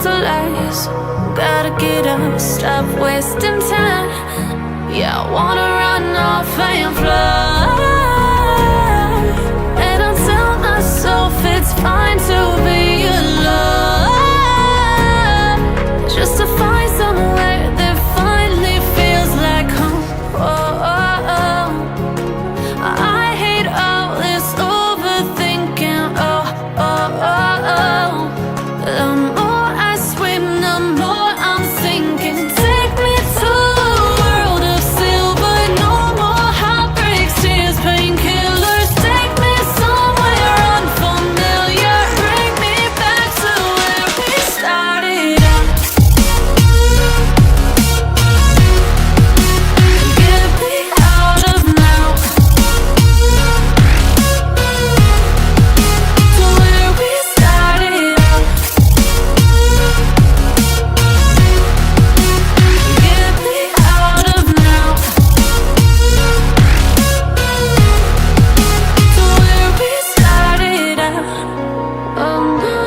to lies. Gotta get up, stop wasting time. Yeah, I wanna run off and fly. And I tell myself it's fine to be alone, just to find somewhere that finally feels like home. Oh, oh, oh. I hate all this overthinking. Oh, oh, oh, oh. The more I swim, the more I'm sinking. Take me to a world of silver. No more heartbreaks, tears, painkillers. Take me somewhere unfamiliar. Bring me back to where we started out. Get me out of now, to where we started out. Get me out of now, to where we started out. Oh no,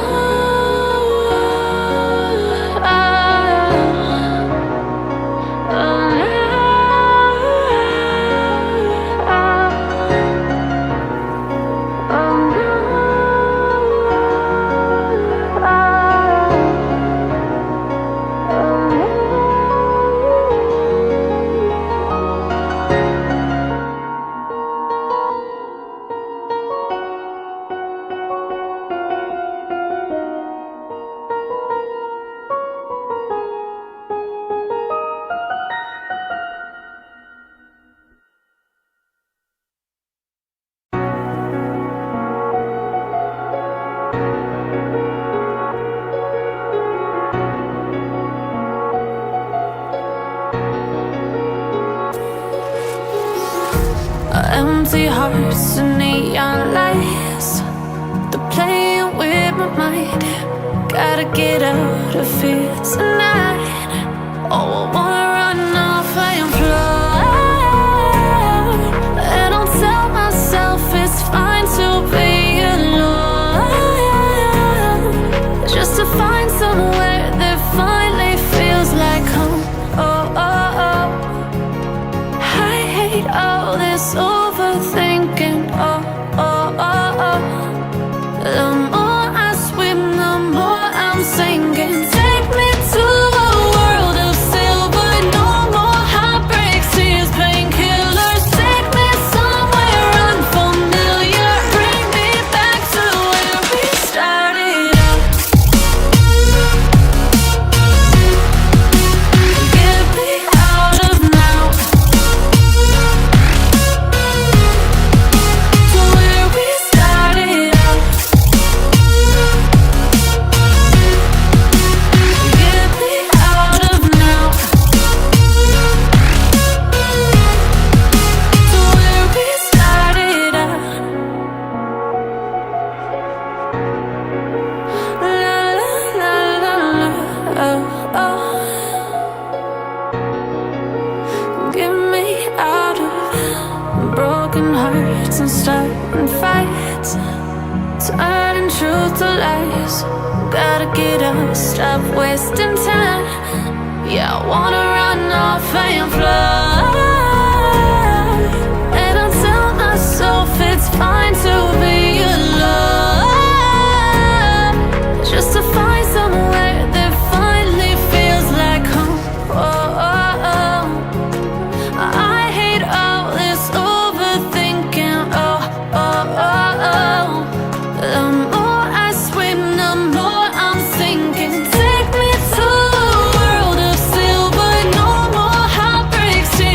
empty hearts and neon lights, they're playing with my mind. Gotta get out of here tonight. Oh, I wanna run off and fly. And I'll tell myself it's fine to be alone, just to find somewhere that finally feels like home. Oh, oh, oh. I hate all this overthinking. Oh, oh, oh, oh. The more I swim, the more I'm sinking. Take me to a world of silver. No more heartbreaks, tears, painkillers. Take me somewhere unfamiliar. Bring me back to where we started out. Get me out of now, to where we started out. Get me out of now, to where we started out. La la la la la, oh, oh. Get me out of broken hearts and starting fights, turning truth to lies. Gotta get up, stop wasting time. Yeah, I wanna run off and fly. And I tell myself it's fine to be alone, just to find somewhere that finally feels like home. Oh, oh, oh. I hate all this overthinking. Oh, oh, oh, oh. The more I swim, the more I'm sinking. Take me to a world of silver. No more heartbreaks, tears,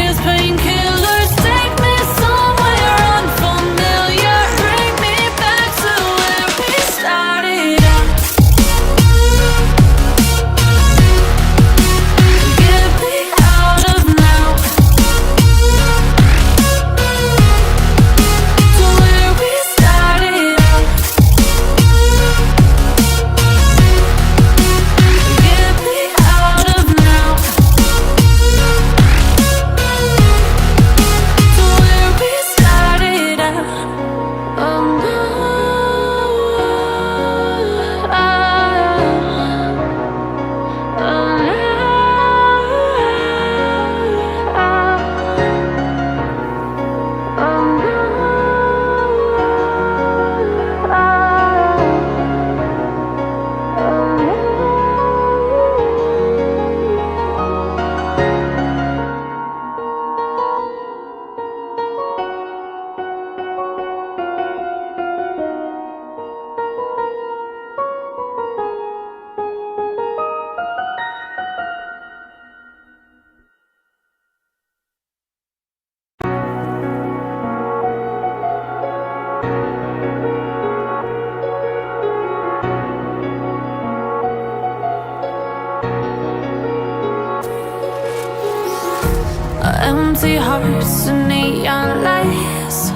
Empty hearts and neon lights,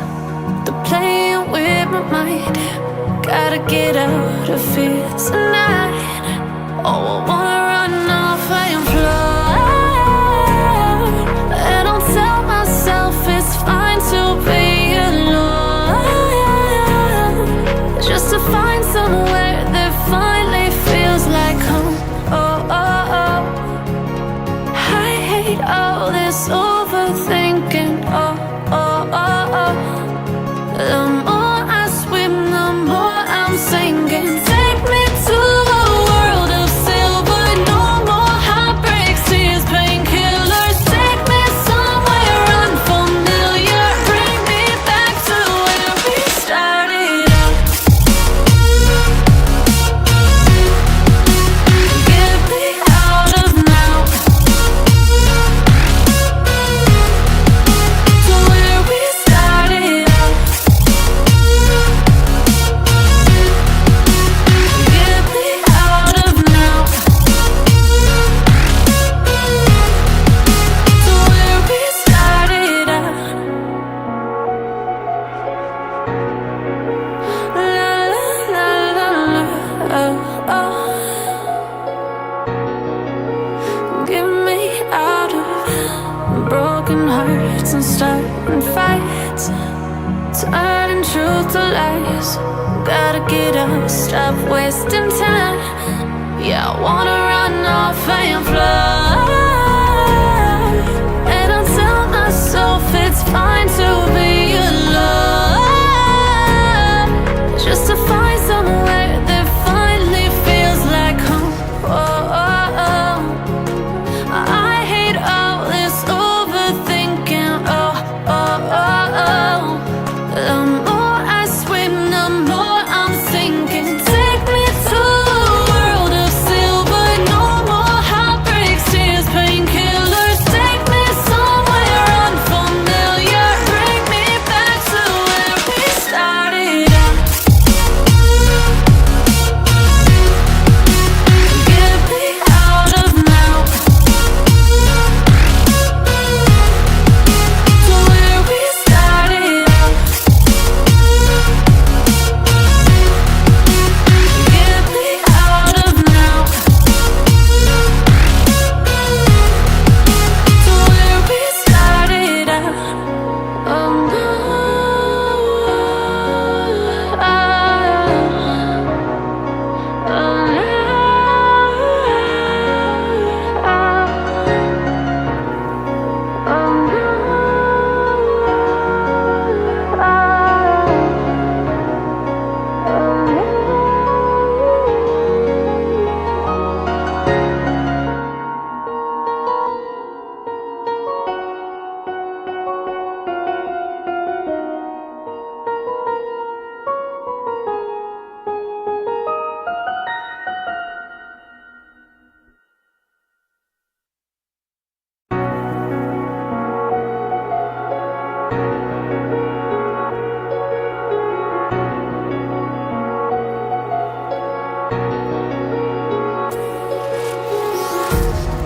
they're playing with my mind. Gotta get out of here tonight. Oh, I wanna run off and fly, and I'll tell myself it's fine to be alone, just to find somewhere that finally feels like home. Oh, oh, oh. I hate all this overthinking. Oh, oh, oh, oh. The more I swim, the more I'm sinking. Take me to a world of silver. No more heartbreaks, tears, painkillers. Take me somewhere unfamiliar. Bring me back to where we started out. Get me out of now, to where we started out. Get me out of now, to where we started out. La la la la la, oh, oh. Get me out of broken hearts and starting fights, turning truth to lies. Gotta get up, stop wasting time. Yeah, I wanna run off and fly, and I'll tell myself it's fine to be alone, just to find somewhere that finally feels like home. Oh, oh, oh. I hate all this overthinking. Oh, oh, oh, oh. The more I swim, the more I'm sinking. Take me to a world of silver. No more heartbreaks, tears, painkillers. Take me somewhere unfamiliar. Bring me back to where we started out. Get me out of now, to where we started out. Get me out of now, to where we started out. Oh no,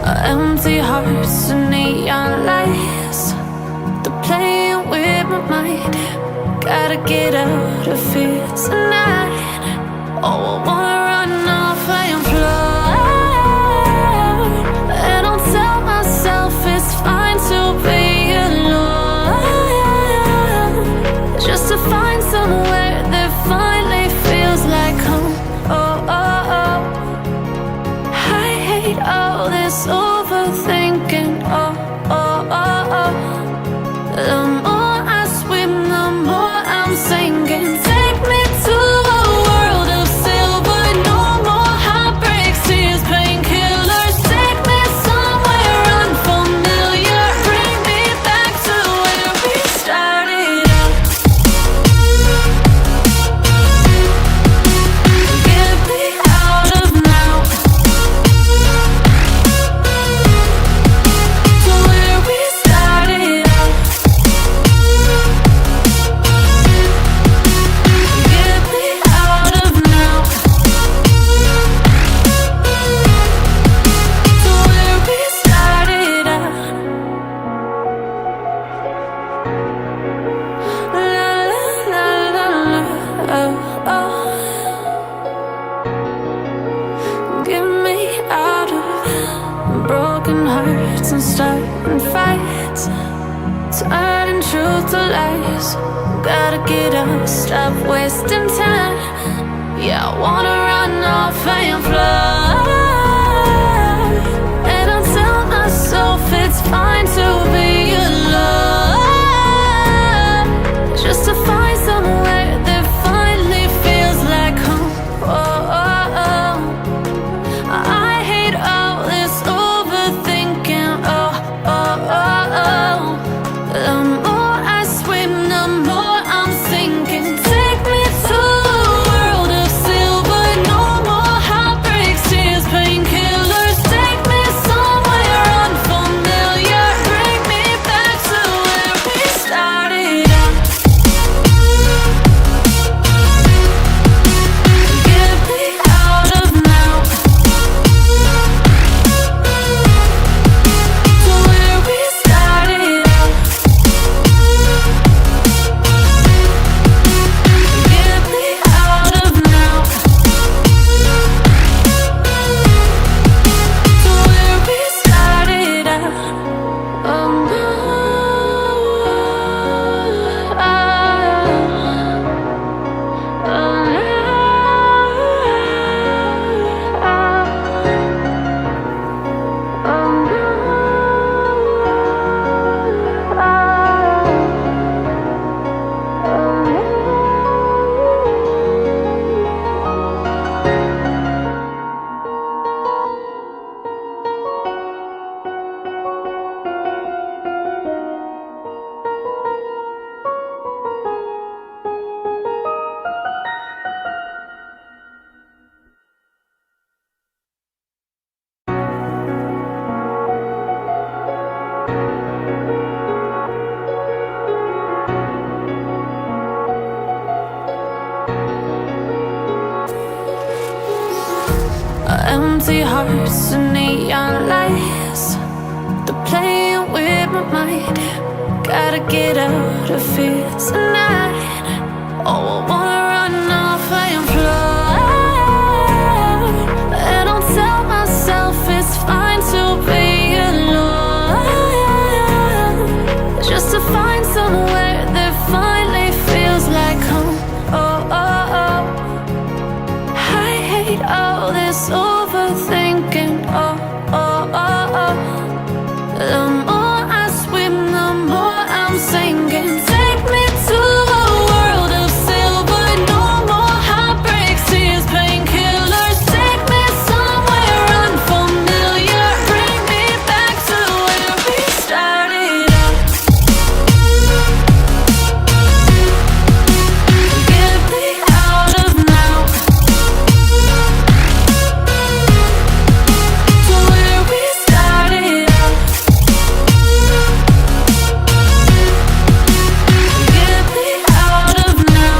oh, empty hearts and neon lights, they're playing with my mind. Gotta get out of here tonight. Oh, I wanna run off and fly, and I'll tell myself it's fine to be alone, just to find somewhere that finally feels like home. Oh, oh, oh. I hate all this overthinking. Oh, oh, oh, oh. The more I swim, the more I'm sinking. Take me to a world of silver. No more heartbreaks, tears, painkillers. Take me somewhere unfamiliar. Bring me back to where we started out. Get me out of now, fights, turning truth to lies. Gotta get up, stop wasting time. Yeah, I wanna run off and fly. And I tell myself it's fine to be alone, just to find somewhere that finally feels like home. Oh, oh, oh. I hate all this overthinking. Oh, oh, oh, oh. The more I swim, the more I'm sinking. Take me to a world of silver. No more heartbreaks, tears, painkillers. Take me somewhere unfamiliar. Bring me back to where we started out. Get me out of now, to where we started out. Get me out of now, to where we started out. Oh no, empty hearts and neon lights. They're playing with my mind. Gotta get out of here tonight. Oh, I wanna run off and fly. And I'll tell myself it's fine to be alone, just to find somewhere that finally feels like home. Oh, oh, oh. I hate all this overthinking. Oh, oh, oh, oh. The more I swim, the more I'm sinking. Take me to a world of silver. No more heartbreaks, tears, painkillers. Take me somewhere unfamiliar. Bring me back to where we started out. Get me out of now, to where we started out. Get me out of now,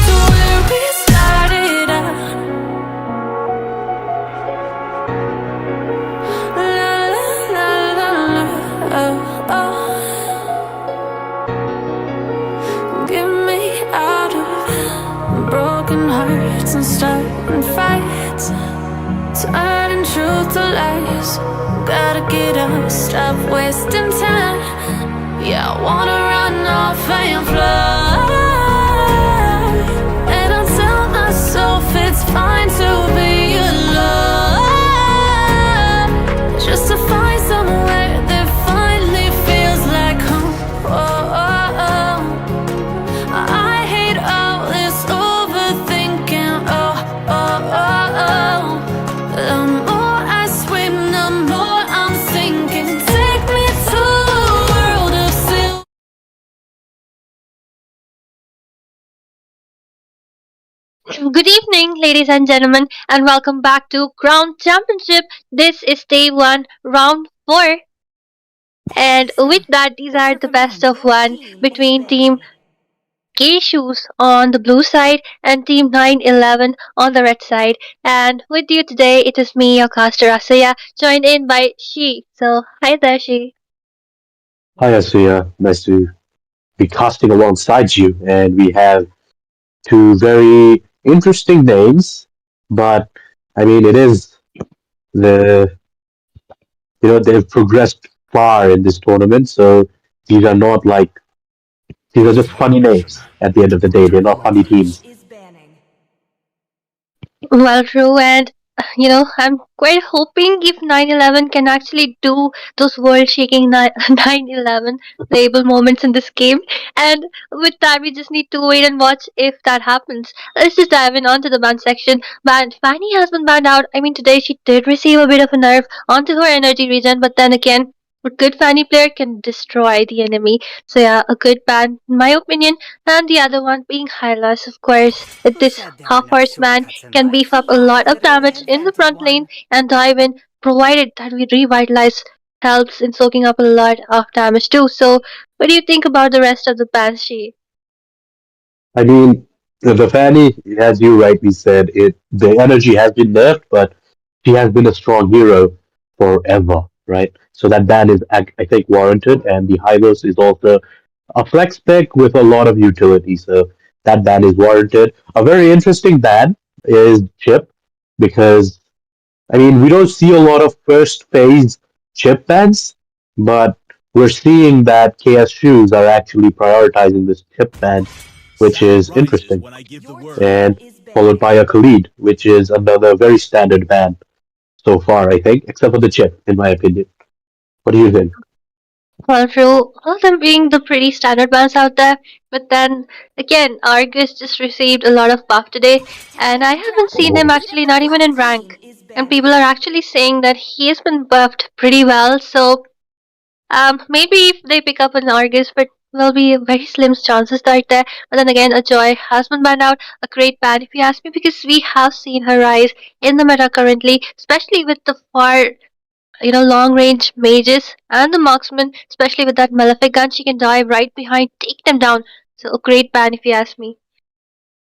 to where we started out. La la la la la, oh, oh. Get me out of broken hearts and starting fights, turning truth to lies. Gotta get up, stop wasting time. Yeah, I wanna run off and fly. And I tell myself it's fine to be alone, just to find somewhere that finally feels like home. Oh, oh, oh. I hate all this overthinking. Oh, oh, oh, oh. The more I swim, the more I'm sinking. Take me to a world of silver. Good evening, ladies and gentlemen, and welcome back to Crown Championship. This is day one, round four. And with that, these are the best of one between Team K Shoes on the blue side and Team 911 on the red side. And with you today, it is me, your caster Asaya, joined in by She. So, hi there, She. Hi, Asuya. Nice to be casting alongside you. And we have two very interesting names, but I mean, it is the they've progressed far in this tournament. So these are not like these are just funny names. At the end of the day, they're not funny teams. Well, true, and I'm quite hoping if 9/11 can actually do those world-shaking 9/11 label moments in this game. And with that, we just need to wait and watch if that happens. Let's just dive in onto the ban section. Banned Fanny has been banned out. I mean, today she did receive a bit of a nerf onto her energy regen, but then again, a good Fanny player can destroy the enemy. So yeah, a good ban, in my opinion. And the other one being Hylas, of course. With this half-horse man can beef up a lot of damage in the front lane and dive in, provided that we revitalize helps in soaking up a lot of damage too. So, what do you think about the rest of the Banshee? I mean, the Fanny, as you rightly said, the energy has been nerfed, but she has been a strong hero forever, right? So that ban is, I think, warranted, and the Hylos is also a flex pick with a lot of utility, so that ban is warranted. A very interesting ban is Chip, because I mean we don't see a lot of first phase Chip bans, but we're seeing that KS Shoes are actually prioritizing this Chip ban, which is interesting, and followed by a Khalid, which is another very standard ban so far, I think, except for the Chip, in my opinion. What do you think? Well, true, all of them being the pretty standard bans out there. But then again, Argus just received a lot of buff today, and I haven't seen him Oh, actually not even in rank. And people are actually saying that he has been buffed pretty well. So maybe if they pick up an Argus, but will be very slim chances right there. But then again, a Joy has been banned out, a great ban if you ask me, because we have seen her rise in the meta currently, especially with the far, long range mages and the marksman, especially with that malefic gun, she can dive right behind, take them down. So a great ban if you ask me.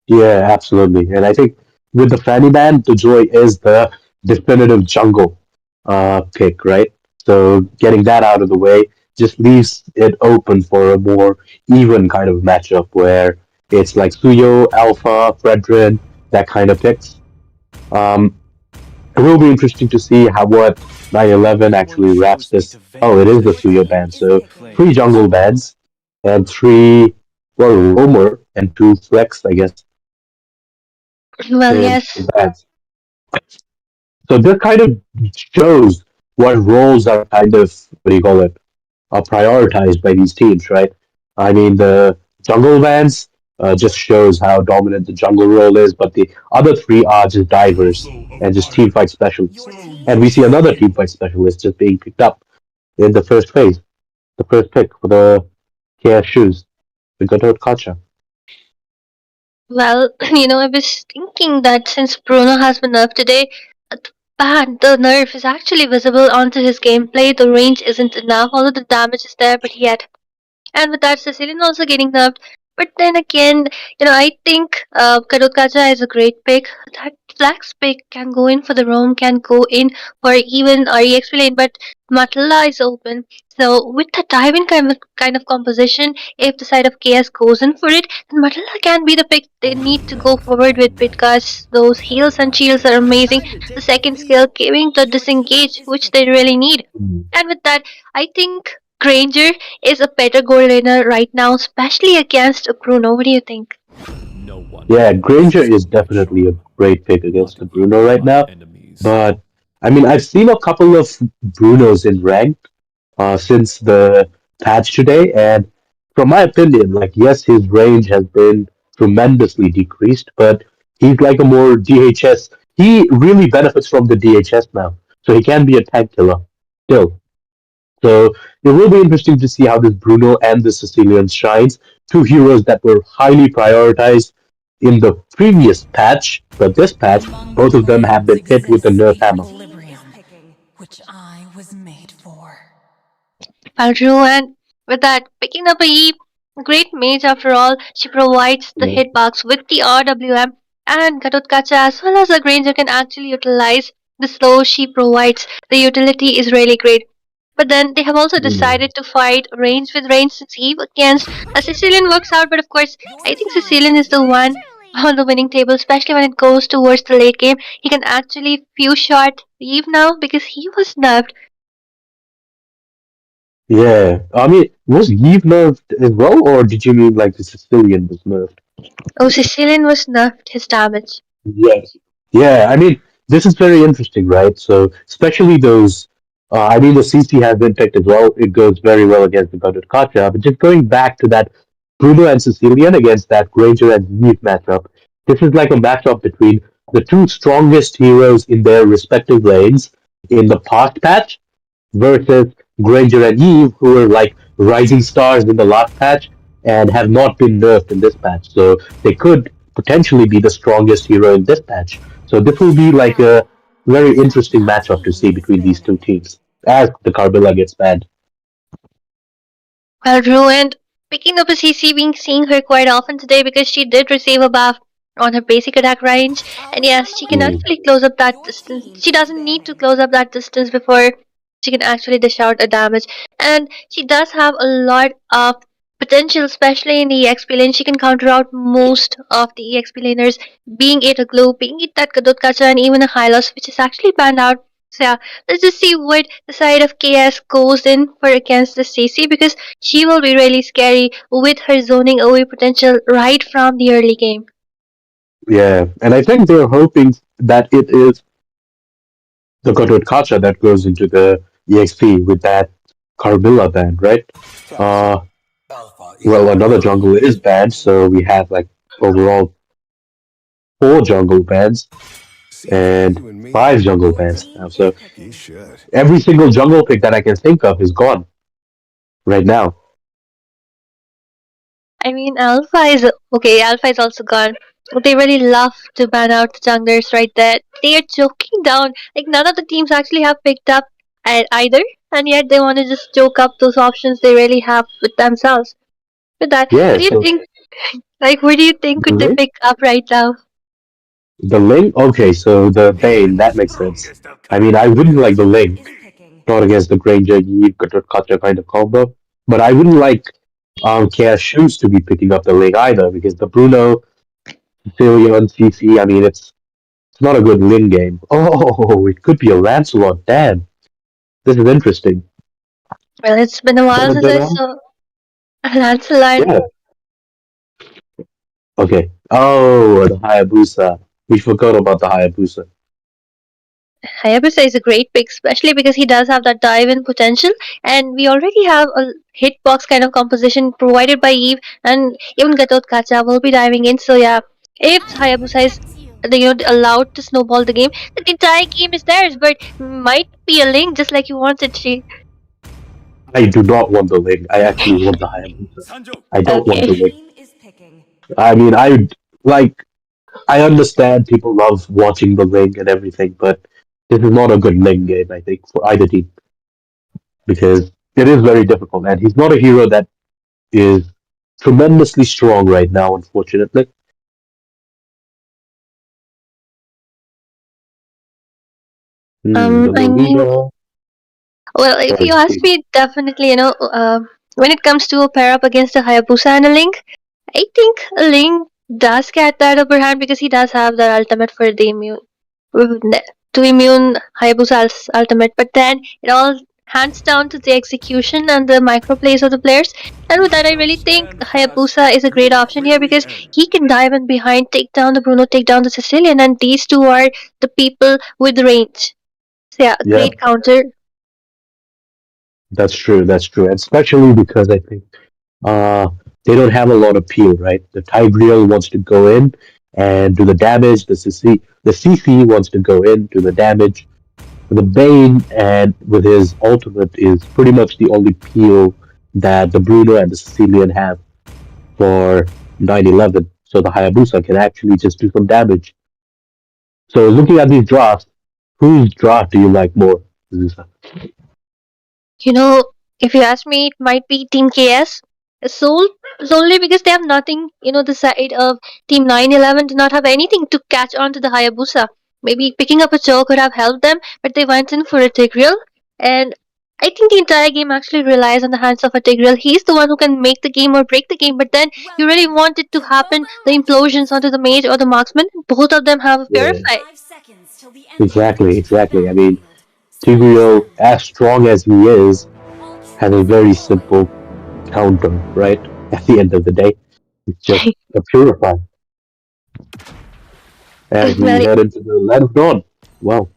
yeah, absolutely. And I think with the Fanny ban, the Joy is the definitive jungle pick, right? So getting that out of the way just leaves it open for a more even kind of matchup where it's like Suyo, Alpha, Fredrin, that kind of picks. Um, it will be interesting to see how what 9/11 actually wraps this. Oh, it is the Suyo ban. So three jungle bans and three, well, roamer and two flex, I guess, Well, and yes. bans. So this kind of shows what roles are kind of, what do you call it, are prioritized by these teams, right? I mean, the jungle bans just shows how dominant the jungle role is, but the other three are just divers and just team fight specialists. And we see another team fight specialist just being picked up in the first phase, the first pick for the KS shoes, the Godot Kacha. Well, I was thinking that since Bruno has been nerfed today, the nerf is actually visible onto his gameplay. The range isn't enough, although the damage is there, but yet. And with that, Sicilian also getting nerfed. But then again, I think Karukaja is a great pick. That flax pick can go in for the roam, can go in for even REX lane, but Matala is open. So with the dive-in kind of composition, if the side of KS goes in for it, then Matala can be the pick they need to go forward with because those heals and shields are amazing. The second skill giving the disengage, which they really need. Mm. And with that, I think Granger is a better goal laner right now, especially against Bruno. What do you think? Yeah, Granger is definitely a great pick against the Bruno right now. But I mean, I've seen a couple of Brunos in ranked since the patch today, and from my opinion, like yes, his range has been tremendously decreased, but he's like a more DHS. He really benefits from the DHS now, so he can be a tank killer still. So it will be interesting to see how this Bruno and the Sicilian shines. Two heroes that were highly prioritized in the previous patch, but this patch, both of them have been hit with a nerf hammer. Which I was made for. True, and with that, picking up a E, great mage after all, she provides the Yeah. hitbox with the RWM, and Gatotkacha as well as a Granger can actually utilize the slow she provides. The utility is really great. But then they have also Mm. decided to fight range with range since Eve against a Sicilian works out, but of course, I think Sicilian is the one on the winning table, especially when it goes towards the late game. He can actually few shot Eve now because he was nerfed. Yeah, I mean, was Eve nerfed as well, or did you mean like the Sicilian was nerfed? Oh, Sicilian was nerfed his damage. Yes. Yeah, I mean, this is very interesting, right? So, especially those, I mean, the CC has been picked as well. It goes very well against the Gundit Kacha. But just going back to that Bruno and Sicilian against that Granger and Eve matchup, this is like a matchup between the two strongest heroes in their respective lanes in the past patch versus Granger and Eve, who were like rising stars in the last patch and have not been nerfed in this patch. So they could potentially be the strongest hero in this patch. So this will be like a very interesting matchup to see between these two teams as the Carbilla gets banned. Well, ruined. Picking up a CC, being seeing her quite often today because she did receive a buff on her basic attack range, and yes, she can Mm. actually close up that distance. She doesn't need to close up that distance before she can actually dish out a damage, and she does have a lot of potential, especially in the EXP lane. She can counter out most of the EXP laners, being it a glue, being it that Kadut Kacha, and even a Hylos, which is actually banned out. So yeah, let's just see what the side of KS goes in for against the CC because she will be really scary with her zoning away potential right from the early game. Yeah, and I think they're hoping that it is the Godward Kacha that goes into the EXP with that Carbilla band, right? Uh, well, another jungle is banned, so we have like overall four jungle bands and five jungle bands now. So every single jungle pick that I can think of is gone right now. I mean, Alpha is okay. Alpha is also gone. They really love to ban out the junglers right there. They are choking down. Like none of the teams actually have picked up either, and yet they want to just choke up those options they really have with themselves. With that, what Yeah, do you so think? Like, what do you think the could they link, pick up right now? the link. Okay, so the Bane that makes sense. I mean, I wouldn't like the link, not against the Granger, Yi, Cutter kind of combo, but I wouldn't like Chaos Shoes to be picking up the link either because the Bruno, Sicilian, CC. I mean, it's not a good link game. Oh, it could be a Lancelot. Damn, this is interesting. Well, it's been a while But since then, I saw Lancelot. yeah, okay. Oh, the Hayabusa. We forgot about the Hayabusa. Hayabusa is a great pick, especially because he does have that dive in potential, and we already have a hitbox kind of composition provided by Eve, and even Gatot Kacha will be diving in. So yeah, if Hayabusa is allowed to snowball the game, the entire game is theirs, but might be a link just like you wanted. She I do not want the link. I actually want the Hayabusa. I don't want the okay. link. I mean, I like. I understand people love watching the link and everything, but this is not a good link game. I think for either team because it is very difficult, and he's not a hero that is tremendously strong right now. Unfortunately, the I mean, Lolita. well, if Sorry, you ask me, definitely, when it comes to a pair up against a Hayabusa and a Link, I think a Link does get that upper hand because he does have the ultimate for the immune to immune Hayabusa's ultimate. But then it all hands down to the execution and the micro plays of the players. And with that, I really think Hayabusa is a great option here because he can dive in behind, take down the Bruno, take down the Sicilian, and these two are the people with range. So yeah, a yeah, great counter. that's true. That's true. And especially because I think uh, they don't have a lot of peel, right? The Tigreal wants to go in and do the damage. The CC wants to go in, do the damage. The Bane and with his ultimate is pretty much the only peel that the Bruno and the Sicilian have for 911. So the Hayabusa can actually just do some damage. So looking at these drafts, whose draft do you like more, Zusa? You know, if you ask me, it might be Team KS. Soul solely because they have nothing, the side of Team 911 do not have anything to catch on to the Hayabusa. Maybe picking up a choke could have helped them, but they went in for a Tigreal. And I think the entire game actually relies on the hands of a Tigreal. He's the one who can make the game or break the game, but then you really want it to happen, the implosions onto the mage or the marksman. Both of them have a Yeah. Purify. till the enemy Exactly, reaches the exactly. I mean, battlefield. Smash Tigreal, them. as strong as he is, All has a troops very deployed. simple counter, right? At the end of the day, it's just a purify as we Well, head into the land of dawn. Wow.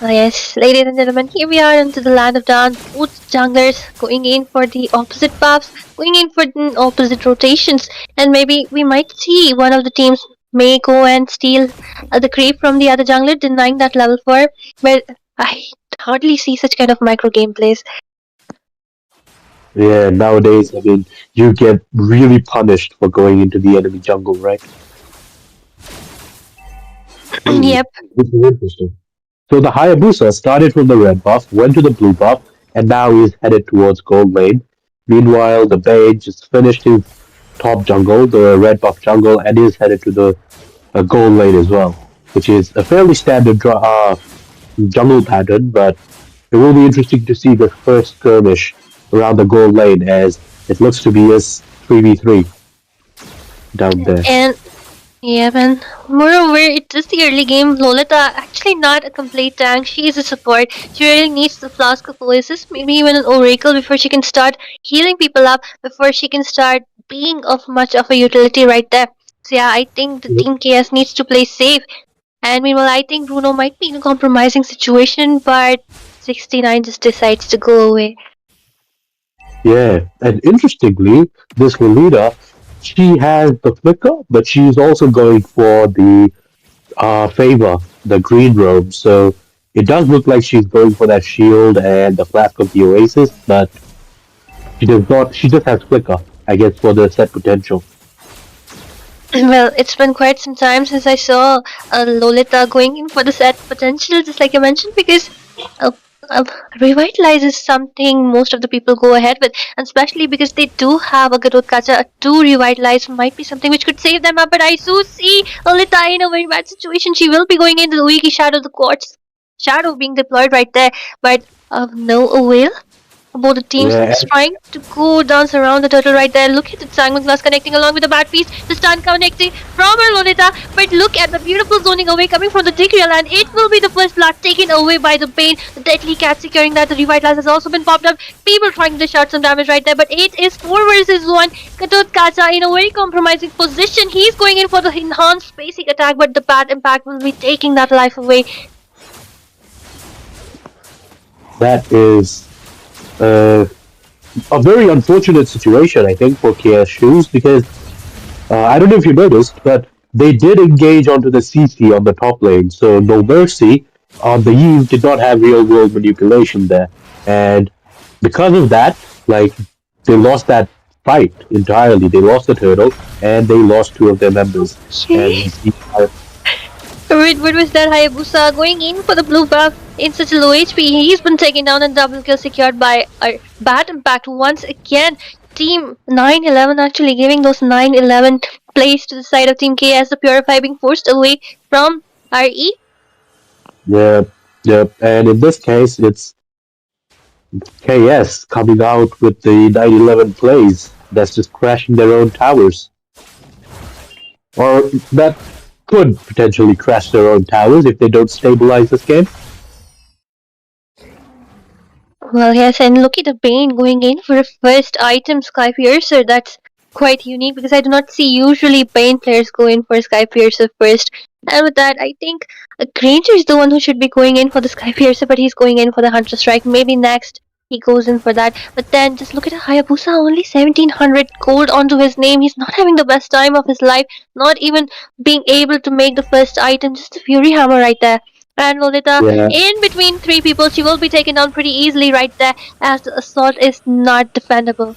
yes, ladies and gentlemen, here we are into the land of dawn. Both junglers going in for the opposite buffs, going in for the opposite rotations, and maybe we might see one of the teams may go and steal the creep from the other jungler, denying that level 4. But I hardly see such kind of micro gameplays. Yeah, nowadays, I mean, you get really punished for going into the enemy jungle, right? Hmm, Yep. this is interesting. So the Hayabusa started from the red buff, went to the blue buff, and now he's headed towards gold lane. Meanwhile, the Bane just finished his top jungle, the red buff jungle, and is headed to the gold lane as well, which is a fairly standard jungle pattern, but it will be interesting to see the first skirmish around the gold lane as it looks to be a 3v3 down there. And yep, and moreover, it's just the early game. Lolita actually not a complete tank. She is a support. She really needs the flask of oasis, maybe even an oracle before she can start healing people up. Before she can start being of much of a utility right there. So yeah, I think the team KS needs to play safe. And meanwhile, I think Bruno might be in a compromising situation, but 69 just decides to go away. Yeah, and interestingly, this Lolita, she has the flicker, but she's also going for the favor, the green robe. So it does look like she's going for that shield and the flask of the oasis, but she does not. She just has flicker, I guess, for the set potential. Well, it's been quite some time since I saw Lolita going in for the set potential, just like you mentioned, because uh, uh, revitalize is something most of the people go ahead with, and especially because they do have a Garud Kacha to revitalize might be something which could save them up. But I do see Lolita in a very bad situation. She will be going into the Wiki Shadow, the Quartz Shadow being deployed right there, but of no avail. Both the teams Yeah, just trying to go dance around the turtle right there. Look at the Simon Glass connecting along with the bad piece. The stun connecting from her Lolita. But look at the beautiful zoning away coming from the Tigreal, and it will be the first blood taken away by the Bane. The deadly cat securing that. The revitalize has also been popped up. People trying to shout some damage right there, but it is 4 versus 1. Katut Kacha in a very compromising position. He's going in for the enhanced basic attack, but the bad impact will be taking that life away. that is uh, a very unfortunate situation, I think, for KS Shoes because I don't know if you noticed, but they did engage onto the CC on the top lane. So No Mercy on the Eve did not have real world manipulation there, and because of that, like they lost that fight entirely. They lost the turtle, and they lost two of their members. As Okay. we see, Wait, what was that? Hayabusa going in for the blue buff in such a low HP. He's been taken down and double kill secured by a bad impact once again. Team 911 actually giving those 911 plays to the side of Team K as the Purify being forced away from RE. yeah, yeah, and in this case, it's KS coming out with the 911 plays that's just crashing their own towers. Or that could potentially crash their own towers if they don't stabilize this game. Well, yes, and look at the Bane going in for a first item Sky Piercer. That's quite unique because I do not see usually Bane players go in for Sky Piercer first. And with that, I think Granger is the one who should be going in for the Sky Piercer, but he's going in for the Hunter Strike. Maybe next he goes in for that. But then just look at Hayabusa, only 1700 gold onto his name. He's not having the best time of his life, not even being able to make the first item. Just a Fury Hammer right there. And Lolita, Yeah, in between 3 people, she will be taken down pretty easily right there as the assault is not defendable.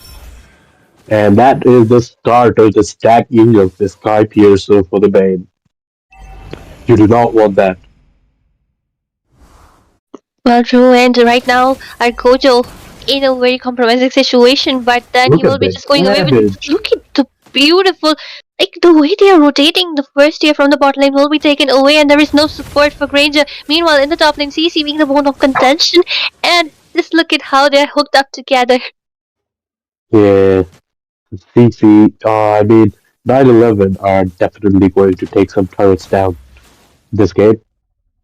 and that is the start of the stacking of the Sky Piercer for the Bane. You do not want that. Well, true, and right now, our Gojo in a very compromising situation, but then he Look will at be the just going away with. damage. Look at the beautiful. Like the way they are rotating, the first tier from the bot lane will be taken away, and there is no support for Granger. Meanwhile, in the top lane, CC being the bone of contention, and just look at how they're hooked up together. Yeah, CC. I mean, 911 are definitely going to take some turrets down. this game.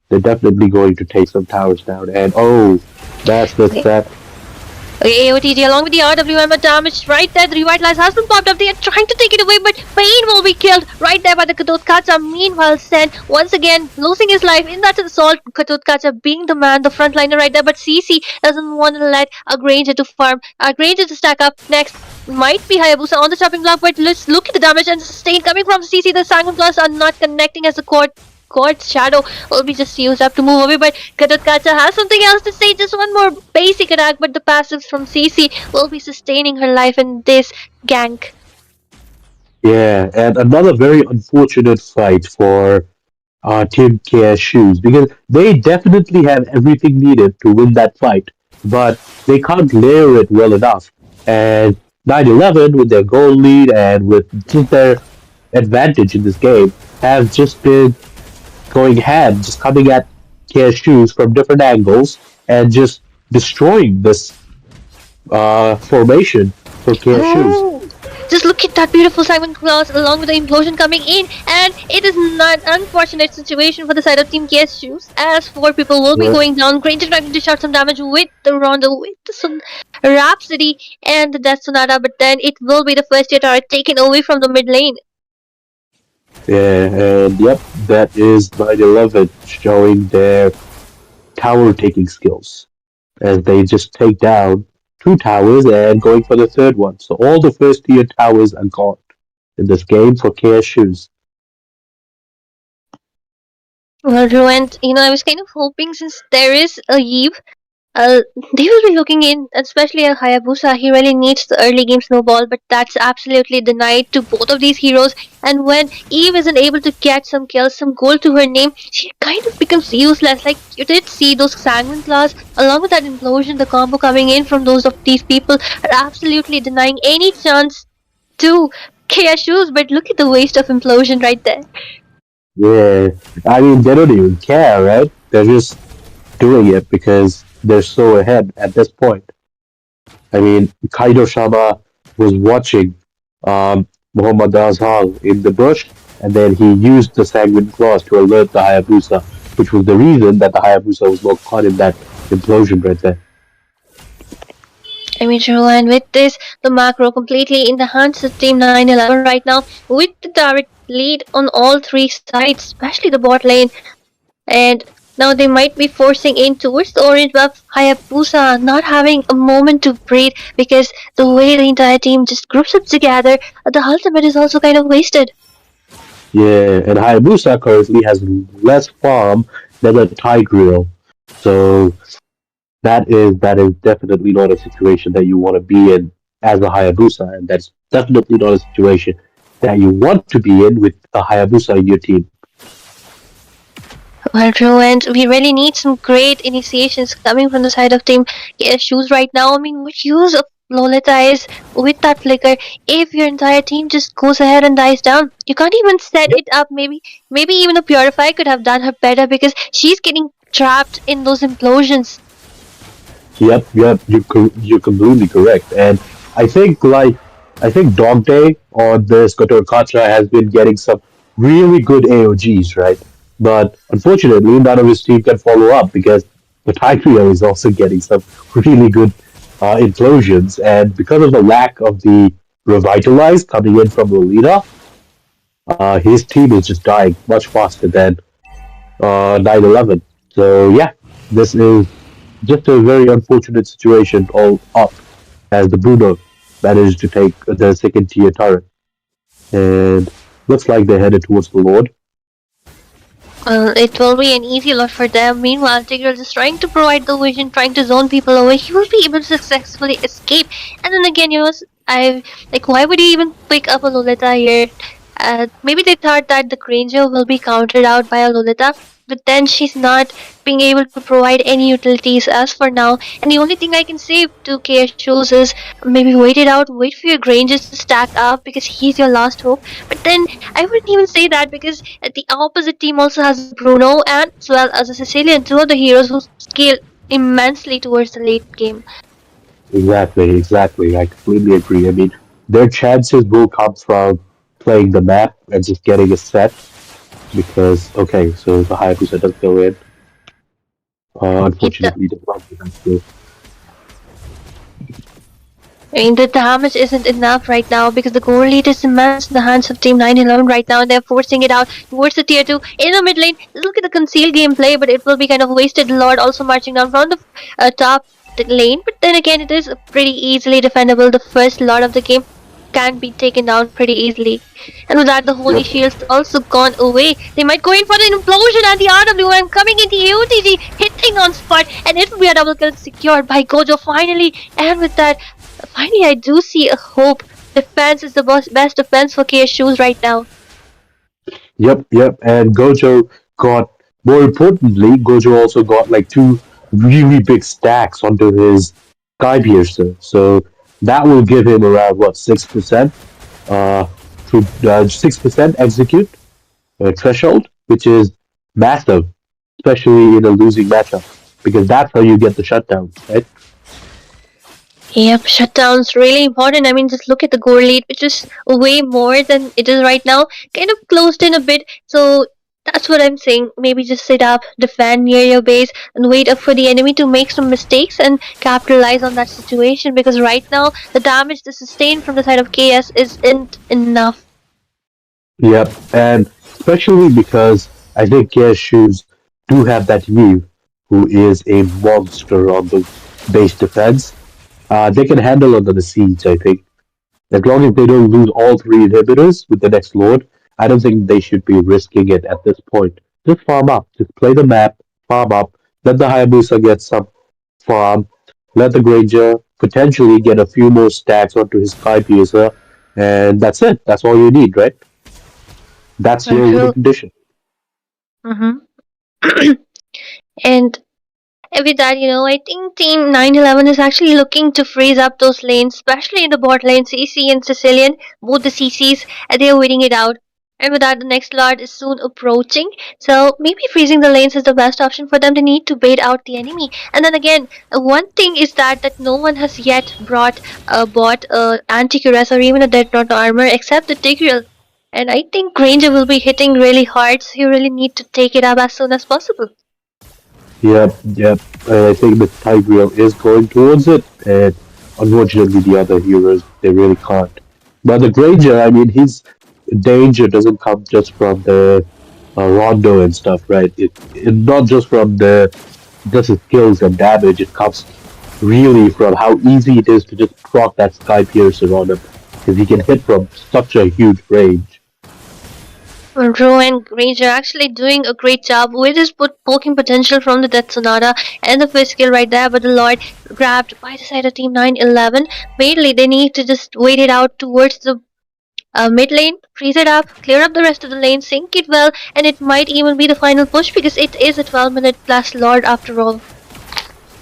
They're definitely going to take some towers down. And oh, that's Okay. that. Okay, AOTG along with the RWM damage right there. The Revitalize has been popped up. They are trying to take it away, but Pain will be killed right there by the Katotkacha. Meanwhile, Sen once again losing his life in that assault. Katotkacha being the man, the frontliner right there. But CC doesn't want to let a Granger to farm. A Granger to stack up next. Might be Hayabusa on the chopping block, but let's look at the damage and sustain coming from CC. The Sanguine Plus are not connecting as the Court Shadow will be just used up to move away, but Katotkacha has something else to say. Just one more basic attack, but the passives from CC will be sustaining her life in this gank. Yeah, and another very unfortunate fight for Team KS Shoes because they definitely have everything needed to win that fight, but they can't layer it well enough. And 9-11, with their goal lead and with just their advantage in this game, have just been going ham, just coming at KS Shoes from different angles and just destroying this formation for KS Shoes. Oh, just look at that beautiful Simon Claus along with the implosion coming in, and it is not unfortunate situation for the side of Team KS Shoes as four people will be Yeah. going down. Granger trying to dish out some damage with the Rondo, with the Rhapsody and the Death Sonata, but then it will be the first year turret taken away from the mid lane. Yeah, and yep, that is 9-11 showing their tower taking skills as they just take down two towers and going for the third one. So all the first tier towers are gone in this game for KS Shoes. Well, Ruined, I was kind of hoping since there is a Eve, uh, they will be looking in, especially a Hayabusa. He really needs the early game snowball, but that's absolutely denied to both of these heroes. And when Eve isn't able to get some kills, some gold to her name, she kind of becomes useless. Like you did see those sanguine claws, along with that implosion, the combo coming in from those of these people are absolutely denying any chance to KSUs. But look at the waste of implosion right there. Yeah, I mean, they don't even care, right? They're just doing it because they're so ahead at this point. I mean, Kaido Shama was watching Muhammad Azhar in the bush, and then he used the Sanguine Claws to alert the Hayabusa, which was the reason that the Hayabusa was not caught in that implosion right there. I mean, true, and with this, the macro completely in the hands of Team 911 right now, with the direct lead on all three sides, especially the bot lane. And now they might be forcing in towards the orange buff. Hayabusa not having a moment to breathe because the way the entire team just groups up together, the ultimate is also kind of wasted. Yeah, and Hayabusa currently has less farm than a Tigreal. So that is definitely not a situation that you want to be in as a Hayabusa, and that's definitely not a situation that you want to be in with a Hayabusa in your team. Well, true, and we really need some great initiations coming from the side of Team Shoes right now. I mean, what use of Lolita is with that flicker if your entire team just goes ahead and dies down? You can't even set it up. Maybe even a Purify could have done her better because she's getting trapped in those implosions. Yep, you're completely correct. And I think I think Dante on this Kotorkacha has been getting some really good AOGs, right? But unfortunately, none of his team can follow up because the Tigreal is also getting some really good implosions, and because of the lack of the revitalize coming in from Lolita, his team is just dying much faster than 9/11. So yeah, this is just a very unfortunate situation all up as the Bruno managed to take the second tier turret. And looks like they're headed towards the Lord. It will be an easy lot for them. Meanwhile, Tigreal is trying to provide the vision, trying to zone people away. He will be able to successfully escape. And then again, I like, why would he even pick up a Lolita here? Maybe they thought that the Granger will be countered out by a Lolita, but then she's not being able to provide any utilities as for now. And the only thing I can say to KS Shoes is maybe wait it out, wait for your Grangers to stack up because he's your last hope. But then I wouldn't even say that because the opposite team also has a Bruno and as well as a Sicilian, two of the heroes who scale immensely towards the late game. Exactly. I completely agree. I mean, their chances will come from playing the map and just getting a set. because okay, so the Hayabusa does go in. It Unfortunately, the Bronze does go. I mean, the damage isn't enough right now because the goal lead is immense in the hands of Team 911 right now, and they're forcing it out towards the tier 2 in the mid lane. Just look at the concealed gameplay, but it will be kind of wasted. Lord also marching down from the top lane, but then again, it is pretty easily defendable. The first Lord of the game can be taken down pretty easily. And with that, the Holy Yep. Shield's also gone away. They might go in for an implosion, and the RWM coming into UTG, hitting on spot, and it will be a double kill secured by Gojo finally. And with that, finally, I do see a hope. Defense is the best defense for KS Shoes right now. Yep. And Gojo got, more importantly, Gojo also got like two really big stacks onto his Sky Piercer. So that will give him around what 6% uh to 6% execute threshold, which is massive, especially in a losing matchup, because that's how you get the shutdown, right? Yep, shutdown's really important. I mean, just look at the goal lead, which is way more than it is right now. Kind of closed in a bit, so that's what I'm saying. Maybe just sit up, defend near your base, and wait up for the enemy to make some mistakes and capitalize on that situation. Because right now, the damage the sustained from the side of KS isn't enough. Yep, and especially because I think Shoes do have that Eve, who is a monster on the base defense. They can handle under the siege, I think. As long as they don't lose all three inhibitors with the next Lord, I don't think they should be risking it at this point. Just farm up. Just play the map, farm up. Let the Hayabusa get some farm. Let the Granger potentially get a few more stacks onto his Sky Piercer. And that's it. That's all you need, right? That's your winning True. condition. Mm-hmm. And with that, I think Team 911 is actually looking to freeze up those lanes, especially in the bot lane, CC and Sicilian, both the CCs, and they're waiting it out. And with that, the next Lord is soon approaching. So maybe freezing the lanes is the best option for them. They need to bait out the enemy. And then again, one thing is that no one has yet bought a anti-cuirass or even a dead knot armor except the Tigreal. And I think Granger will be hitting really hard, so you really need to take it up as soon as possible. Yep. I think the Tigreal is going towards it, and unfortunately, the other heroes they really can't. But the Granger, I mean, his danger doesn't come just from the Rondo and stuff, right? It not just from the just his skills and damage. It comes really from how easy it is to just proc that Sky Piercer on him, because he can hit from such a huge range. Ro and Grange are actually doing a great job with his poking potential from the Death Sonata and the first skill right there, but the Lord grabbed by the side of Team 911. Mainly, they need to just wait it out towards the mid lane, freeze it up, clear up the rest of the lane, sync it well, and it might even be the final push because it is a 12-minute plus Lord after all.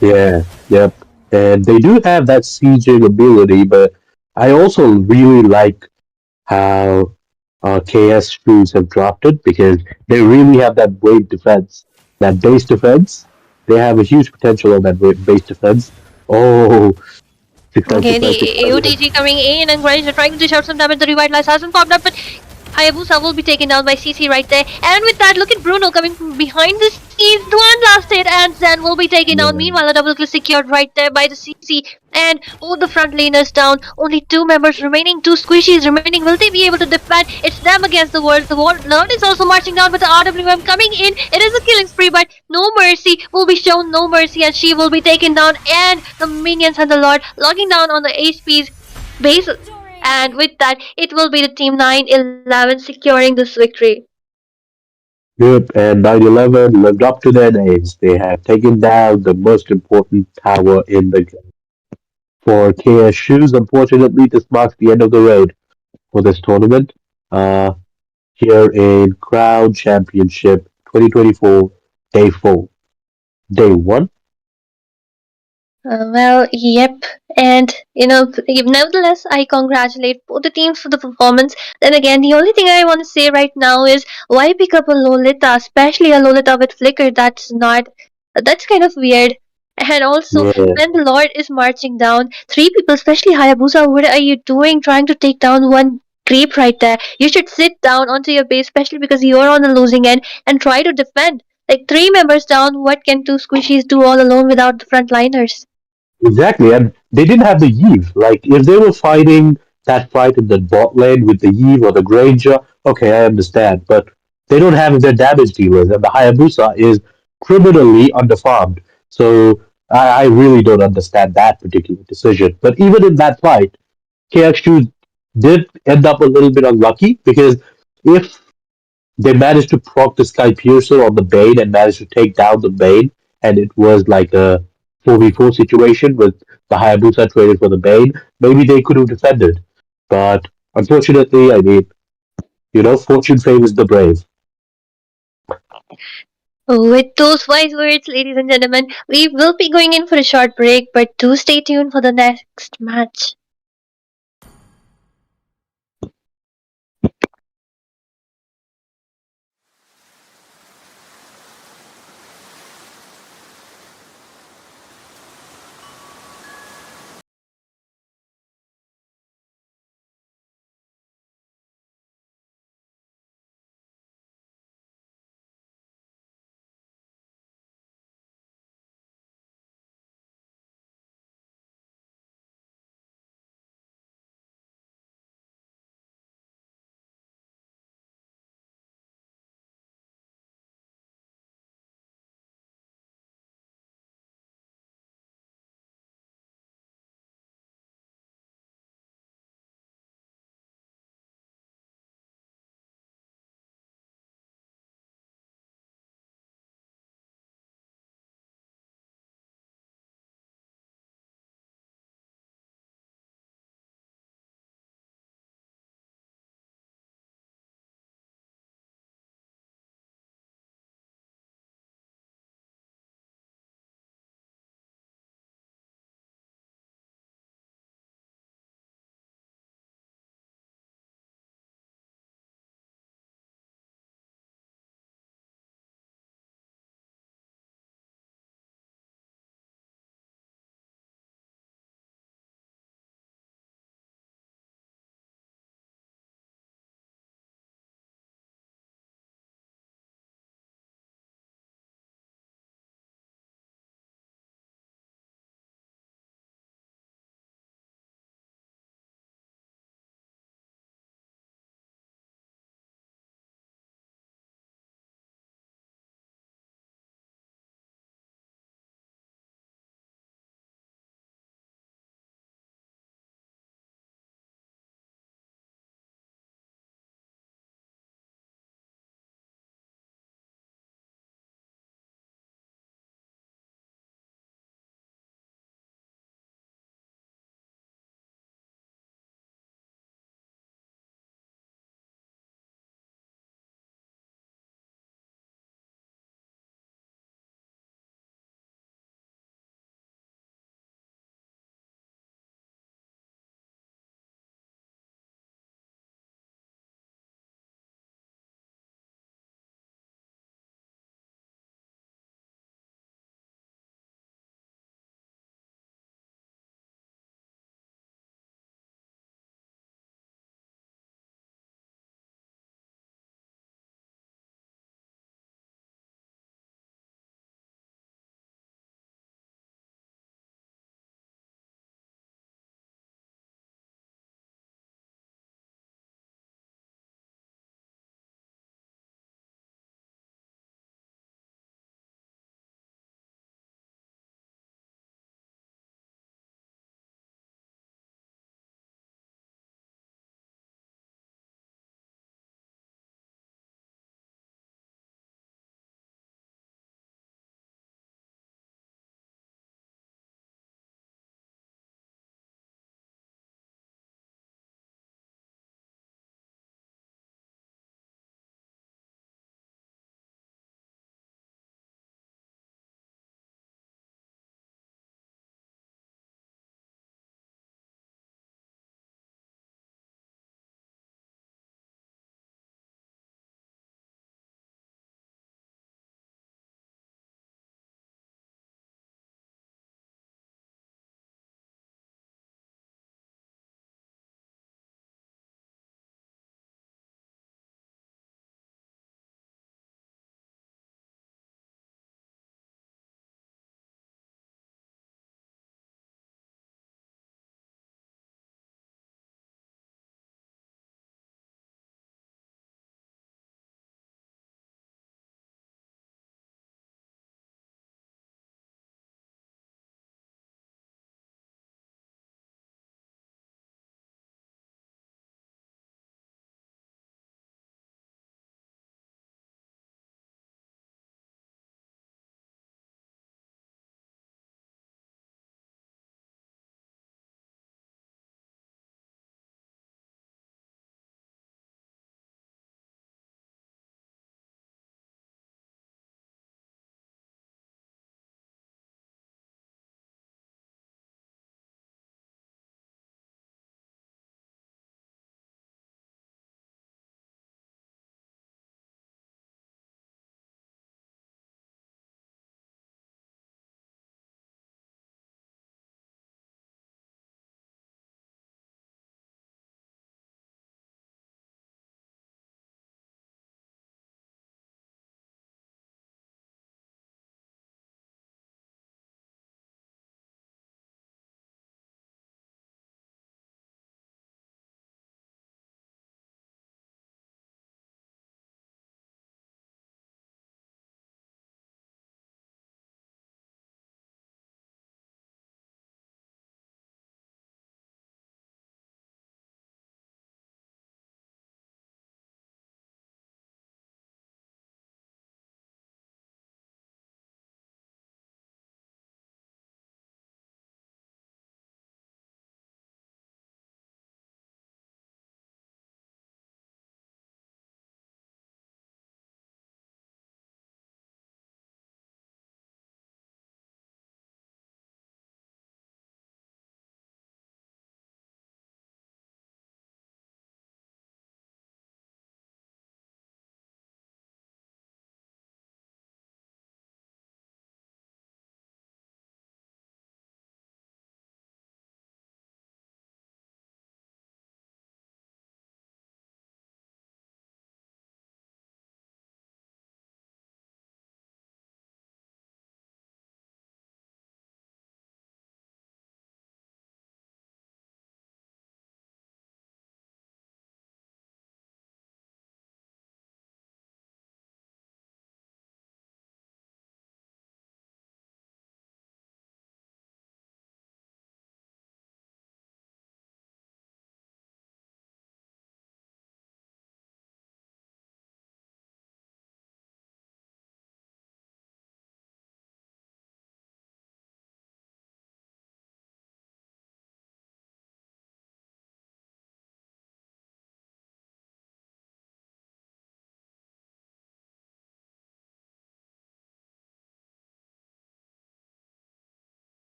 Yep. And they do have that sieging ability, but I also really like how KS crews have dropped it because they really have that wave defense, that base defense. They have a huge potential on that base defense. Oh, Okay, the 600%. AOTG coming in and Grange are trying to dish out some damage. The Revitalize hasn't popped up, but Hayabusa will be taken down by CC right there. And with that, look at Bruno coming from behind the scenes. One last hit, and Zen will be taken down. Meanwhile, a double kill secured right there by the CC. And all the front laners down. Only two members remaining, two squishies remaining. Will they be able to defend? It's them against the world. The Lord is also marching down, but the RWM coming in. It is a killing spree, but no mercy will be shown. No mercy, and she will be taken down. And the minions and the Lord logging down on the HP's base. And with that, it will be the Team 911 securing this victory. Yep, and 911 lived up to their names. They have taken down the most important tower in the game. For KS Shoes, unfortunately, this marks the end of the road for this tournament. Uh, here in Crown Championship 2024, Day 4. Day 1. Well, yep. And, nevertheless, I congratulate both the teams for the performance. Then again, the only thing I want to say right now is why pick up a Lolita, especially a Lolita with Flicker? That's kind of weird. And also, Yeah, when the Lord is marching down, three people, especially Hayabusa, what are you doing trying to take down one creep right there. You should sit down onto your base, especially because you're on the losing end, and try to defend. Like three members down, what can two squishies do all alone without the frontliners? Exactly, and they didn't have the Eve. Like, if they were fighting that fight in the bot lane with the Eve or the Granger, okay, I understand. But they don't have their damage dealers, and the Hayabusa is criminally underfarmed. So I really don't understand that particular decision. But even in that fight, KX2 did end up a little bit unlucky because if they managed to proc the Sky Piercer on the Bane and managed to take down the Bane, and it was like a 4v4 situation with the Hayabusa traded for the Bane, maybe they could have defended. But unfortunately, I mean, fortune favors the brave. With those wise words, ladies and gentlemen, we will be going in for a short break, but do stay tuned for the next match.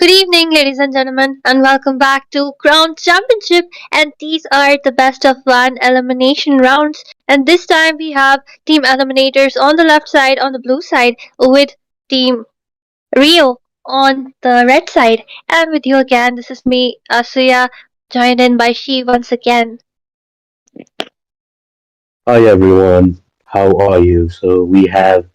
Good evening, ladies and gentlemen, and welcome back to Crown Championship. And these are the best of one elimination rounds. And this time we have team eliminators on the left side, on the blue side, with team Rio on the red side. And with you again, this is me, Asuya, joined in by She once again. Hi everyone, how are you? So we have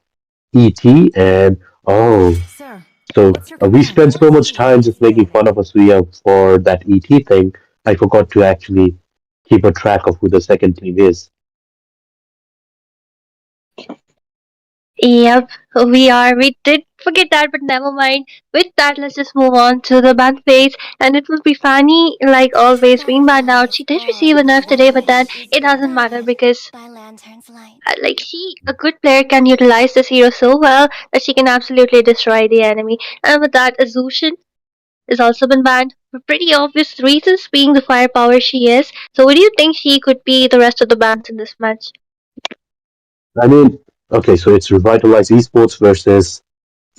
ET and oh, Sir, so what's your we command? spent so What much team time is just making available? fun of Asuya for that ET thing. I forgot to actually keep a track of who the second team is. Yep, we are. We did forget that, but never mind. With that, let's just move on to the band phase. And it will be Fanny, like always, being banned out. She did receive a nerf today, but then it doesn't matter because, like, a good player can utilize this hero so well that she can absolutely destroy the enemy. And with that, Azushin has also been banned for pretty obvious reasons, being the firepower she is. So, what do you think she could be the rest of the bans in this match? I mean, okay, so it's Revitalize Esports versus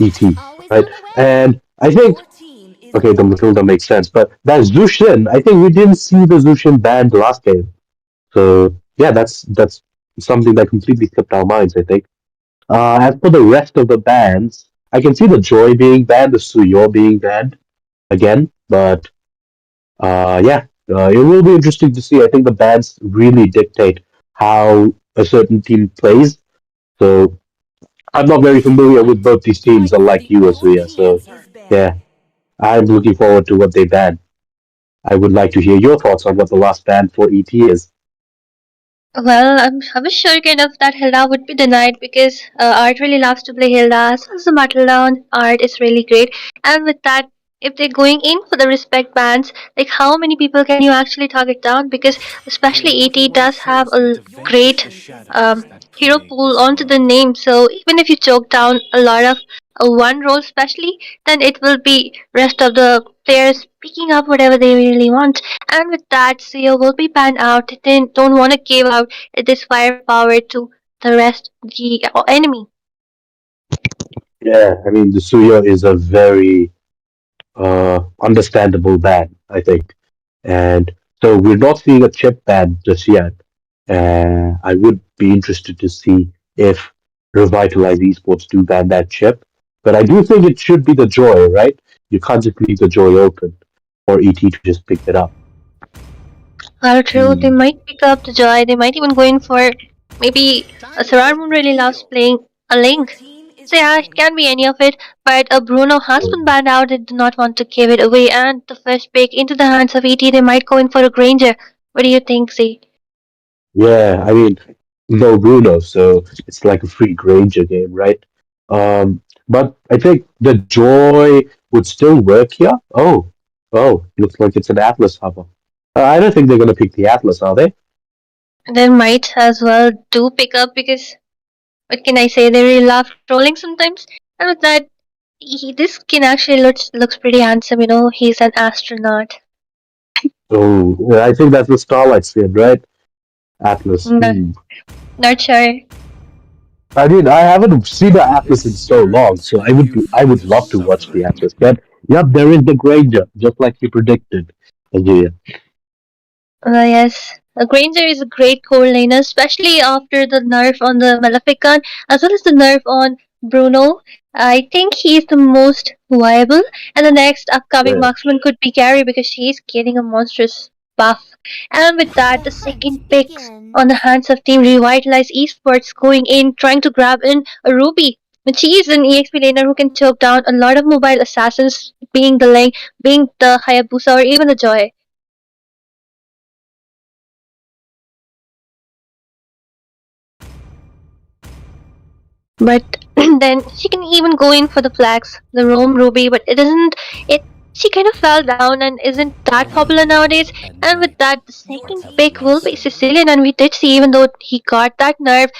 ET, right? And I think Your team is okay, the attacking. Matilda makes sense, but that Zushin, I think we didn't see the Zushin banned last game. So yeah, that's something that completely slipped our minds, I think. As for the rest of the bands, I can see the Joy being banned, the Suyo being banned again, but yeah, it will be interesting to see. I think the bands really dictate how a certain team plays. So I'm not very familiar with both these teams, unlike you, Your Asuya. team So is yeah, banned. I'm looking forward to what they ban. I would like to hear your thoughts on what the last ban for ET is. Well, I was sure kind of that Hilda would be denied because Art really loves to play Hilda as well as the Metal Down. Art is really great. And with that, if they're going in for the respect bans, like how many people can you actually target down? Because especially AT does have a Your great team is um, attacking. hero pool onto the name. So even if you choke down a lot of one role, especially, then it will be rest of the players picking up whatever they really want. And with that, Seo will be banned out. They don't want to give out this firepower to the rest the enemy. Yeah, I mean, the Suyo is a very understandable ban, I think. And so we're not seeing a chip ban just yet. I would be interested to see if Revitalize Esports do ban that chip. But I do think it should be the Joy, right? You can't just leave the Joy open for ET to just pick it up. Well, true, they Hmm. might pick up the joy. They might even go in for maybe a Moon really loves playing a Your Link. team is So yeah, it scanning. can be any of it. But Bruno has been banned out. They do not want to give it away. And the first pick into the hands of ET, they might go in for a Granger. What do you think, Z? Yeah, I mean, no Bruno, so it's like a free Granger game, right? But I think the Joy would still work here. Oh, looks like it's an Atlas hover. I don't think they're going to pick the Atlas, are they? They might as well do pick up because what can I say? They really love trolling sometimes. And with that, this skin actually looks pretty handsome. You know, he's an astronaut. Oh, yeah, I think that's the Starlight skin, right? Atlas. No, Hmm. not sure. I mean, I haven't seen the Atlas in so long, so I would love to watch the Atlas. But yep, there is the Granger, just like you predicted. Yeah. Yes. Granger is a great core laner, especially after the nerf on the Maleficon, as well as the nerf on Bruno. I think he is the most viable, and the next upcoming Yeah. marksman could be Gary because she is getting a monstrous buff. And with that, the second picks on the hands of Team Revitalize Esports going in, trying to grab in a Ruby. But she is an EXP laner who can choke down a lot of mobile assassins, being the Link, being the Hayabusa, or even the Joy. But then she can even go in for the flags, the Rome Ruby, but it isn't it she kind of fell down and isn't that popular nowadays. And with that the Your second team pick will is be scanning. Sicilian, and we did see even though he got that nerve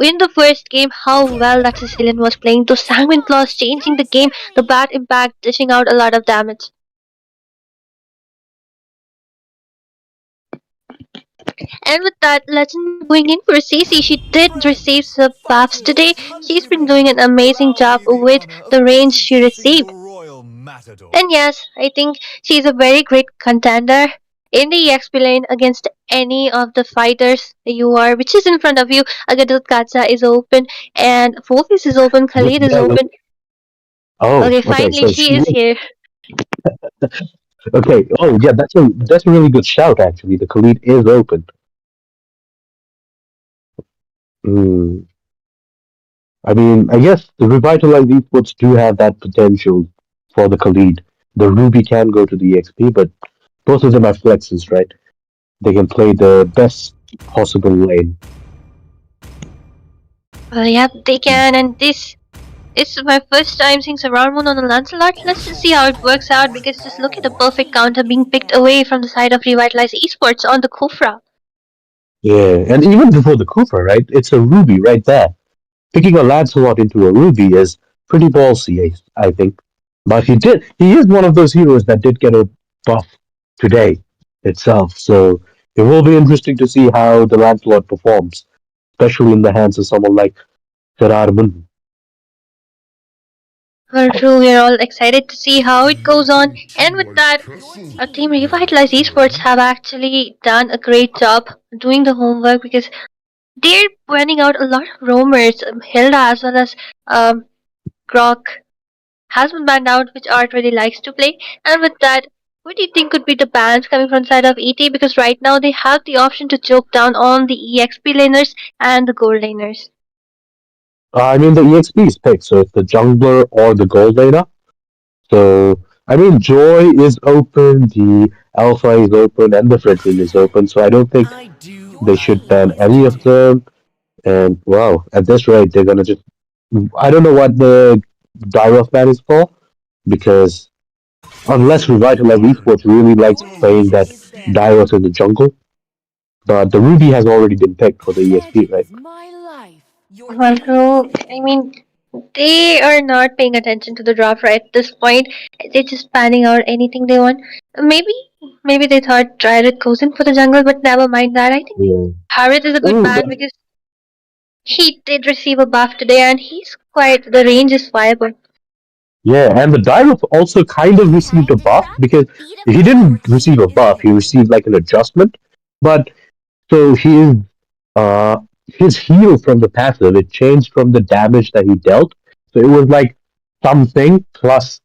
in the first game how well that Sicilian was playing. Those sanguine claws changing the game, the bad impact dishing out a lot of damage. And with that, Legend going in for Cece, she did receive some buffs today. She's been doing an amazing job with the range she received. And yes, I think she's a very great contender in the EXP lane against any of the fighters you are, which is in front of you. Agadut Katsa is open, and Focus is open, Look Khalid is there, look. open. Oh, Okay, okay. finally So she she is is here. okay. Oh, yeah. That's a really good shout. Actually, the Khalid is open. Hmm. I mean, I guess the revitalized esports do have that potential for the Khalid. The Ruby can go to the EXP, but both of them are flexes, right? They can play the best possible lane. Yep, they can, and this is my first time seeing Surround Moon on the Lancelot. Let's just see how it works out because just look at the perfect counter being picked away from the side of Revitalized Esports on the Kufra. Yeah, and even before the Cooper, right? It's a Ruby right there. Picking a Lancelot into a Ruby is pretty ballsy, I think. But he is one of those heroes that did get a buff today itself. So it will be interesting to see how the Lancelot performs, especially in the hands of someone like Gerard Munn. Well, true, we're all excited to see how it goes on, and with that, our team Revitalized Esports have actually done a great job doing the homework because they're pointing out a lot of roamers. Hilda as well as um, Grok has been banned out, which Art really likes to play. And with that, what do you think could be the bans coming from the side of ET? Because right now they have the option to choke down on the EXP laners and the gold laners. I mean, the EXP is picked, so it's the jungler or the gold laner. So, I mean, Joy is open, the Alpha is open, and the Fredrin is open. So I don't think they should ban any of them. And wow, at this rate, they're gonna just. I don't know what the Gyros ban is for, because unless Revitalize Esports really likes playing that Gyros in the jungle, but the Ruby has already been picked for the ESP, right? Well, true. I mean, they are not paying attention to the draft right at this point. They're just panning out anything they want. Maybe, maybe they thought Dryad goes in for the jungle, but never mind that. I think Yeah. Harith is a good Oh, ban because he did receive a buff today, and he's quite. The range is viable. yeah, and the Gyros also kind of received a buff because he didn't receive a buff; he received like an adjustment. But so uh, his heal from the passive, it changed from the damage that he dealt. So it was like something plus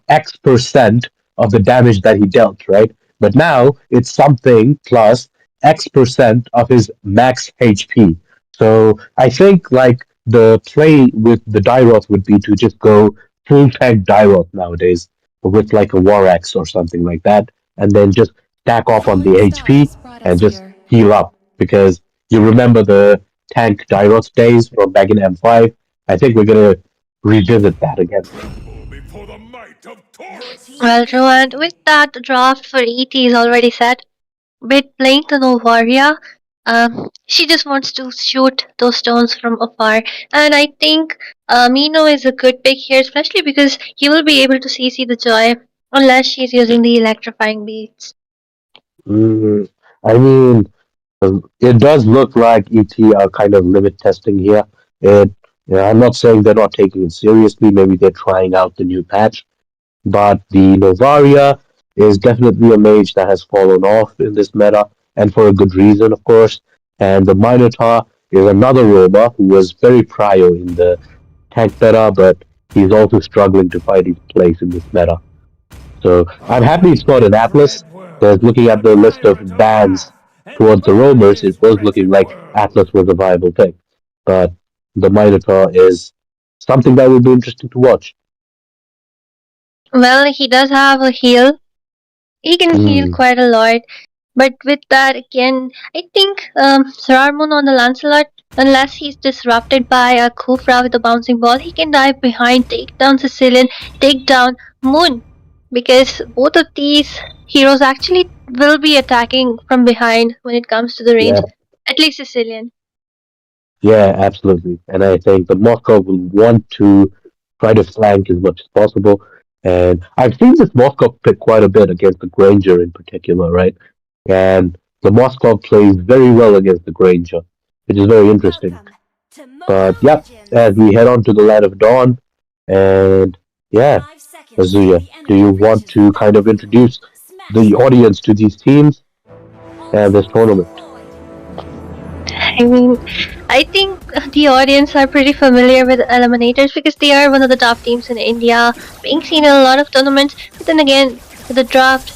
X% of the damage that he dealt, right? But now it's something plus X% of his max HP. So I think like the play with the Dyroth would be to just go full tank Dyroth nowadays with like a War Axe or something like that, and then just stack off on the HP and just heal up because you remember the tank Gyros days from back in M5. I think we're gonna revisit that again. Well, true, and with that, the draft for ET is already set. With playing the Novaria, she just wants to shoot those stones from afar. And I think Mino is a good pick here, especially because he will be able to CC the Joy unless she's using the electrifying beats. Mm, I mean, it does look like ET are kind of limit testing here. It, yeah, I'm not saying they're not taking it seriously. Maybe they're trying out the new patch, but the Novaria is definitely a mage that has fallen off in this meta, and for a good reason, of course. And the Minotaur is another Roma who was very prio in the tank meta, but he's also struggling to find his place in this meta. So I'm happy it's not an Atlas, because looking at the list of bans towards the roamers, it was looking like Atlas was a viable pick. But the Minotaur is something that will be interesting to watch. Well, he does have a heal. He can heal Mm, quite a lot. But with that, again, I think Sararmon on the Lancelot, unless he's disrupted by a Kufra with a bouncing ball, he can dive behind, take down Sicilian, take down Moon. Because both of these heroes actually will be attacking from behind when it comes to the range. yeah, At least Sicilian. yeah, absolutely. And I think the Moscow will want to try to flank as much as possible. And I've seen this Moscow pick quite a bit against the Granger in particular, right? And the Moscow plays very well against the Granger, which is very interesting. But yep, as we head on to the Land of Dawn, and yeah, Azuya, do you want to kind of introduce the audience to these teams and this tournament? I mean, I think the audience are pretty familiar with Eliminators because they are one of the top teams in India, being seen in a lot of tournaments. But then again, the draft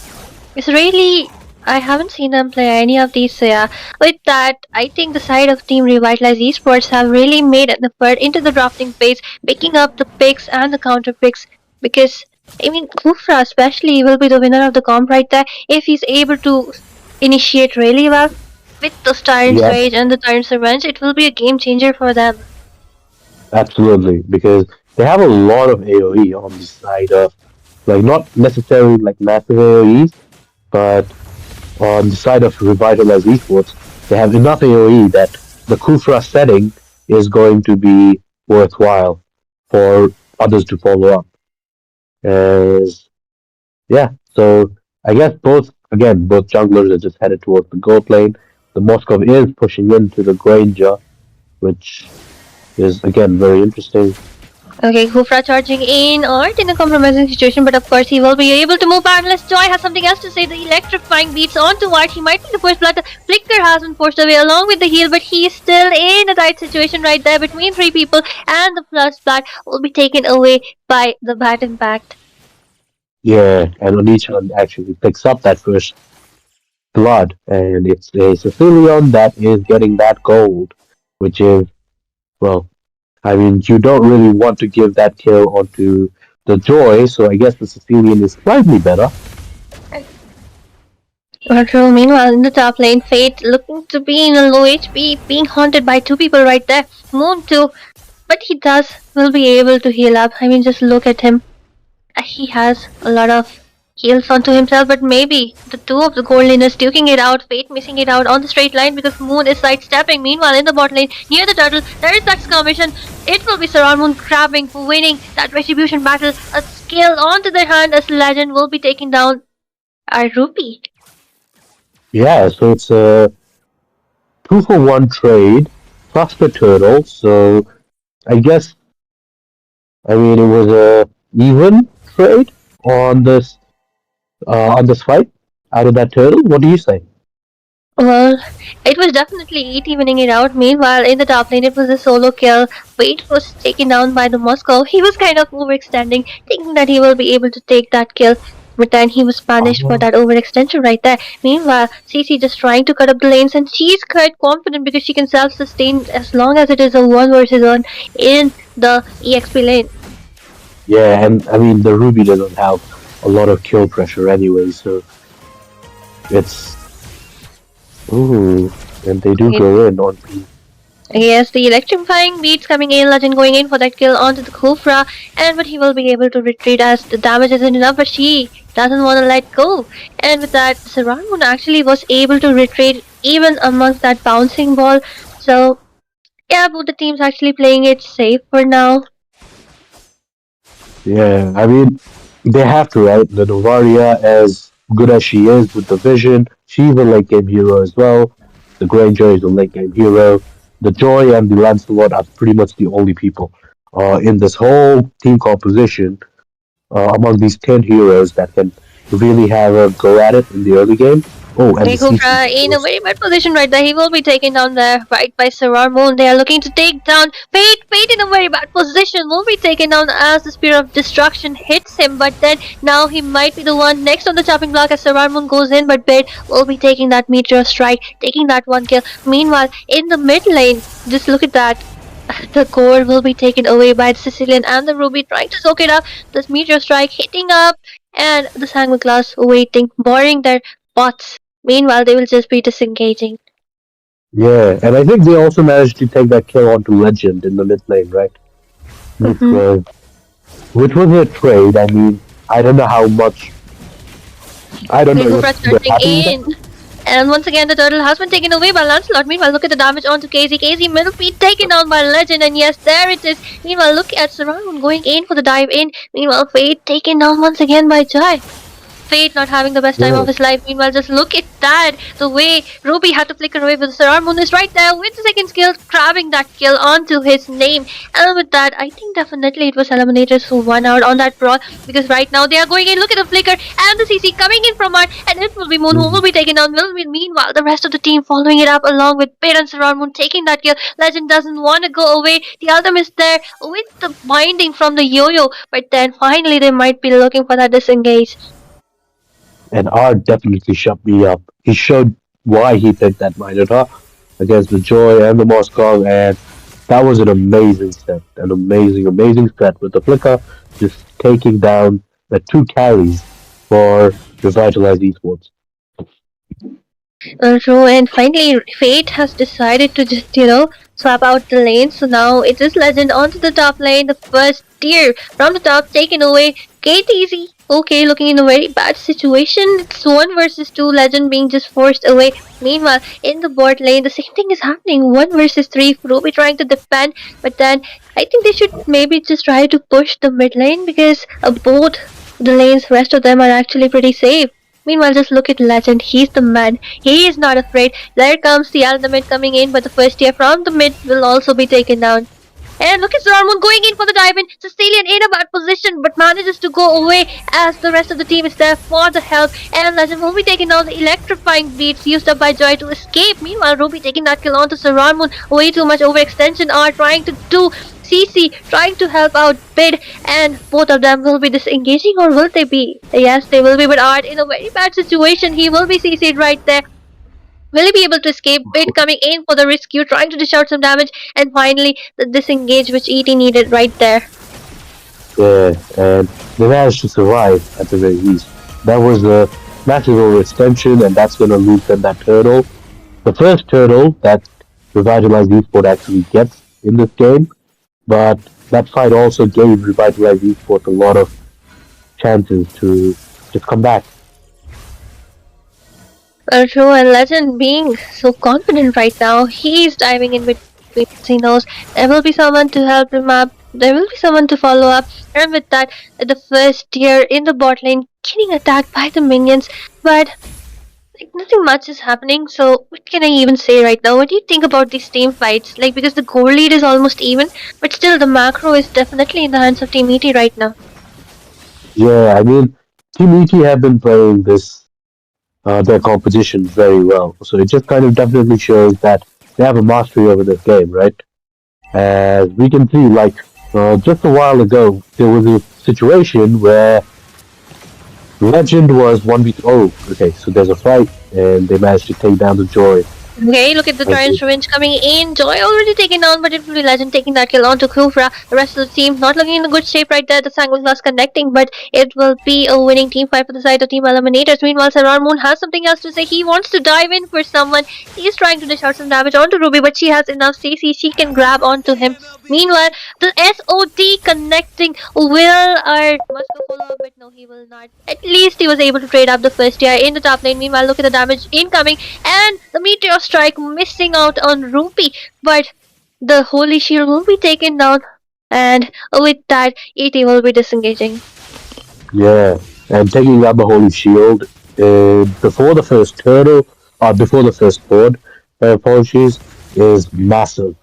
is really. I haven't seen them play any of these, so yeah. With that, I think the side of Team Revitalize Esports have really made an effort into the drafting phase, picking up the picks and the counter picks. Because, I mean, Kufra especially will be the winner of the comp right there if he's able to initiate really well with the Tyrant's Yeah, Rage and the Tyrant's Revenge. It will be a game changer for them. absolutely, because they have a lot of AoE on the side of, like, not necessarily like massive AoEs, but on the side of Revitalize Esports, they have enough AoE that the Kufra setting is going to be worthwhile for others to follow up. As yeah, so I guess both junglers are just headed towards the gold lane. The Moskov is pushing into the Granger, which is again very interesting. Okay, Kufra charging in Art in a compromising situation, but of course he will be able to move back unless Joy has something else to say. The electrifying beats onto Art. He might be the first blood. The Flicker has been forced away along with the heal, but he is still in a tight situation right there between three people, and the first blood will be taken away by the Bat Impact. Yeah, and Onichan actually picks up that first blood, and it's a Sicilian that is getting that gold, which is, well, I mean, you don't really want to give that kill onto the Joy, so I guess the Sicilian is slightly better. True. Meanwhile, in the top lane, Fate looking to be in a low HP, being haunted by two people right there. Moon too, but he will be able to heal up. I mean, just look at him. He has a lot of heals onto himself, but maybe the two of the gold laners duking it out, Fate missing it out on the straight line because Moon is sidestepping. Meanwhile, in the bot lane, near the turtle, there is that skirmish, and it will be Saran Moon grabbing, winning that retribution battle. A skill onto their hand as Legend will be taking down our Rupee. Yeah, so it's a 2-for-1 trade plus the turtle, so I guess, I mean, it was a even trade on this fight out of that turtle. What do you say? Well, it was definitely ET winning it out. Meanwhile, in the top lane, it was a solo kill. Fate was taken down by the Moscow. He was kind of overextending, thinking that he will be able to take that kill. But then he was punished for that overextension right there. Meanwhile, CC just trying to cut up the lanes, and she's quite confident because she can self-sustain as long as it is a 1 versus 1 in the EXP lane. Yeah, and I mean, the Ruby doesn't have a lot of kill pressure anyway, so it's. Ooh, and they do go in on P. Yes, the electrifying beats coming in, Legend going in for that kill onto the Kufra, but he will be able to retreat as the damage isn't enough, but she doesn't want to let go. And with that, Saran actually was able to retreat even amongst that bouncing ball. So, yeah, both the teams actually playing it safe for now. Yeah, I mean, they have to, right? The Novaria, as good as she is with the vision, she's a late game hero as well. The Granger is a late game hero. The Joy and the Lancelot are pretty much the only people in this whole team composition among these 10 heroes that can really have a go at it in the early game. Oh, and the Kufra in a very bad position right there. He will be taken down there right by Sarar Moon. They are looking to take down Fate. Fate in a very bad position will be taken down as the Spear of Destruction hits him. But then now he might be the one next on the chopping block as Sarar Moon goes in. But Fate will be taking that Meteor Strike, taking that one kill. Meanwhile, in the mid lane, just look at that. The core will be taken away by the Sicilian and the Ruby trying to soak it up. This Meteor Strike hitting up, and the Sangma class waiting, boring their bots. Meanwhile, they will just be disengaging. Yeah, and I think they also managed to take that kill onto Legend in the mid lane, right? Which was a trade. I mean, I don't know how much. I don't know. Kufra turning in. And once again, the turtle has been taken away by Lancelot. Meanwhile, look at the damage onto KZ. KZ middle feet taken down by Legend. And yes, there it is. Meanwhile, look at Saran going in for the dive in. Meanwhile, Fate taken down once again by Jai. Fate not having the best time Yeah. of his life. Meanwhile, just look at that. The way Ruby had to flicker away with Sarar Moon is right there with the second skill, grabbing that kill onto his name. And with that, I think definitely it was Eliminators who won out on that brawl, because right now they are going in. Look at the flicker and the CC coming in from Art, and it will be Moon who will be taken down. Will be meanwhile the rest of the team following it up along with Pit and Sarar Moon taking that kill. Legend doesn't want to go away. The Ultim is there with the binding from the yo-yo, but then finally they might be looking for that disengage. And Art definitely shut me up. He showed why he picked that Minotaur against the Joy and the Moscow, and that was an amazing set. An amazing, amazing set with the Flicker just taking down the two carries for Revitalized Esports. True, and finally, Fate has decided to just, swap out the lane. So now it is Legend onto the top lane. The first tier from the top taken away. KTZ, okay, looking in a very bad situation. It's 1 versus 2. Legend being just forced away. Meanwhile, in the bot lane, the same thing is happening. 1 versus 3. Ruby trying to defend, but then I think they should maybe just try to push the mid lane, because both the lanes, rest of them are actually pretty safe. Meanwhile, just look at Legend. He's the man. He is not afraid. There comes the ultimate coming in, but the first tier from the mid will also be taken down. And look at Zormon going in for the dive in. Cecilian in a bad position, but manages to go away as the rest of the team is there for the help. And Legend will be taking down the electrifying beats used up by Joy to escape. Meanwhile, Ruby taking that kill onto Saramon. Way too much overextension are trying to do. CC trying to help out Bid, and both of them will be disengaging, or will they be? Yes, they will be, but Art in a very bad situation. He will be CC'd right there. Will he be able to escape? Bid coming in for the rescue, trying to dish out some damage, and finally the disengage which ET needed right there. Yeah, and they managed to survive at the very least. That was a massive overextension, and that's going to lose them that turtle. The first turtle that Revitalized Esport actually gets in this game, but that fight also gave Revitalized Esports a lot of chances to just come back. True, and Legend being so confident right now, he's diving in between. He knows there will be someone to help him up, there will be someone to follow up, and with that, the first tier in the bot lane getting attacked by the minions, but like nothing much is happening. So what can I even say right now? What do you think about these team fights? Like, because the goal lead is almost even, but still the macro is definitely in the hands of Team ET right now. Yeah, I mean, Team ET have been playing their competition very well, so it just kind of definitely shows that they have a mastery over this game, right? As we can see, like just a while ago, there was a situation where Legend was 1v. Oh, okay, so there's a fight, and they managed to take down the Joy. Okay, look at the Tyrant's Revenge coming in. Joy already taken down, but it will be Legend taking that kill onto Kufra. The rest of the team not looking in a good shape right there. The Sanguine connecting, but it will be a winning team fight for the side of Team Eliminators. Meanwhile, Sarar Moon has something else to say. He wants to dive in for someone. He is trying to dish out some damage onto Ruby, but she has enough CC. She can grab onto him. Meanwhile, the SOD connecting. Will our Moscow follow up? But no, he will not. At least he was able to trade up the first tier in the top lane. Meanwhile, look at the damage incoming, and the Meteor Strike missing out on Ruby, but the Holy Shield will be taken down, and with that, ET will be disengaging. Yeah, and taking out the Holy Shield before the first turtle, or before the first board, apologies, is massive.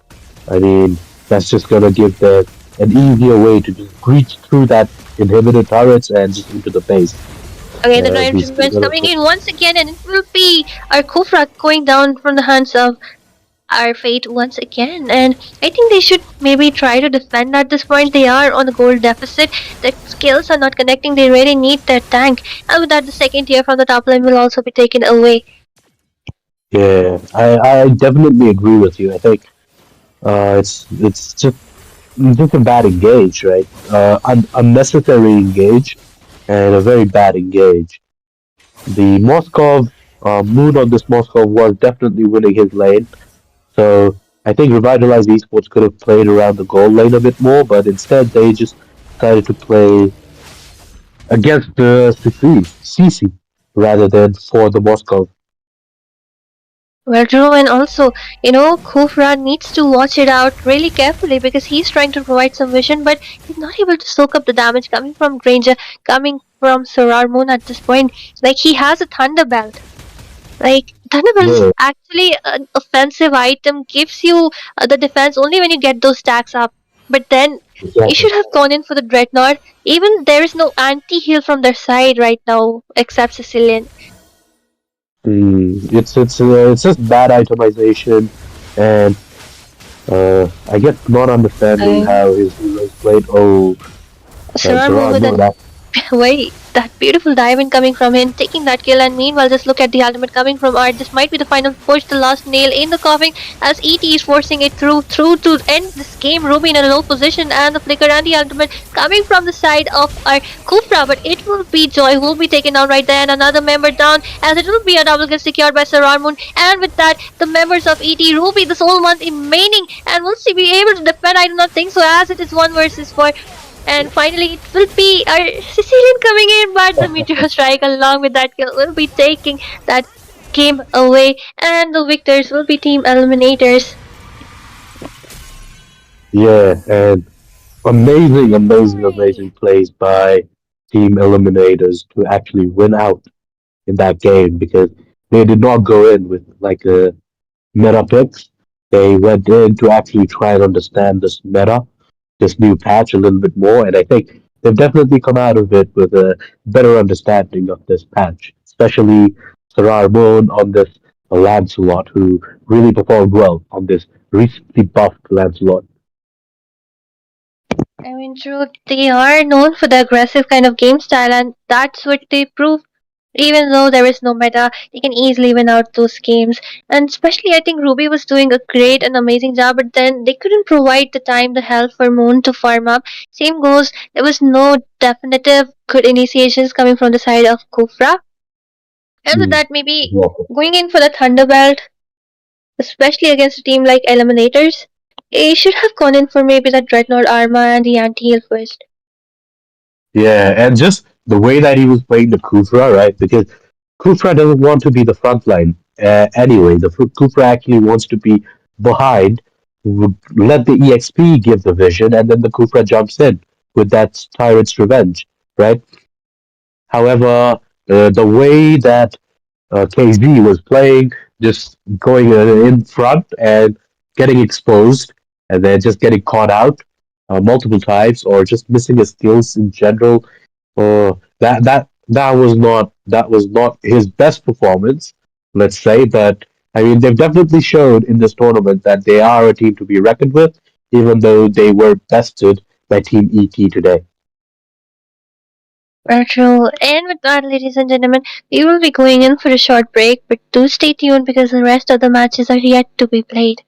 I mean, that's just gonna give them an easier way to just breach through that inhibitor turrets and just into the base. Okay, the Giant Revenge coming in once again, and it will be our Kufra going down from the hands of our Fate once again. And I think they should maybe try to defend at this point. They are on a gold deficit. Their skills are not connecting. They really need their tank. And with that, the second tier from the top lane will also be taken away. Yeah, I definitely agree with you. I think it's just a bad engage, right? Unnecessary engage and a very bad engage. The Moskov mood on this Moskov was definitely winning his lane. So I think Revitalized Esports could have played around the goal lane a bit more, but instead they just decided to play against the CC rather than for the Moskov. Well, true, and also, Kufra needs to watch it out really carefully because he's trying to provide some vision, but he's not able to soak up the damage coming from Granger, coming from Sorar Moon at this point. Like, he has a Thunder Belt. Like, Thunder Belt is Yeah, actually an offensive item, gives you the defense only when you get those stacks up. But then, he exactly. should have gone in for the Dreadnought. Even there is no anti heal from their side right now, except Sicilian. It's just bad itemization, and I guess not understanding how his heroes played. Oh, and Sorar Moon Sarah, with no, an that Wait, that beautiful diamond coming from him, taking that kill, and meanwhile, just look at the ultimate coming from Art. This might be the final push, the last nail in the coffin, as ET is forcing it through to end this game. Ruby in a low position, and the flicker and the ultimate coming from the side of our Kufra, but it will be Joy who will be taken down right there, and another member down, as it will be a double kill secured by Sarar Moon. And with that, the members of ET, Ruby, the sole one remaining, and will she be able to defend? I do not think so, as it is 1 versus 4. And finally, it will be our Sicilian coming in, but the Meteor Strike, along with that kill, will be taking that game away, and the victors will be Team Eliminators. yeah, and amazing plays by Team Eliminators to actually win out in that game because they did not go in with like a meta picks. They went in to actually try and understand this meta, this new patch a little bit more, and I think they've definitely come out of it with a better understanding of this patch, especially Sarar Moon on this Lancelot, who really performed well on this recently buffed Lancelot. I mean, true, they are known for the aggressive kind of game style, and that's what they prove. Even though there is no meta, they can easily win out those games. And especially, I think Ruby was doing a great and amazing job, but then they couldn't provide the time, the help for Moon to farm up. Same goes, there was no definitive good initiations coming from the side of Kufra. And with Mm. that, maybe going in for the Thunderbelt, especially against a team like Eliminators, they should have gone in for maybe the Dreadnought Arma and the Anti-Heal first. Yeah, and just the way that he was playing the Kufra, right? Because Kufra doesn't want to be the front line anyway. The Kufra actually wants to be behind, let the EXP give the vision, and then the Kufra jumps in with that Tyrant's Revenge, right? However, the way that KZ was playing, just going in front and getting exposed, and then just getting caught out multiple times, or just missing his skills in general. That was not his best performance, let's say. But I mean, they've definitely showed in this tournament that they are a team to be reckoned with, even though they were bested by Team ET today. True. And with that, ladies and gentlemen, we will be going in for a short break, but do stay tuned because the rest of the matches are yet to be played.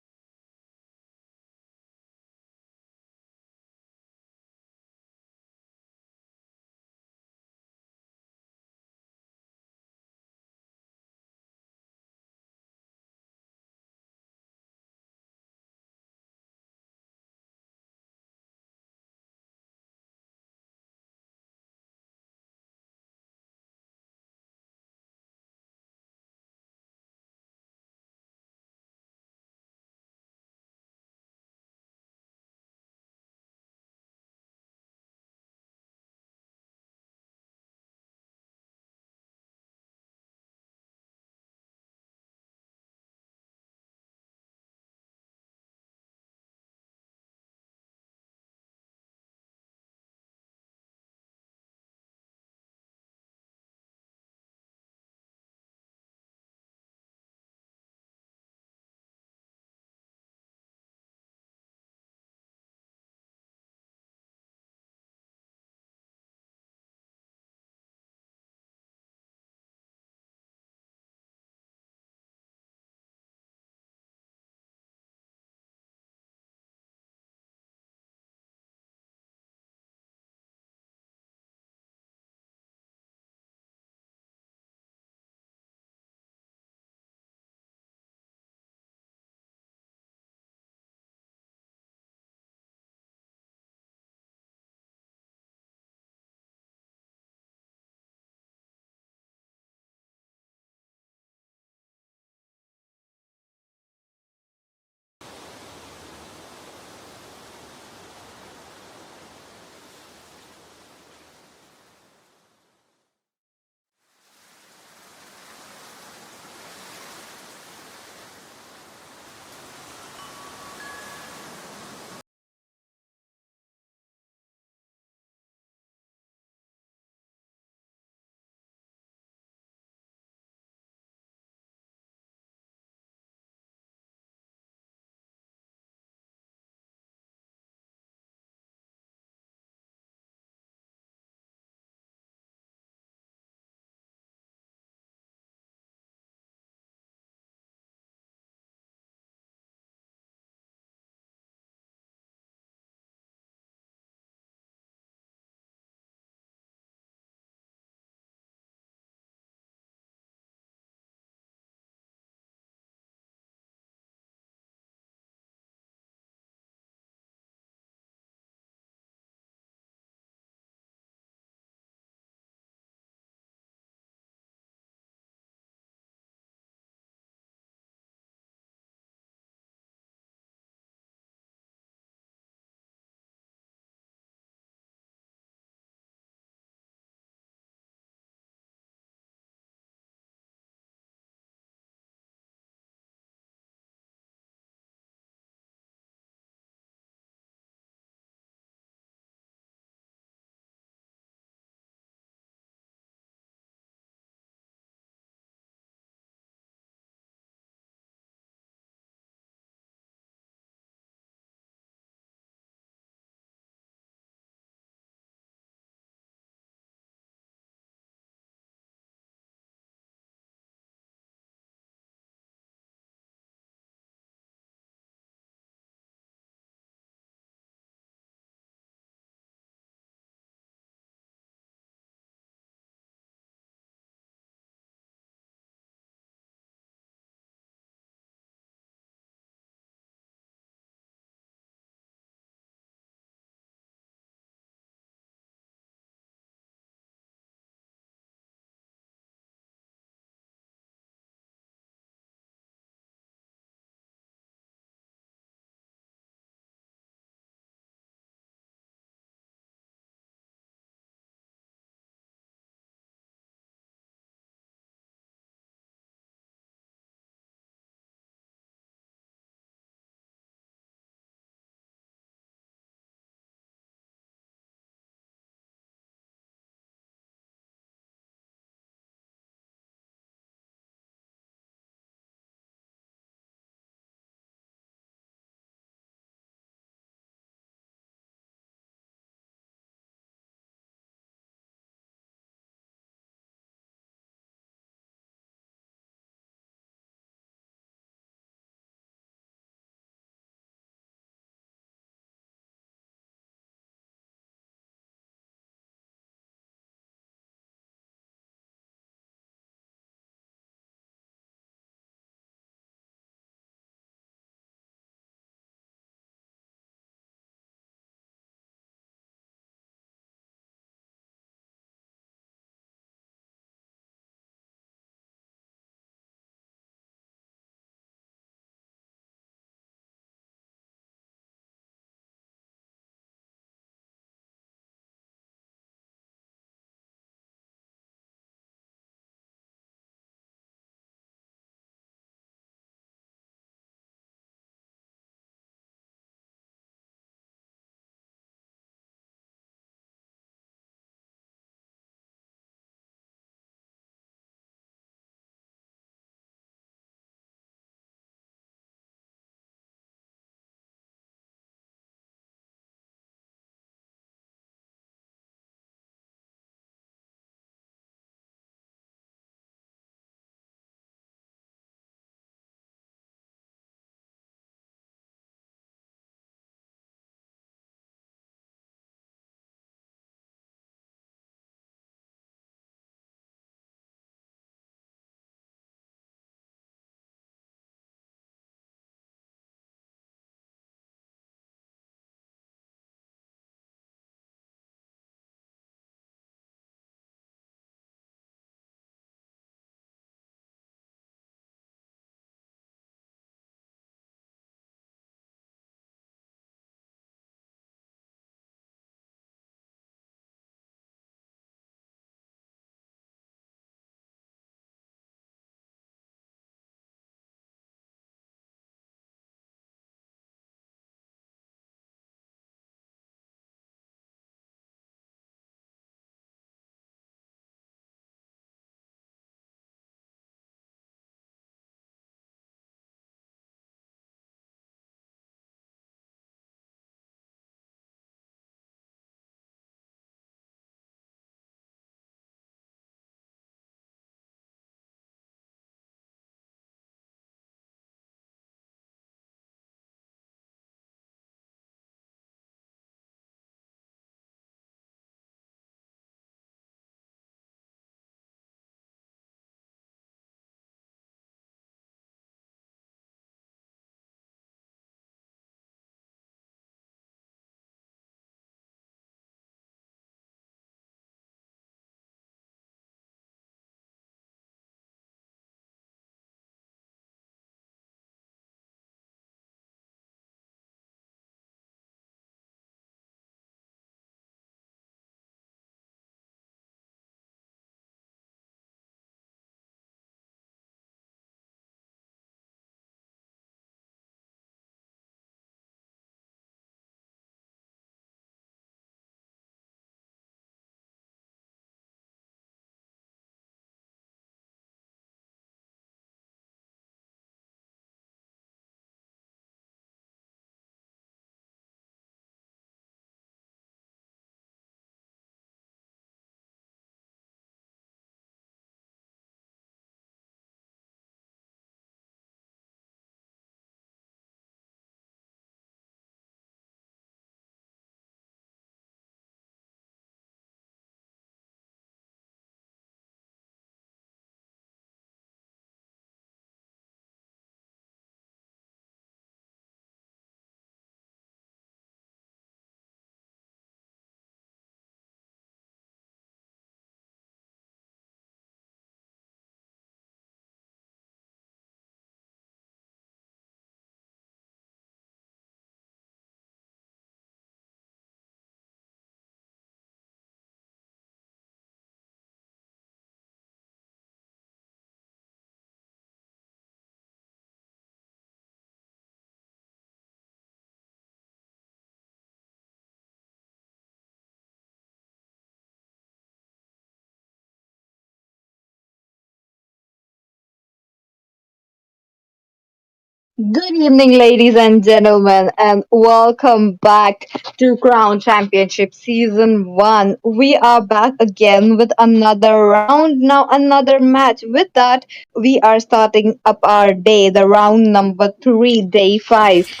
Good evening, ladies and gentlemen, and welcome back to Crown Championship Season 1. We are back again with another round, now another match. With that, we are starting up our day, the round number 3, day 5.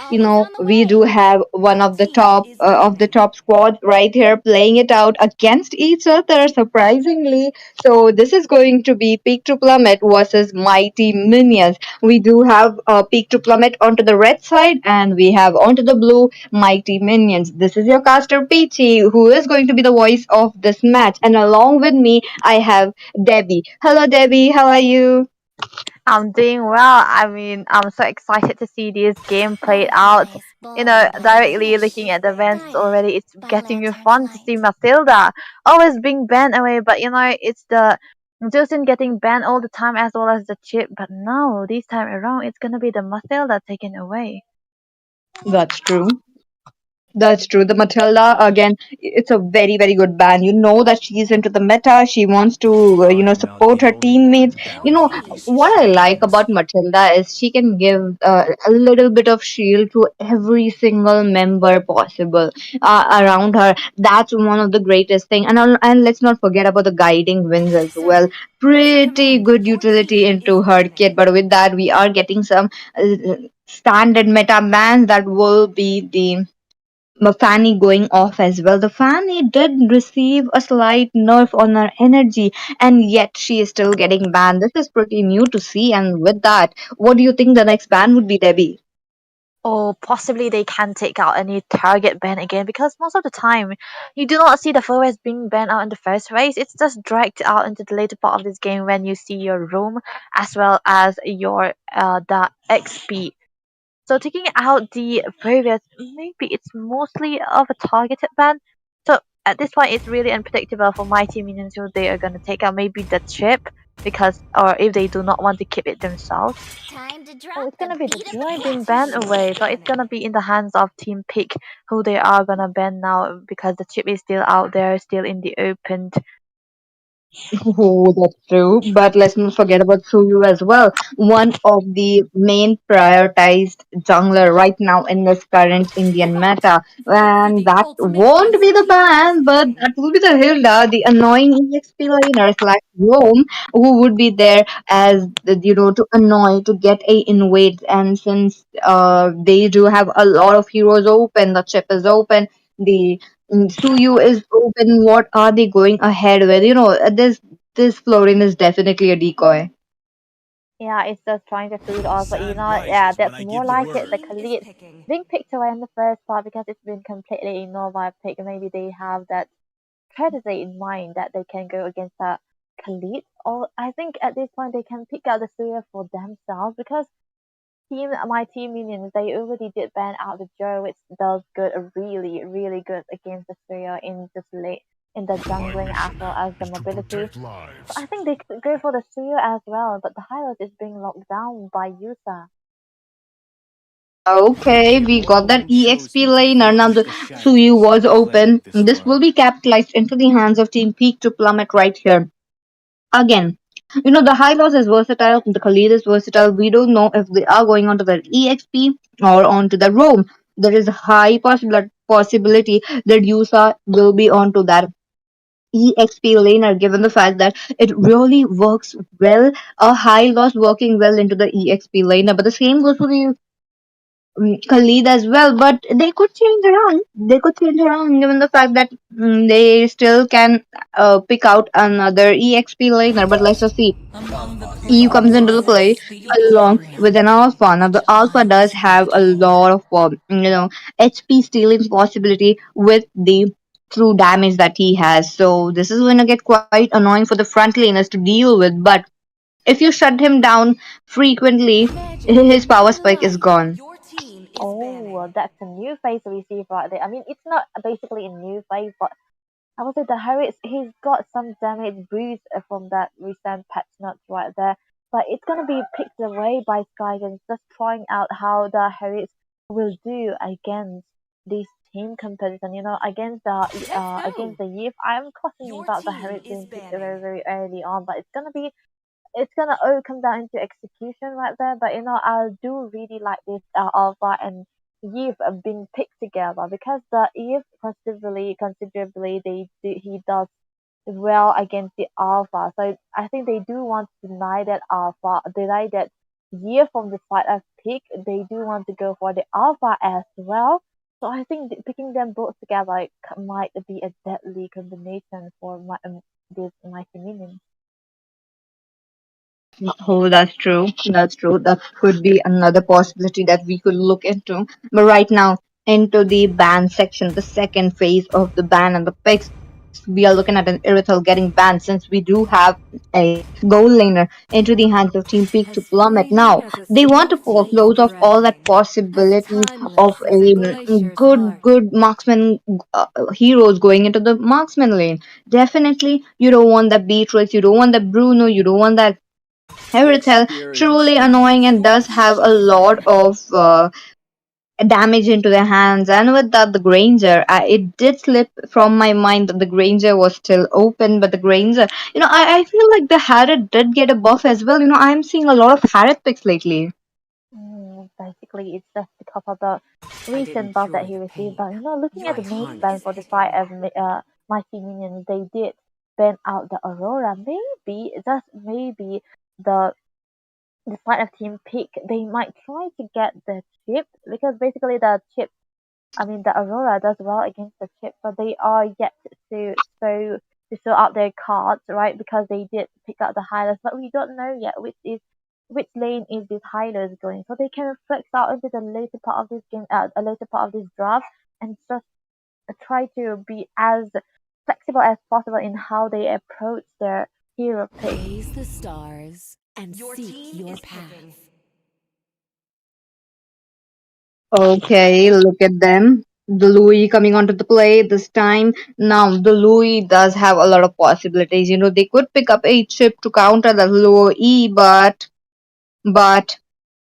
We do have one of the top squad right here playing it out against each other, surprisingly. So this is going to be Peak to Plummet versus Mighty Minions. We do have Peak to Plummet onto the red side, and we have onto the blue Mighty Minions. This is your caster Peachy, who is going to be the voice of this match. And along with me, I have Debbie. Hello, Debbie. How are you? I'm doing well. I mean, I'm so excited to see this game played out. Directly looking at the bans already, it's getting me fun to see Matilda always being banned away. But it's the Justin getting banned all the time as well as the chip. But no, this time around, it's gonna be the Matilda taken away. That's true. That's true. The Matilda, again, it's a very, very good band. You know that she's into the meta. She wants to, support her teammates. You know, what I like about Matilda is she can give a little bit of shield to every single member possible around her. That's one of the greatest thing. And let's not forget about the guiding winds as well. Pretty good utility into her kit. But with that, we are getting some standard meta bans that will be the Fanny going off as well. The Fanny did receive a slight nerf on her energy, and yet she is still getting banned. This is pretty new to see. And with that, what do you think the next ban would be, Debbie? Or possibly they can take out any target ban again because most of the time you do not see the prowess being banned out in the first race. It's just dragged out into the later part of this game when you see your room as well as your the XP. So taking out the prowess, maybe it's mostly of a targeted ban. So at this point, it's really unpredictable for my team minions who they are gonna take out. Maybe the chip because, or if they do not want to keep it themselves. Oh, it's gonna be the Joy being banned away, so it's gonna be in the hands of Team Pick who they are gonna ban now because the chip is still out there, still in the open. Oh, that's true. But let's not forget about Suyu as well. One of the main prioritized jungler right now in this current Indian meta. And that won't be the ban, but that will be the Hilda, the annoying EXP laner slash roam, who would be there as to annoy to get a invade. And since they do have a lot of heroes open, the chip is open, the Suyu is open. What are they going ahead with? This Florin is definitely a decoy. Yeah, it's just trying to feed off, but yeah, that's more like it. The Khalid being picked away in the first part because it's been completely ignored by Pick. Maybe they have that strategy in mind that they can go against that Khalid. Or I think at this point they can pick out the Syria for themselves because my team minions, they already did ban out the Joe, which does good, really, really good against the Syria in this late in the jungling as well as the mobility. So I think they could go for the Syria as well, but the highlight is being locked down by Yusa. Okay, we got that EXP laner. Now the Suyu was open. This will be capitalized into the hands of Team Peak to plummet right here. Again, the high loss is versatile, the Khalid is versatile. We don't know if they are going onto the EXP or onto the roam. There is a high possibility that Yusa will be onto that EXP laner, given the fact that it really works well, a high loss working well into the EXP laner. But the same goes for the Khalid as well. But they could change around. They could change around, given the fact that they still can pick out another EXP laner. But let's just see. Among the EU comes into pros, the play the along with opponent, an alpha. Now the which alpha I does was have made a lot for. of HP stealing possibility with the true damage that he has. So this is going to get quite annoying for the front laners to deal with. But if you shut him down frequently, Imagine his power one spike is life gone. your team is Oh, banning. that's a new phase we see right there. I mean, it's not basically a new phase, but I would say the Harriet, he's got some damage boost from that recent patch notes right there. But it's gonna be picked away by Skygen, just trying out how the Harriet will do against this team comparison. Let's Against go. the Yiv. I'm cautioning Your about the team Harriet is being picked very banning. very early on, but it's gonna be it's gonna all come down into execution right there. But I do really like this Alpha and Eve being picked together because the Eve considerably he does well against the Alpha. So I think they do want to deny that Eve from the side of pick. They do want to go for the Alpha as well. So I think picking them both together might be a deadly combination for this Mighty Minions. Oh, that's true. That's true. That could be another possibility that we could look into. But right now, into the ban section, the second phase of the ban and the picks, we are looking at an Irithel getting banned since we do have a gold laner into the hands of Team Peak to As plummet. fleeting Now, as a they want to snowflake close off all that breath, as possibilities of timeless a as a glacier's heart. good marksman heroes going into the marksman lane. Definitely, you don't want that Beatrix, you don't want that Bruno, you don't want that Evertel. Truly annoying and does have a lot of damage into their hands. And with that, the Granger, it did slip from my mind that the Granger was still open, but the Granger, I feel like the Harriet did get a buff as well. I'm seeing a lot of Harriet picks lately. Basically, it's just because of the recent buff that he received. But looking at the main ban for the side of Mighty Minions, they did ban out the Aurora. Maybe the side of Team Peak, they might try to get the chip because basically the chip, I mean the Aurora does well against the chip, but they are yet to show out their cards, right? Because they did pick up the Hylas, but we don't know yet which lane is this Hylas going. So they can flex out into the later part of this game, a later part of this draft, and just try to be as flexible as possible in how they approach their hero pick. Gaze the stars and seek your path. Okay, look at them. The Louis coming onto the play this time. Now, the Louis does have a lot of possibilities. They could pick up a chip to counter the Louis, but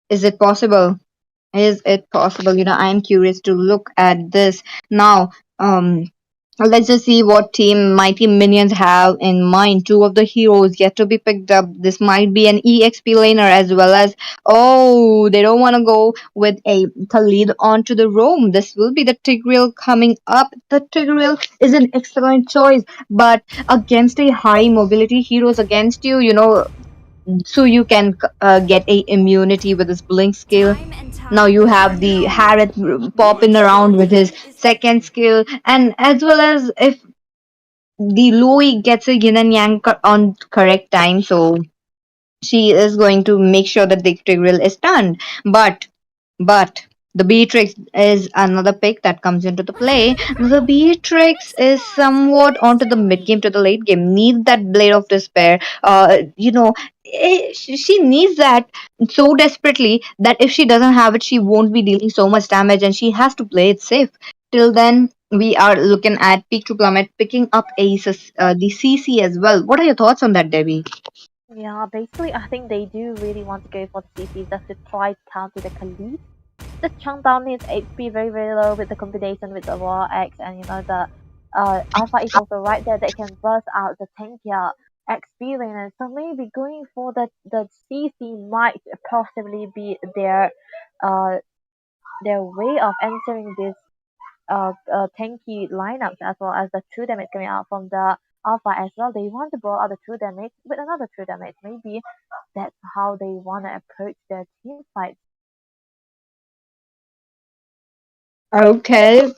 is it possible? Is it possible? I'm curious to look at this now. Let's just see what team Mighty Minions have in mind. Two of the heroes yet to be picked up. This might be an EXP laner as well as, oh, they don't want to go with a Khalid onto the roam. This will be the Tigreal coming up. The Tigreal is an excellent choice, but against a high mobility heroes against you, so you can get a immunity with his blink skill. Time and Now tide you are have the no Harriet match. popping around with his second skill, and as well as if the Louis gets a yin and yang on correct time, so she is going to make sure that the Tigreal is stunned. But the Beatrix is another pick that comes into the play. The Beatrix Raise the is bars for somewhat your onto the mid game to destiny. the late game. Needs that Blade of Despair. She needs that so desperately that if she doesn't have it, she won't be dealing so much damage, and she has to play it safe. Till then, we are looking at Peak to Plummet picking up Aces, the CC as well. What are your thoughts on that, Debbie? Yeah, basically, I think they do really want to go for the CC just to try to counter the Khalid. The chunk down his HP very very low with the combination with the War X, and the Alpha is also right there that can burst out the tankier experience. So maybe going for the CC might possibly be their way of answering this tanky lineups, as well as the true damage coming out from the Alpha as well. They want to blow out the true damage with another true damage. Maybe that's how they want to approach their team fight. Okay.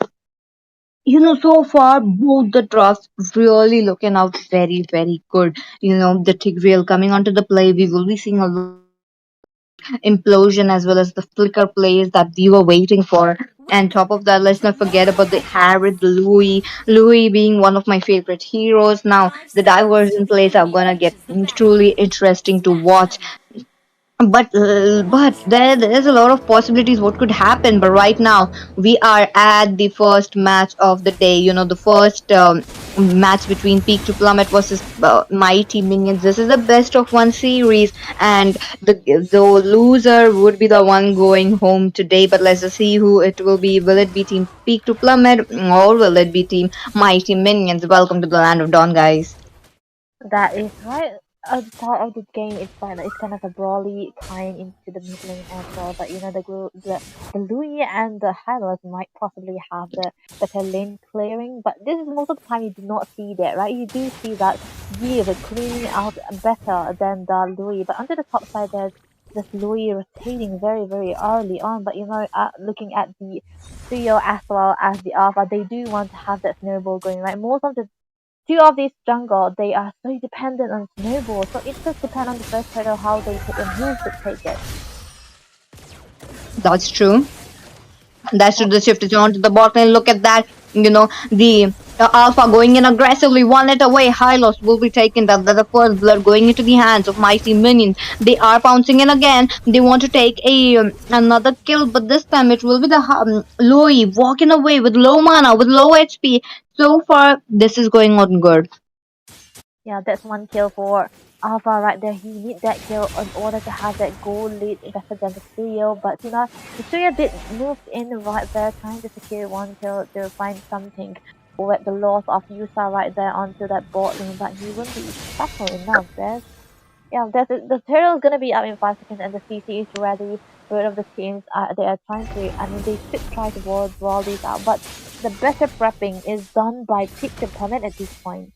So far, both the drafts really looking out very, very good. The Tigreal coming onto the play, we will be seeing a lot of implosion as well as the flicker plays that we were waiting for. And top of that, let's To not forget war about the Harriet, begins. the Louis being one of my favorite heroes. Now, 5 the seconds diversion till the plays are enemy gonna get reaches the truly battlefield. interesting to Smash watch. them. But there's a lot of possibilities what could happen. But right now we are at the first match of the day. The first match between Peak to Plummet versus Mighty Minions. This is the best of one series, and the loser would be the one going home today. But let's just see who it will be. Will it be Team Peak to Plummet or will it be Team Mighty Minions? Welcome to the land of Dawn, guys. That is right. At the start of the game, it's kind of a brawly kind into the mid lane as well. But you know the Louis and the Hylos might possibly have the better lane clearing. But this is most of the time you do not see that, right? You do see that Yi is cleaning out better than the Louis. But onto the top side, there's this Louis rotating very early on. But you know, looking at the trio as well as the Alpha, they do want to have that snowball going, right? Most of the two of these jungle, they are so dependent on snowball, so it just depends on the first turtle how they take and who should take it. That's true. That should the shift is on to the bot lane. Look at that. The Alpha going in aggressively. One hit away. High loss will be taken. The first blood going into the hands of mighty minions. They are pouncing in again. They want to take another kill, but this time it will be the Louis walking away with low mana, with low HP. So far, this is going on good. Yeah, that's one kill for Alpha right there. He need that kill in order to have that goal lead better than the trio. But you know, the trio did move in right there, trying to secure one kill to find something with the loss of Yusa right there onto that bot lane, but he won't be special enough. The turtle is gonna be up in 5 seconds, and the CC is ready. Both of the teams they are trying to. I mean, they should try to wall these out, but the better prepping is done by Pick the Planet at this point.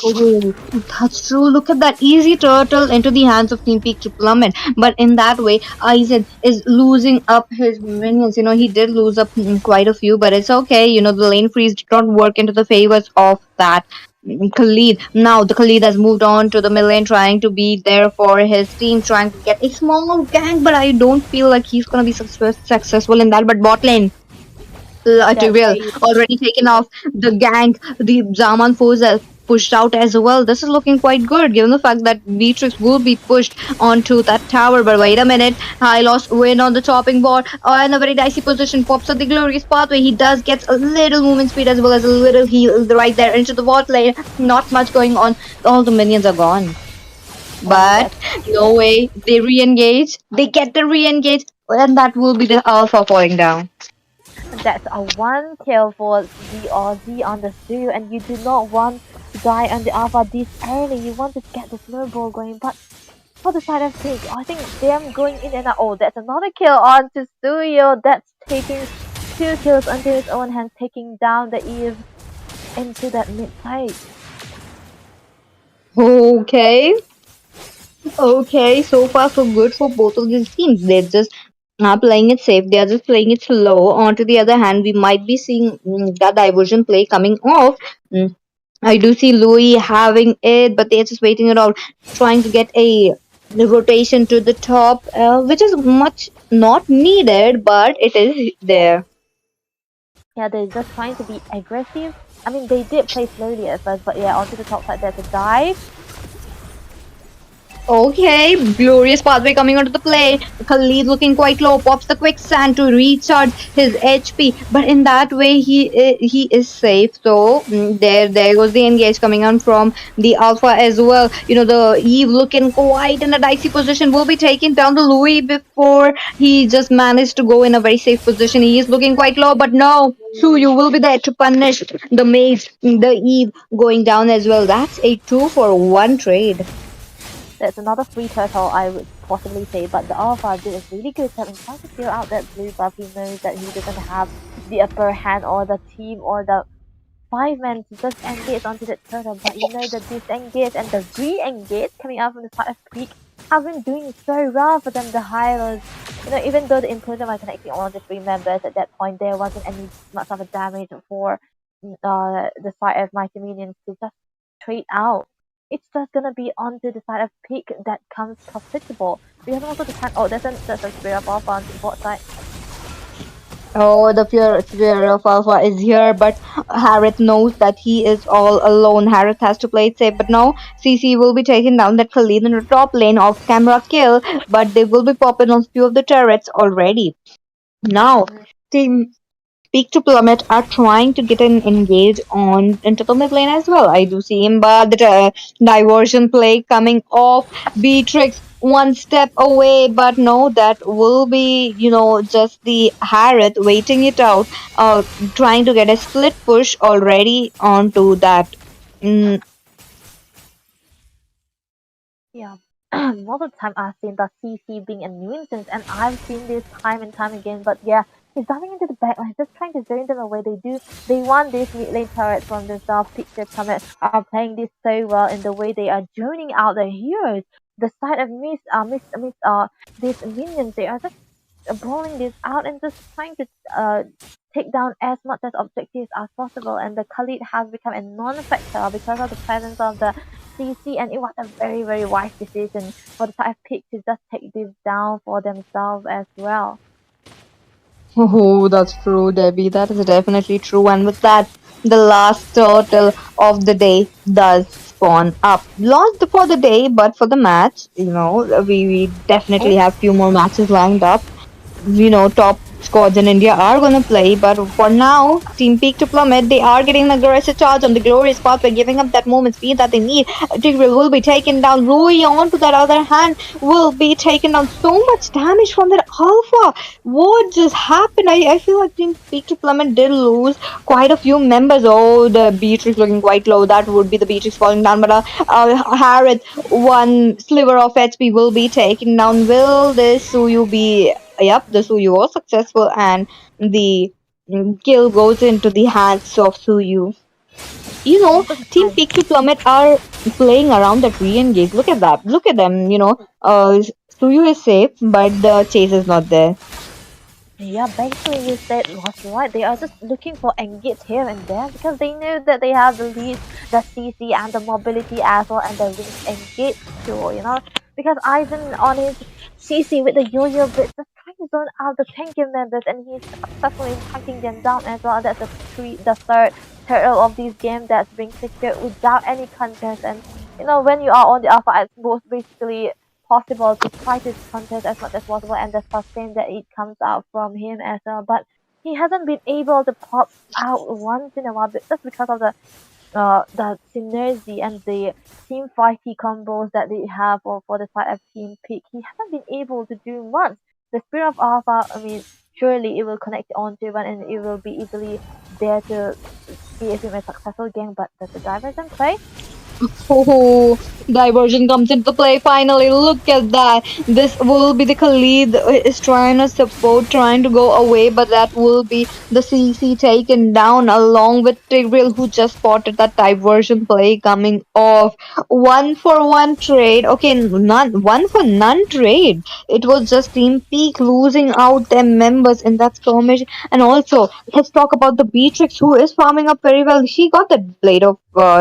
Oh, that's true. Look at that easy turtle into the hands of Team Peak to plummet. But in that way, Aizen is losing up his minions. He did lose up quite a few, but it's okay. The lane freeze did not work into the favors of that Khalid. Now the Khalid has moved on to the mid lane, trying to be there for his team, trying to get a small gang. But I don't feel like he's gonna be successful in that. But bot lane. That's Will very already taken off the gang. The Zaman force are pushed out as well. This is looking quite good given the fact that Beatrix will be pushed onto that tower. But wait a minute, Hylos win on the topping board in a very dicey position. Pops up the glorious pathway. He does get a little movement speed as well as a little heal right there into the bot lane. Not much going on. All the minions are gone. But no way, they re-engage. They get the re-engage, and that will be the alpha falling down. That's a one kill for the Aussie on the studio, and you do not want to die on the Alpha this early. You want to get the snowball going, but for the side of Pig, I think them going in and out. Oh, that's another kill on to Studio. That's taking 2 kills onto his own hand, taking down the Eve into that mid side. Okay. Okay, so far so good for both of these teams. They're just not playing it safe. They are just playing it slow. On to the other hand, we might be seeing that diversion play coming off. Mm, I do see Louis having it, but they're just waiting it out, trying to get a rotation to the top, which is much not needed, but it is there. Yeah, they're just trying to be aggressive. I mean, they did play slowly at first, but yeah, onto the top side, there's a dive. Okay, glorious pathway coming onto the play. Khalid looking quite low, pops the quicksand to recharge his HP, but in that way he is safe. So there goes the engage coming on from the Alpha as well. The Eve looking quite in a dicey position, will be taking down the Louis before he just managed to go in a very safe position. He is looking quite low, but no, you will be there to punish the mage, the Eve going down as well. That's a 2-for-1 trade. That's another free turtle, I would possibly say, but the Alpha did a really good job in trying to clear out that blue buff. He knows that he doesn't have the upper hand or the team or the 5 men to just engage onto that turtle, but you know the disengage and the re-engage coming out from the side of Creek have been doing so well for them, the Hylos. Even though the implosion was connecting all the 3 members at that point, there wasn't any much of a damage for the side of Mighty Minions to just trade out. It's just gonna be onto the side of Peak that comes profitable. We have also the time. Oh, there's a spear of Alpha on the bot side. Oh, the fear of Alpha is here, but Harith knows that he is all alone. Harith has to play it safe, but now CC will be taking down that Khalid in the top lane off camera kill, but they will be popping on few of the turrets already. Now, Team Peak to Plummet are trying to get an engage on into the mid lane as well. I do see him, but the diversion play coming off. Beatrix one step away, but no, that will be just the Harith waiting it out, trying to get a split push already onto that. Mm, Yeah. Most of the time I've seen the CC being a nuisance, and I've seen this time and time again. But yeah, he's diving into the backline, just trying to drain them away. They want this mid lane turret from themselves. Picture Plummet are playing this so well in the way they are joining out their heroes. The side of these minions, they are just brawling this out and just trying to take down as much as objectives as possible. And the Khalid has become a non-factor because of the presence of the CC, and it was a very, very wise decision for the side pick to just take this down for themselves as well. Oh, that's true, Debbie. That is definitely true. And with that, the last turtle of the day does spawn up. Lost for the day, but for the match, we definitely Oh, have few more matches lined up. Top squads in India are going to play. But for now, Team Peak to Plummet, they are getting an aggressive charge on the glorious path by giving up that moment speed that they need. Tigreal will be taken down. Rui, on to that other hand, will be taken down. So much damage from that Alpha. What just happened? I feel like Team Peak to Plummet did lose quite a few members. Oh, the Beatrix looking quite low. That would be the Beatrix falling down. But Harith, one sliver of HP will be taken down. Will this Suyu be? Yep, the Suyu was successful, and the kill goes into the hands of Suyu. most of the Team time. Peak to Plummet are playing around that re-engage. Look at that. Look at them. Suyu is safe, but the chase is not there. Yeah, basically you said was right. They are just looking for engage here and there because they know that they have the lead, the CC, and the mobility as well, and the wings engage too. Because Ivan on his CC with the yo-yo blitz just trying to zone out the tanking members, and he's successfully tanking them down as well. That's the third turtle of this game that's being secured without any contest. And when you are on the alpha, it's most basically possible to try to contest as much as possible, and the sustain that it comes out from him as well. But he hasn't been able to pop out once in a while, just because of the synergy and the team fighty combos that they have for the side of team pick. He hasn't been able to do much. The Spirit of Alpha, I mean, surely it will connect onto one and it will be easily there to give him a successful game. But does the diversion play? Oh, diversion comes into play finally. Look at that. This will be the Khalid is trying to support, trying to go away, but that will be the CC taken down along with Tigreal, who just spotted that diversion play coming off. One for one trade. Okay, none one for none trade. It was just Team Peak losing out their members in that skirmish. And also, let's talk about the Beatrix, who is farming up very well. She got the Blade of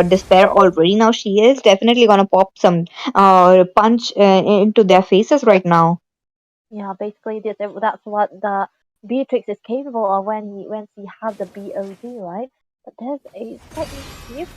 Despair already. Now she is definitely gonna pop some punch into their faces right now. Yeah, basically that's what the Beatrix is capable of when she has the BOD, right? But there's a slight mistake.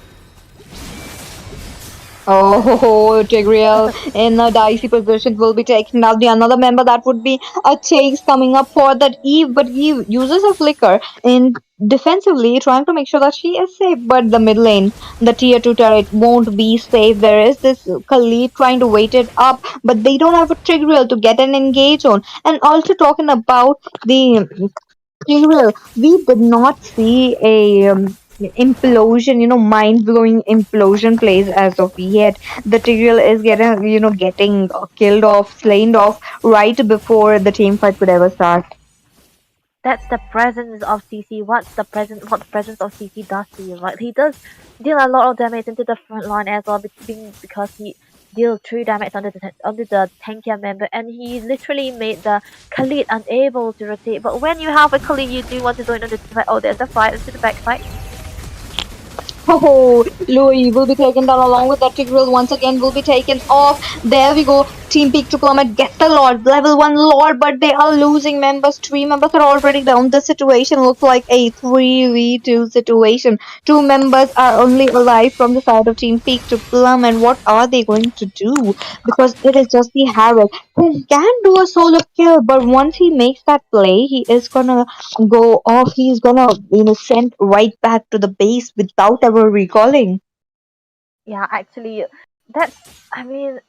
Oh, Tigreal in a dicey position will be taking down the another member. That would be a chase coming up for that Eve, but Eve uses a flicker in defensively, trying to make sure that she is safe. But the mid lane, the tier 2 turret won't be safe. There is this Khalid trying to wait it up, but they don't have a Tigreal to get an engage on. And also talking about the Tigreal, we did not see a implosion, mind-blowing implosion plays as of yet. The Tigreal is getting killed off, slain off right before the team fight could ever start. That's the presence of CC. What the presence of CC does to you, right? He does deal a lot of damage into the front line as well, because he deal 3 damage onto the tankier member, and he literally made the Khalid unable to rotate. But when you have a Khalid, you do want to go into the fight. Oh, there's a fight into the backside. Oh, Louis will be taken down along with that Tigreal once again will be taken off. There we go. Team Peak to Plummet get the Lord, level 1 Lord, but they are losing members. 3 members are already down. The situation looks like a 3v2 situation. 2 members are only alive from the side of Team Peak to Plummet. What are they going to do? Because it is just the Harold who can do a solo kill, but once he makes that play, he is gonna go off. He's gonna, sent right back to the base without ever recalling. Yeah, actually, that's. I mean,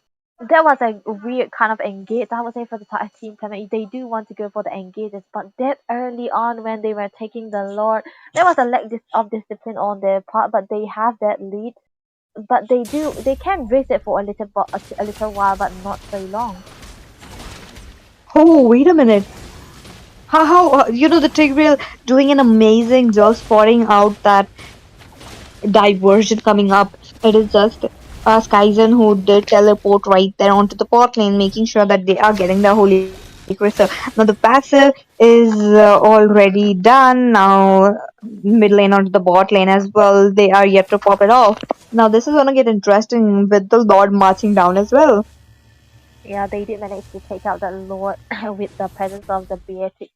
that was a weird kind of engage. I would say for the team, they do want to go for the engages, but that early on when they were taking the Lord, there was a lack of discipline on their part. But they have that lead. but they can risk it for a little while, but not very long. Oh, wait a minute. The Tigreal doing an amazing job spotting out that diversion coming up. It is just Skyzen who did teleport right there onto the bot lane, making sure that they are getting the Holy Crystal. Now the passive is already done. Now mid lane onto the bot lane as well. They are yet to pop it off. Now this is gonna get interesting with the Lord marching down as well. Yeah, they did manage to take out the Lord with the presence of the Beatrix.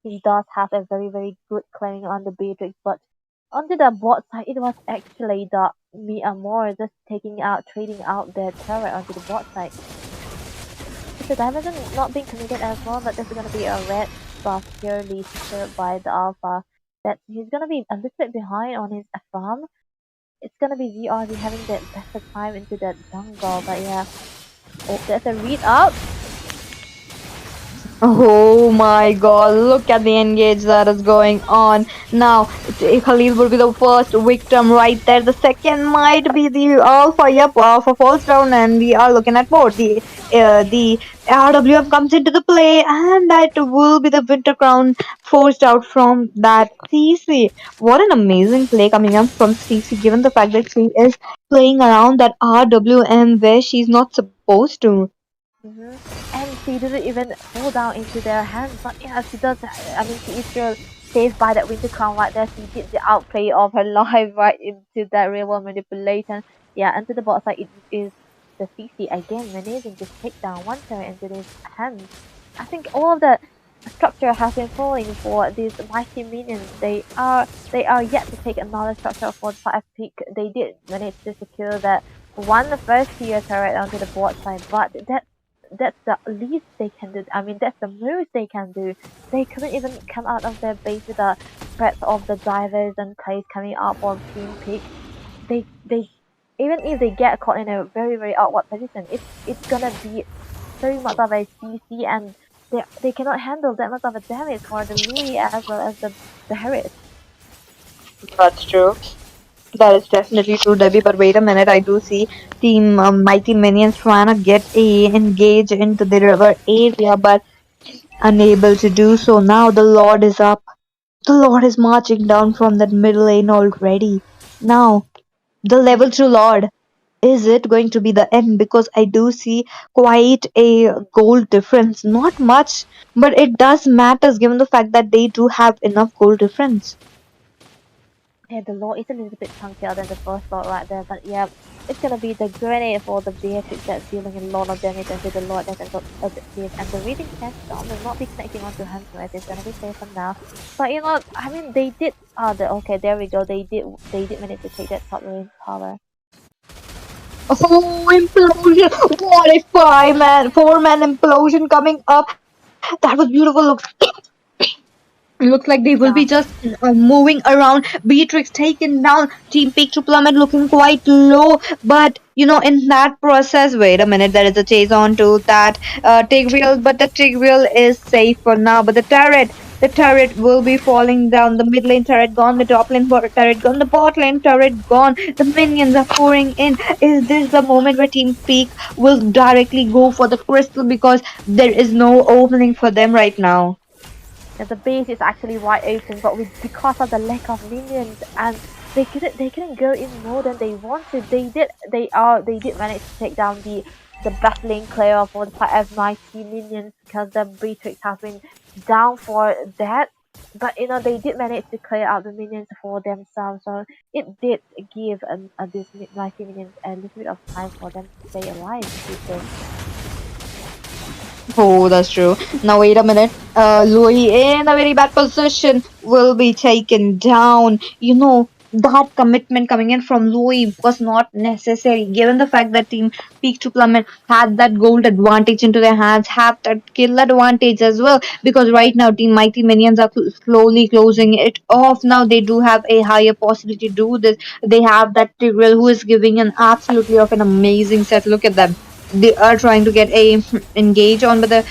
He does have a very, very good claim on the Beatrix, but onto the bot side, it was actually the Me Amor just trading out their turret onto the bot side. It's a diversion not being committed as well, but there's gonna be a red buff purely secured by the Alpha. That he's gonna be a little bit behind on his farm. It's gonna be ZRZ having that better time into that jungle, but yeah. Oh, there's a read up. Oh my god, look at the engage that is going on. Now, Khalil will be the first victim right there. The second might be the Alpha. Yep, Alpha falls down, and we are looking at both. The RWF comes into the play, and that will be the Winter Crown forced out from that CC. What an amazing play coming up from CC, given the fact that she is playing around that RWM where she's not supposed to. And she didn't even fall down into their hands. But yeah, she does. I mean, she is still saved by that Winter Crown right there. She did the outplay of her life right into that real world manipulation. Yeah, into the bot side, it is the CC again managing to take down one turret into his hands. I think all of the structure has been falling for these mighty minions. They are yet to take another structure for the 5 peak. They did manage to secure that one first tier turret onto the board side, but that's the least they can do. I mean, that's the most they can do. They couldn't even come out of their base with the threats of the divers and plays coming out for team pick. They even if they get caught in a very very awkward position, it's gonna be very much of a CC, and they cannot handle that much of a damage for the Louis as well as the Harris. That's true. That is definitely true, Debbie. But wait a minute, I do see Team Mighty Minions trying to get a engage into the river area, but unable to do so. Now the Lord is up. The Lord is marching down from that middle lane already. Now the level 2 Lord. Is it going to be the end? Because I do see quite a goal difference. Not much, but it does matters given the fact that they do have enough goal difference. Yeah, the Lord is a little bit chunkier than the first Lord right there, but yeah, it's gonna be the grenade for the Beatrix that's dealing a lot of damage into the Lord that's objective, and the reading chance storm will not be connecting onto Hunter as it's gonna be safe for now. But I mean, they did. Okay, there we go. They did manage to take that top lane tower. Oh, implosion! What a 4-man implosion coming up. That was beautiful. Looks like they will be Yeah. just moving around. Beatrix taken down. Team Peak to Plummet looking quite low. But, in that process, wait a minute, there is a chase on to that Tigreal. But the Tigreal is safe for now. But the turret will be falling down. The mid lane turret gone. The top lane turret gone. The bot lane turret gone. The minions are pouring in. Is this the moment where Team Peak will directly go for the crystal? Because there is no opening for them right now. Yeah, the base is actually wide open, but because of the lack of minions, and they couldn't go in more than they wanted. They did manage to take down the battling clear for the 5F90 minions because the Beatrix has been down for that. But they did manage to clear out the minions for themselves, so it did give these 90 minions a little bit of time for them to stay alive. Oh, that's true. Now wait a minute. Louis in a very bad position will be taken down. That commitment coming in from Louis was not necessary, given the fact that Team Peak to Plummet had that gold advantage into their hands, have that kill advantage as well. Because right now, Team Mighty Minions are slowly closing it off. Now they do have a higher possibility to do this. They have that Tigreal who is giving an absolutely of an amazing set. Look at them. they are trying to get a engage on, but the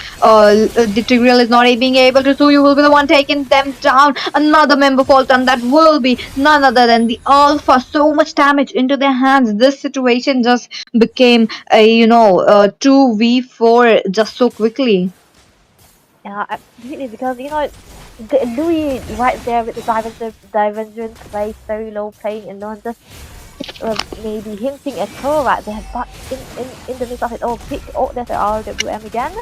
Tigreal is not being able to. So you will be the one taking them down. Another member falls, and that will be none other than the Alpha. So much damage into their hands. This situation just became a 2v4 just so quickly. Yeah, absolutely. Because Louis right there with the divergent play, very low, playing alone, just maybe hinting at her right there. But in the midst of it all, pick oh, there's an RWM again.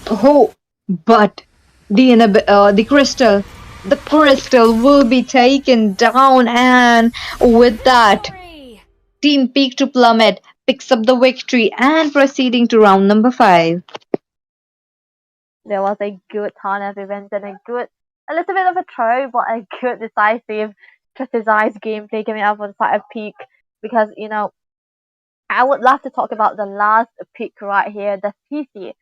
Oh, but the crystal will be taken down, and with that, Team Peak to Plummet picks up the victory and proceeding to round number 5. There was a good ton of events and a little bit of a throw, but a good decisive, strategized gameplay coming out on the side of Peak. Because I would love to talk about the last pick right here, the CC.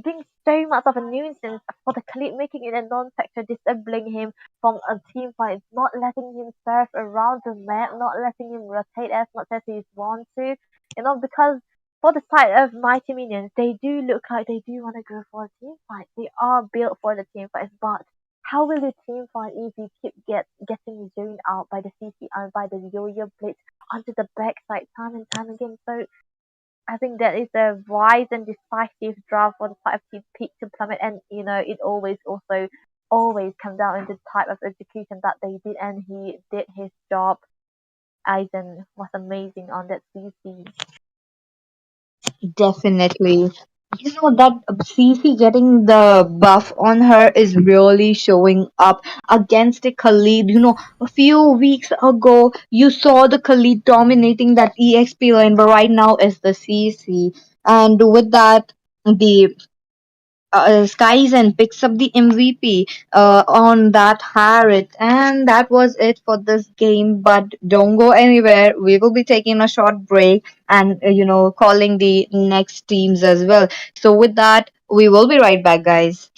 Being so much of a nuisance for the Khalid, making it a non-factor, disabling him from a team fight, not letting him surf around the map, not letting him rotate as much as he wants to. Because for the side of Mighty Minions, they do look like they do want to go for a team fight. They are built for the team fights, but how will the team fight if you keep getting zoned out by the CC and by the Yo-Yo Blitz onto the backside time and time again? So I think that is a wise and decisive draft for the type of team Peak to Plummet, and it always comes down to the type of execution that they did, and he did his job. Aizen was amazing on that CC. Definitely. That CC getting the buff on her is really showing up against the Khalid. A few weeks ago, you saw the Khalid dominating that EXP lane, but right now is the CC. And with that, the Skies and picks up the MVP on that Harriet, and that was it for this game. But don't go anywhere. We will be taking a short break and calling the next teams as well. So with that, we will be right back, guys.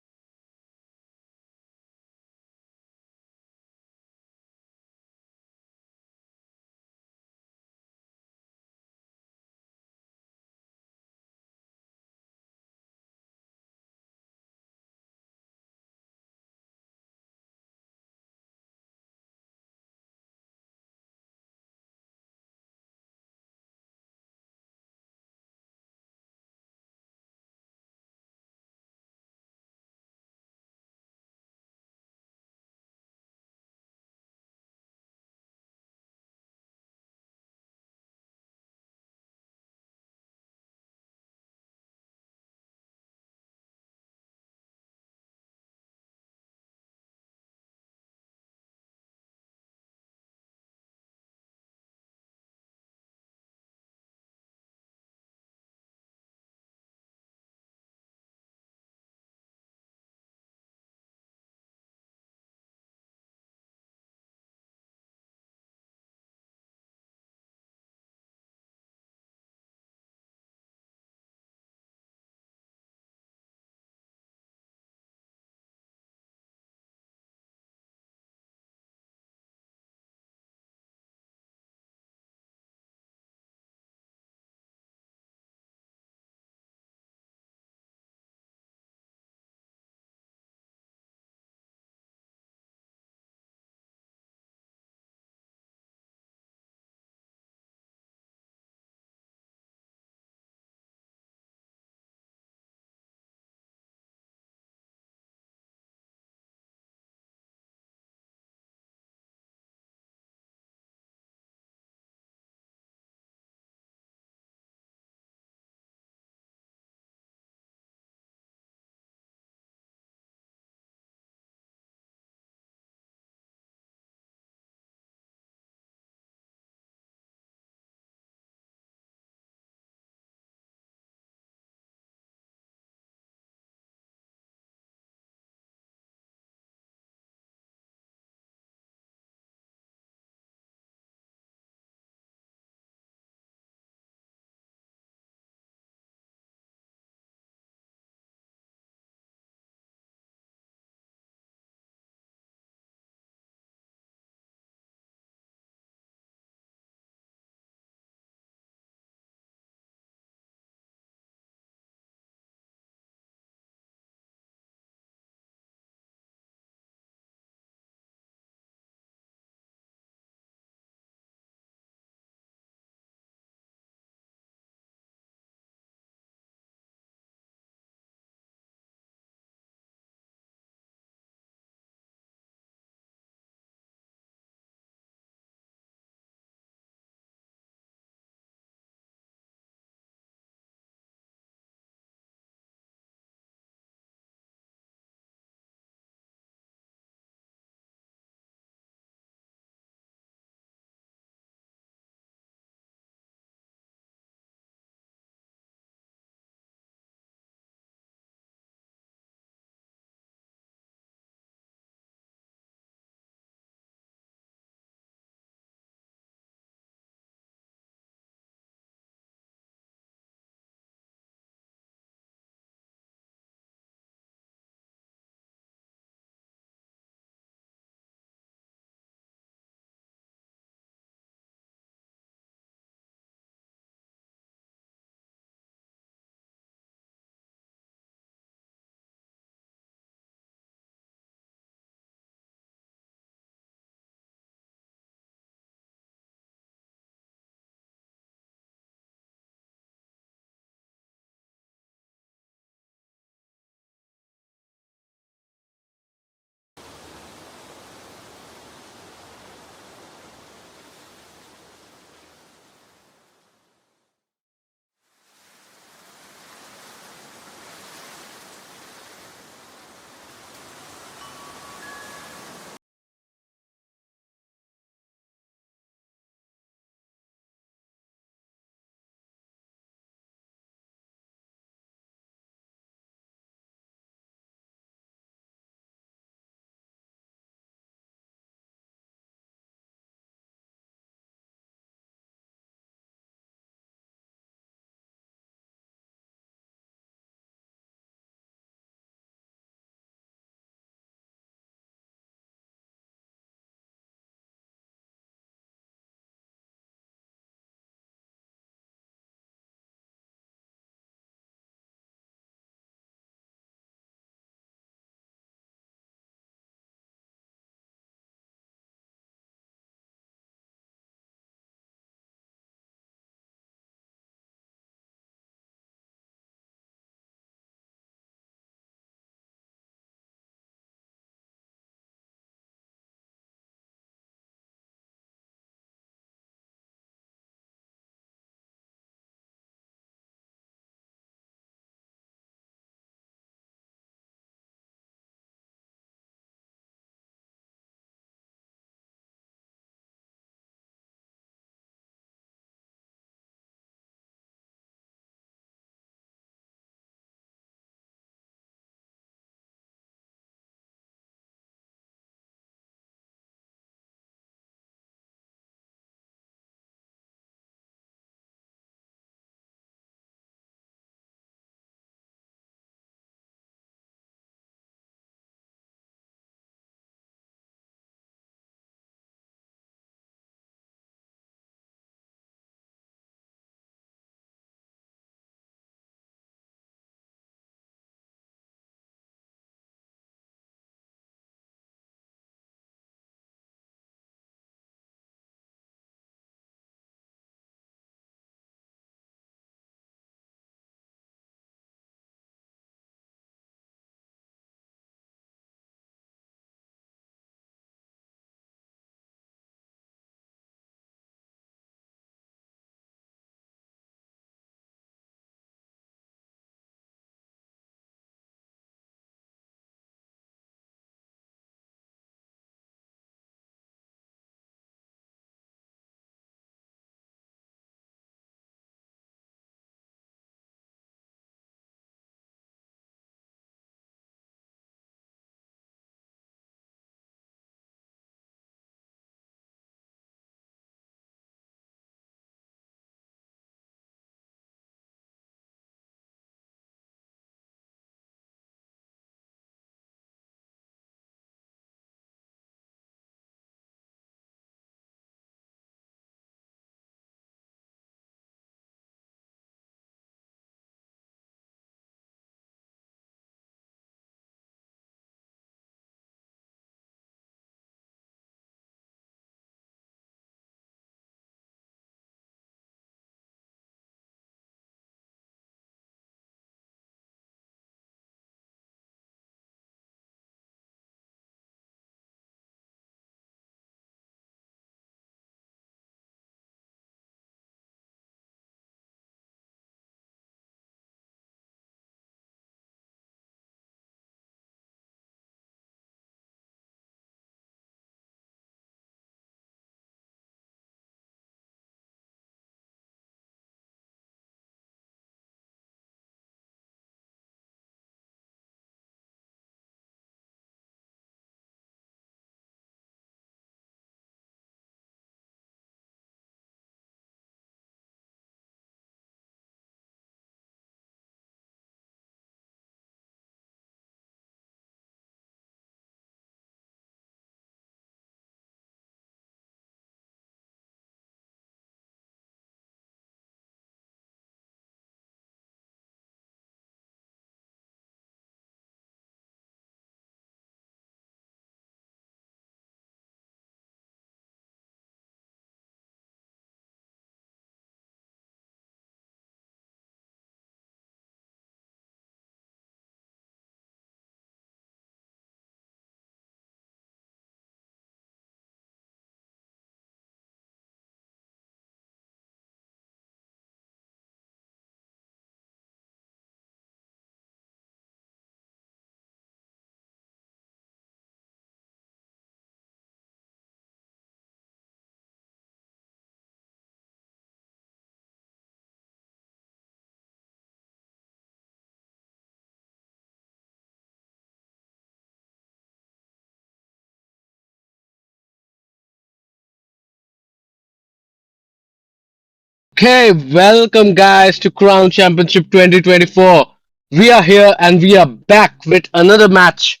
Okay, welcome guys to Crown Championship 2024. We are here and we are back with another match.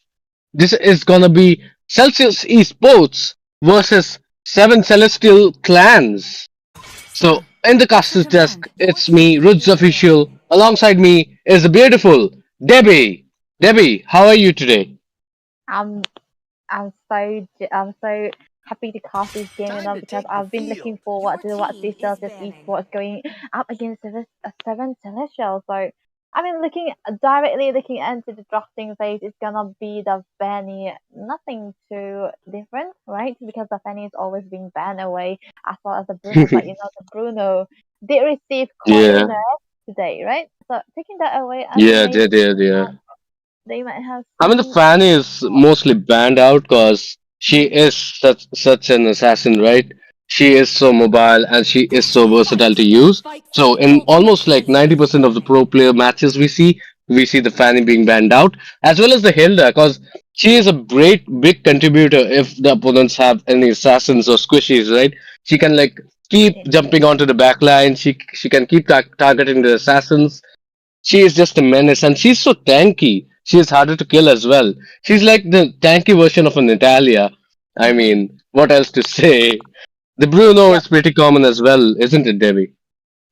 This is gonna be Celsius Esports versus Seven Celestial Clans. So, Sir, in the to caster's desk, command, your it's team me, Roots is Official. ready. Alongside me is the beautiful Debbie. Debbie, how are you today? I'm I'm so happy to cast this game and all because I've been looking forward Your to what team this is Celsius banning. Esports going up against seven Celestial. So I mean, looking directly looking into the drafting phase, it's gonna be the Fanny. Nothing too different, right? Because the Fanny is always being banned away, as well as the Bruno. But the Bruno did receive quite a Yeah, nerf today, right? So taking that away, I think yeah, maybe yeah. they might have I mean, the some. fan is mostly banned out because she is such an assassin, right? She is so mobile and she is so versatile to Fight! use. Fight for So the in ultimate almost like decision. 90% of the pro player matches we see the Fanny being banned out, as well as the Hilda, because she is a great big contributor if the opponents have any assassins or squishies, right? She can like keep jumping onto the back line. She can keep targeting the assassins. She is just a menace, and she's so tanky. She is harder to kill as well. She's like the tanky version of an Italia. I mean, what else to say? The Bruno Yeah, is pretty common as well, isn't it, Debbie?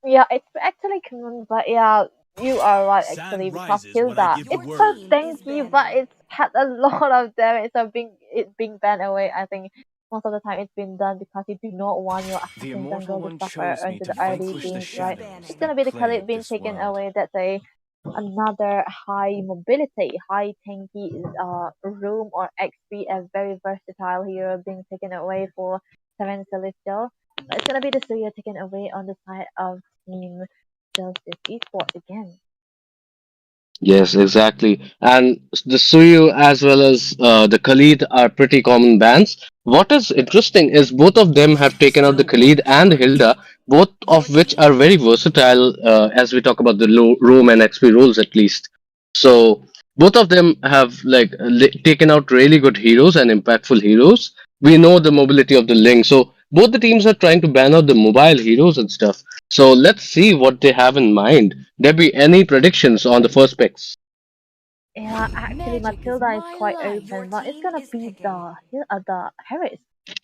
yeah, it's actually common, but yeah, you are right actually because Hilda, Your it's so team is tanky, but banning. it's had a lot of damage. So being banned away, I think most of the time it's been done because you do not want your assassin jungle to suffer into the early Your games, team is right? It's banning. gonna be the Khalid being taken away. That's a another high mobility, high tanky room or XP, a very versatile hero being taken away for Seven Celestial. It's gonna be the Surya taken away on the side of Team Celsius Esports again. Yes, exactly. And the Suyu as well as the Khalid are pretty common bans. What is interesting is both of them have taken out the Still Khalid won't and the charge. Hilda, both Your of which team are very versatile as we talk about the roam and XP rules at least. So both of them have like taken out really good heroes and impactful heroes. We know the mobility of the Link, so both the teams are trying to ban out the mobile heroes and stuff. So let's see what they have in mind. There be any predictions on the first picks? Yeah, actually magic is Matilda is my quite light. Your open, but it's team gonna is be picking. the Harris.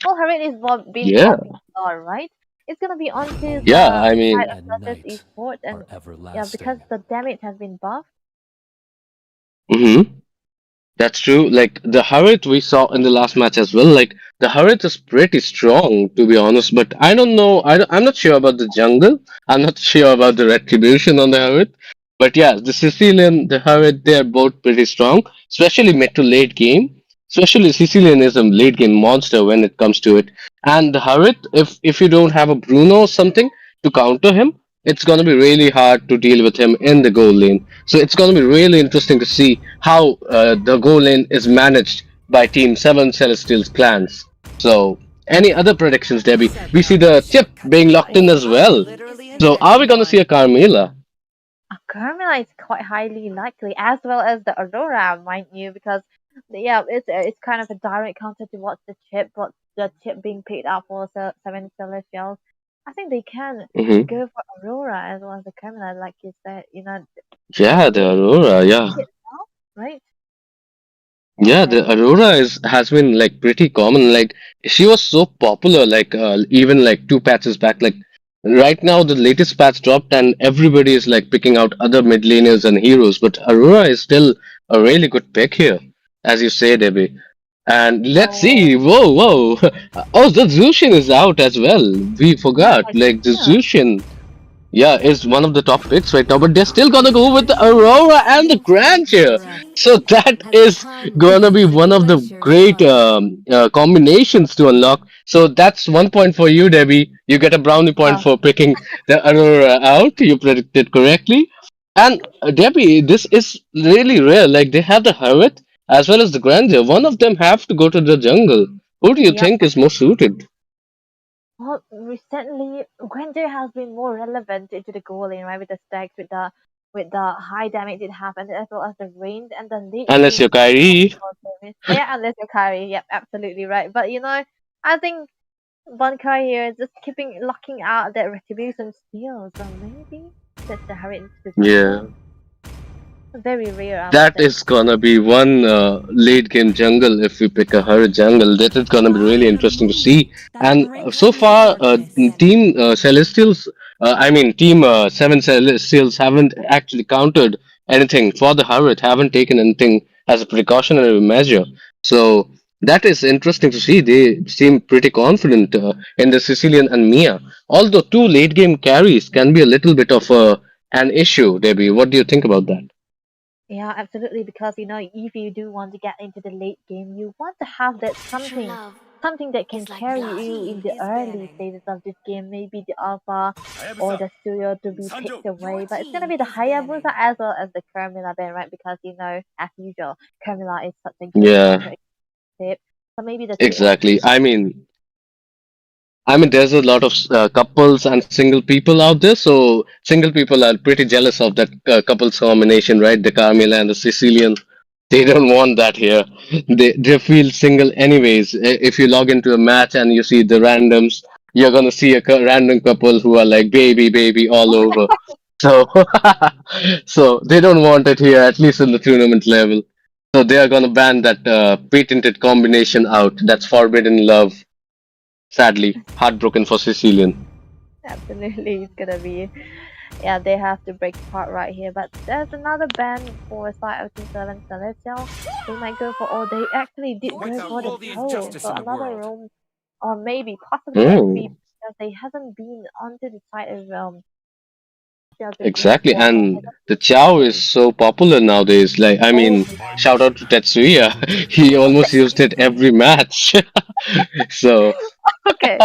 Well, Harris is what been Yeah, popping star, right? It's gonna be onto yeah. the I side mean, of Celsius Esports, and yeah, because the damage has been buffed. hmm that's true. Like the Harit we saw in the last match as well. Like the Harit is pretty strong, to be honest. But I don't know. I'm not sure about the jungle. I'm not sure about the retribution on the Harit. But yeah, the Sicilian, the Harit, they are both pretty strong, especially mid to late game. Especially Sicilian is a late game monster when it comes to it. And the Harit, if you don't have a Bruno or something to counter him, it's gonna be really hard to deal with him in the goal lane. So it's going to be really interesting to see how the goal lane is managed by Team 7 Celestials clans. So, any other predictions, Debbie? We see the tip being locked in as well. So, are we going to see a Carmilla? Carmilla is quite highly likely, as well as the Aurora, mind you, because yeah, it's kind of a direct counter towards the chip, but the chip being picked up for seven Celestials. I think they can Hmm. go for Aurora as well as the Carmilla, like you said. Yeah, the Aurora, They yeah. see it now, right? Yeah, the And Aurora is has been like pretty common. Like she was so popular, like even like two patches back. Like right now, the latest patch dropped, and everybody is like picking out other mid laners and heroes. But Aurora is still a really good pick here, as you say, Debbie. And let's see. oh Whoa, whoa! Oh, the Zushin is out as well. We yeah, forgot. Like the yeah. Zushin. Yeah, is one of the top picks right now, but they're still gonna go with the Aurora and the Grand here. Your team So that is gonna be one of the great combinations to unlock. So that's 1 point for you, Debbie. You get a brownie point Uh, for picking the Aurora out. You predicted correctly. And Debbie, this is really rare. Like they have the Hermit as well as the Grandeur. One of them have to go to the jungle. Who do you yeah. think is more suited? Well, recently, Gwender has been more relevant into the goal lane, right? With the stacks, with the high damage it has, and as well as the range and the late Unless game you're Kyrie. damage. Yeah, unless you're carry. Yep, absolutely right. But I think Bonkai here is just keeping locking out that retribution steal, so maybe that's the hurry into the Yeah. jungle. Very rare, I would That say. is gonna be one late game jungle if we pick a her jungle. That is gonna be I really have a interesting to move see. that And brings so me to far, darkness. Team Celestials, Team Seven Celestials haven't actually countered anything for the Hurrit, haven't taken anything as a precautionary measure. So that is interesting to see. They seem pretty confident in the Sicilian and Mia. Although two late game carries can be a little bit of an issue, Debbie. What do you think about that? Yeah, absolutely. Because if you do want to get into the late game, you want to have that True something, love something that can is like carry love. you in Team the is early banning. stages of this game. Maybe the alpha or the studio to be picked Your away, but it's gonna team be the is Hayabusa banning. as well as the Carmilla ban, right? Because as usual, Carmilla is such a good Yeah. counter tip. So maybe the two of them. Exactly. I mean, there's a lot of couples and single people out there. So single people are pretty jealous of that couples combination, right? The Carmela and the Sicilian. They don't want that here. They feel single anyways. If you log into a match and you see the randoms, you're gonna see a random couple who are like baby, baby all over. So so they don't want it here, at least in the tournament level. So they are gonna ban that patented combination out. That's forbidden love. Sadly, heartbroken for Sicilian. Absolutely, it's gonna be. Yeah, they have to break apart right here. But there's another ban for side of Team 7 Celestial. They might go for, oh, they actually did go for the toe. So another room, or maybe possibly Mm, XP, because they hasn't been onto the side of Celtic exactly. before. Or And hasn't the been Chow is played. so popular nowadays. Like, I Oh mean, my shout out to Tetsuya. He almost used it every match. So okay.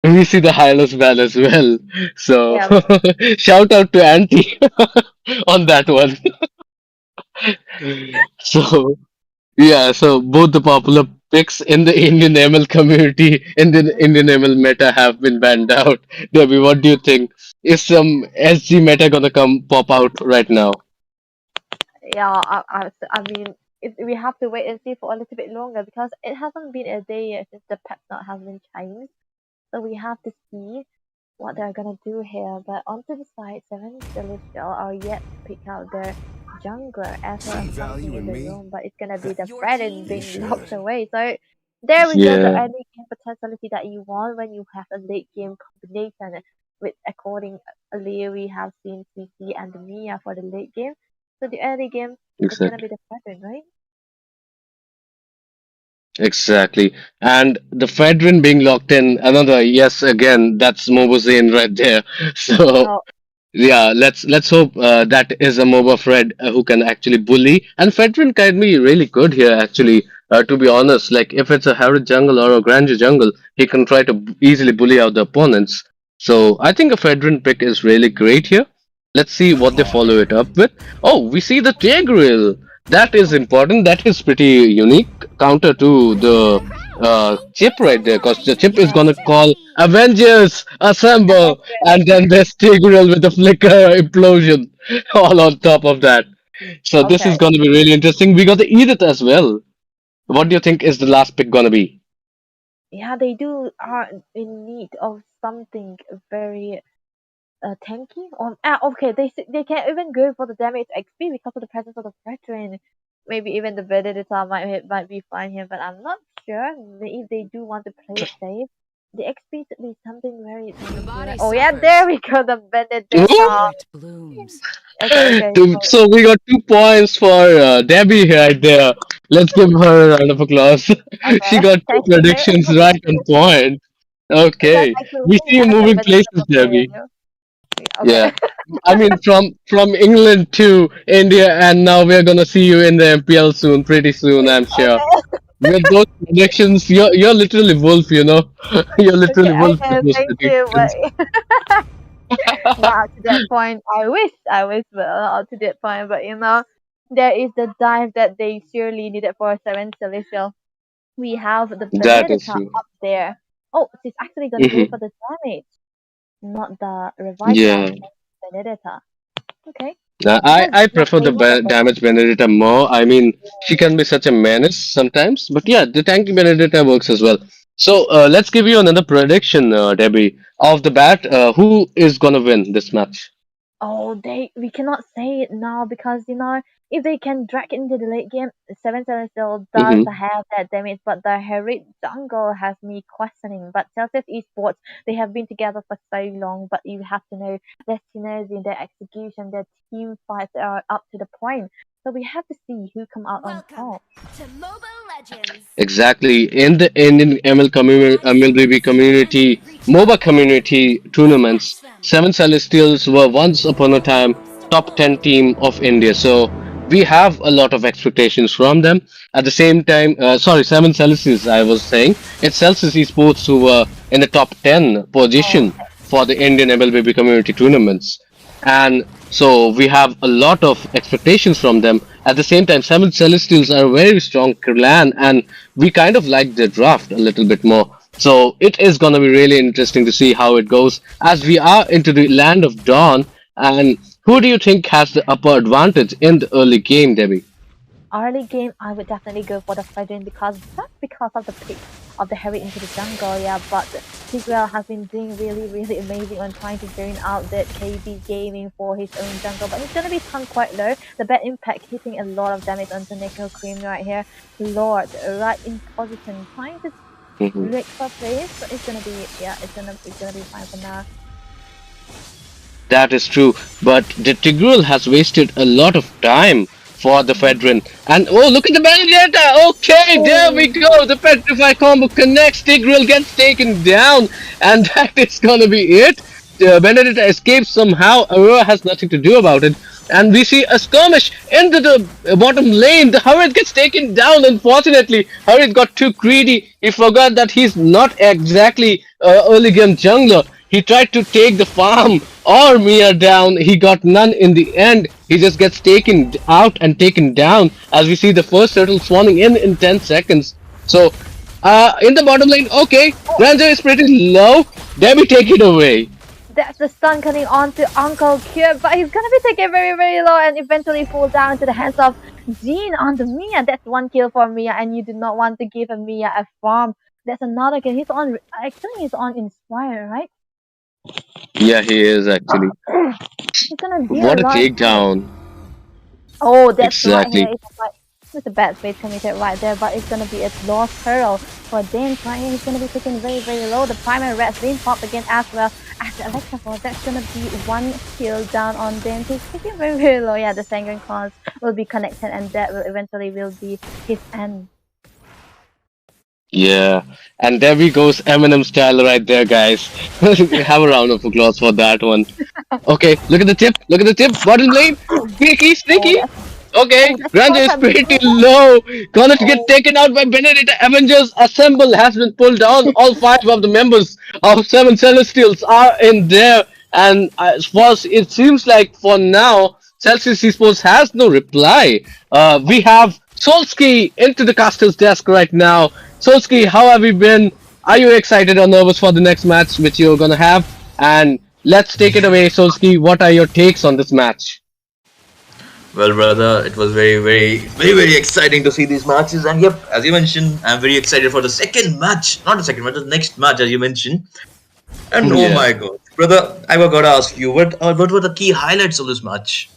we see the Hylos ban as well. So Yeah, shout out to Auntie on that one. So yeah, so both the popular picks in the Indian ML community, in the Indian ML meta have been banned out. Debbie, what do you think? Is some SG meta gonna come pop out right now? yeah. I mean, we have to wait and see for a little bit longer because it hasn't been a day yet since the pep note has been changed. So we have to see what they're gonna do here. But onto the side, Seven Celestial are yet to pick out their jungler as well as something in the room, but it's gonna be the Your Fredden team being is locked banning. away. So there we go, the Yeah, early game potentiality that you want when you have a late game combination with according earlier we have seen CC and Mia for the late game. So the early game is gonna exactly. be the Fredden, right? Exactly. And the Fedrin being locked in, another yes again, that's Mobozane right there. So Oh, yeah, let's hope that is a MOBA Fred who can actually bully. And Fedrin can be really good here, actually. To be honest, like if it's a Harriet jungle or a Grandeur jungle, he can try to easily bully out the opponents. So I think a Fedrin pick is really great here. Let's see what they follow it up with. Oh, we see the Tigreal. That is important. That is pretty unique counter to the chip right there, because the chip is yeah. gonna call Avengers assemble, and Avengers. then there's Tigreal with a flicker implosion all on top of that. So this Okay. is gonna be really interesting. We got the Edith as well. What do you think is the last pick gonna be? Yeah, they do are in need of something very tanky. Okay, they can even go for the damage XP because of the presence of the veteran. Maybe even the Vendetta might be fine here, but I'm not sure. If they do want to play it safe, the XP should be something very The tanky, right? body Oh yeah, suffers. there we go, the The Vendetta. Ooh! turret blooms. Okay, okay. So So we got 2 points for Debbie right there. Let's give her a round of applause. She okay, got two thank you. predictions right on point. That's Okay, actually we see you as a moving Vendetta places, player. Debbie. Okay. Yeah, I mean from England to India, and now we're gonna see you in the MPL soon, pretty soon, I'm sure. Okay. With those predictions, you're literally wolf, you know. You're Okay, literally I wolf with know. those Thank you, predictions. but not to that point. I wish, but not to that point. But there is the dive that they surely needed for Seven Celestial. We have the That is Benedetta true. up there. Oh, she's actually gonna go for Hmm. the damage, not the revive Yeah. dash. Benedetta. Okay, I because I yeah, prefer they the want the damage Benedetta more. I mean, she can be such a menace sometimes, but yeah, the tanky Benedetta works as well. So let's give you another prediction, Debbie. Off the bat, who is gonna win this match? Oh, they we cannot say it now because if they can drag it into the late game, Seven Seven still does Hmm. have that damage, but the Herald jungle has me questioning. But Celsius Esports, they have been together for so long, but you have to know their synergy, their execution, their team fights are up to the point. So we have to see who come out on Welcome top. to MOBA Legends. Exactly. In the Indian ML community, MLBB community, MOBA community tournaments, Seven Celestials were once upon a time top 10 team of India. So we have a lot of expectations from them. At the same time, sorry, Seven Celestials, I was saying, it's Celsius Esports who were in the top 10 Oh, position for the Indian MLBB community tournaments. And so we have a lot of expectations from them. At the same time, Seven Celestials are a very strong clan, and we kind of like the draft a little bit more. So it is going to be really interesting to see how it goes as we are into the land of dawn. And who do you think has the upper advantage in the early game, Debbie? early game, I would definitely go for the Fredrin because not because of the pick of the Harry into the jungle, yeah, but Tigreal has been doing really amazing on trying to drain out that KB gaming for his own jungle, but he's gonna be tanked quite low. The bad impact hitting a lot of damage onto Nickel Cream right here. Lord, right in position, trying to Mhm. look for place, but it's gonna be it's gonna be fine for now. That is true, but the Tigreal has wasted a lot of time for the Fedrin. And oh, look at the Benedetta! Okay, there we Oh, go. The Petrify combo connects. Tigreal gets taken down, and that is gonna be it. Benedetta escapes somehow. Aurora has nothing to do about it. And we see a skirmish into the bottom lane. The Hurrit gets taken down. Unfortunately, Hurrit got too greedy. He forgot that he's not exactly early game jungler. He tried to take the farm or Mia down. He got none in the end. He just gets taken out and taken down as we see the first turtle spawning in 10 seconds. So, in the bottom lane, okay, Ranger is pretty low. Debbie, take it away. that's the stun coming on to Uncle Cube, but he's gonna be taken very low and eventually fall down into the hands of Jean on the Mia. That's one kill for Mia, and you do not want to give a Mia a farm. That's another kill. He's on. Actually, he's on Inspire, right? Yeah, he is actually. He's gonna deal a What a lot of damage. takedown. Oh, that's right here. Exactly. It's a bad space committed right there, but it's gonna be a lost turtle for James right here. He's gonna be taken very low. The primary red's being popped again as well as the Alexa Force. That's gonna be one kill down on James. He's taken very low. Yeah, the Sanguine Claws will be connected and that will eventually will be his end. Yeah, and there we goes Eminem style right there, guys. Have a round of applause for that one. Okay, look at the tip. Look at the tip. Bottom lane. Sneaky, Oh, sneaky. that's Okay, that's Grande is awesome. pretty low. Gonna get Oh, taken out by Benedetta. Avengers Assemble has been pulled down. All five of the members of Seven Celestials are in there. And as far as it seems like for now, Celsius Esports has no reply. We have Solski into the caster's desk right now. Solski, how have you been? Are you excited or nervous for the next match which you're gonna have? And let's take it away, Solski. What are your takes on this match? Well, brother, it was very exciting to see these matches. And yep, as you mentioned, I'm very excited for the second match. Not the second match, the next match, as you mentioned. And oh Yeah. my god, brother, I got to ask you, what were the key highlights of this match?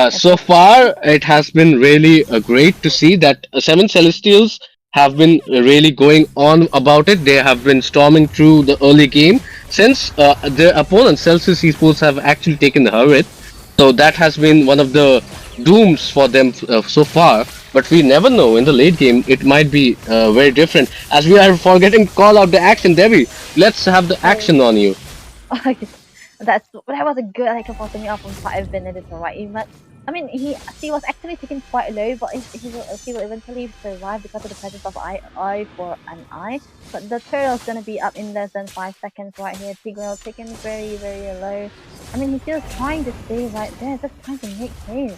So far, it has been really great to see that Seven Celestials have been really going on about it. They have been storming through the early game since their opponents, Celsius Esports, have actually taken the Hurrit. So that has been one of the dooms for them so far. But we never know in the late game, it might be very different. As we are forgetting to call out the action, Debbie, let's have the action on you. that was a good like for me off from 5 minutes, right? I mean, he was actually taken quite low, but he will eventually survive because of the presence of eye for an eye. But the turtle's gonna be up in less than 5 seconds right here. Tigreal taken very low. I mean, he's still trying to stay right there, just trying to make plays.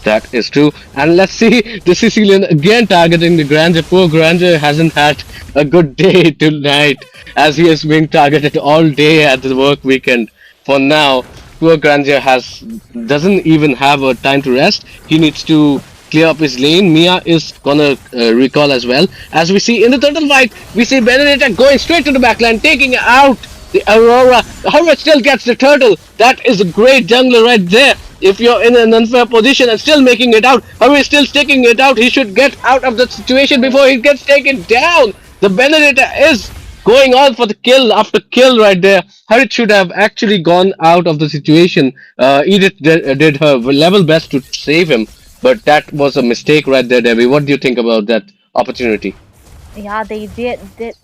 That is true. And let's see the Sicilian again targeting the Granger. Poor Granger hasn't had a good day tonight as he is being targeted all day at the work weekend. For now, poor Granger doesn't even have a time to rest. He needs to clear up his lane. Mia is gonna recall as well. As we see in the turtle fight, we see Benedetta going straight to the backline, taking out the Aurora. Aurora still gets the turtle. That is a great jungler right there. If you're in an unfair position and still making it out, Aurora is still sticking it out. He should get out of that situation before he gets taken down. The Benedetta is going on for the kill after kill right there. Harit should have actually gone out of the situation. Edith did her level best to save him, but that was a mistake right there, Debbie. What do you think about that opportunity? Yeah, they did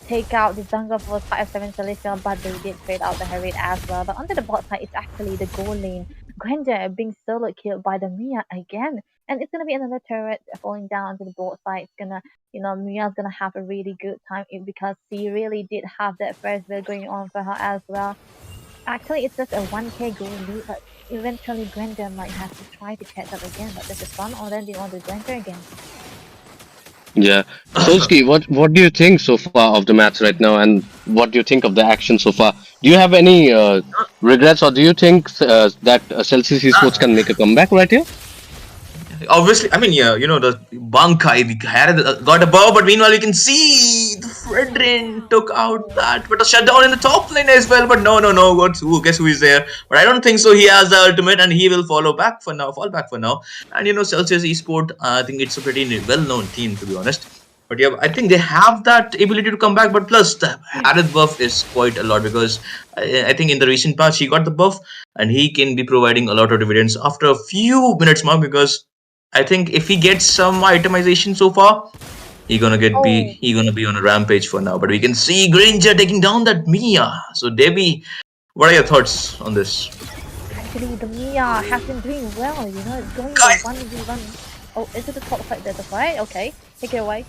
take out the jungle for 5-7 Celestial, but they did trade out the Herald as well. But onto the bot side, it's actually the gold lane. Granger being solo killed by the Mia again. And it's gonna be another turret falling down to the bot side. It's gonna, Mia's gonna have a really good time because she really did have that first build going on for her as well. Actually, it's just a 1k gold lead, but eventually Granger might have to try to catch up again. But there's a stun already on the Granger again. Yeah, Solski, what do you think so far of the match right now, and what do you think of the action so far? Do you have any regrets, or do you think that Celsius Esports can make a comeback right here? Obviously, I mean, yeah, the Bankai got above, but meanwhile you can see the Fredrin took out that, but a shutdown in the top lane as well. But no, guess who is there? But I don't think so. He has the ultimate, and he will fall back for now. And Celsius Esport, I think it's a pretty well-known team, to be honest. But yeah, I think they have that ability to come back. But plus, the added buff is quite a lot, because I think in the recent past he got the buff, and he can be providing a lot of dividends after a few minutes mark, because I think if he gets some itemization so far, he gonna be on a rampage for now. But we can see Granger taking down that Mia. So Debbie, what are your thoughts on this? Actually, the Mia has been doing well. It's going to 1v1. Oh, is it the top side that's right? Okay, take it away.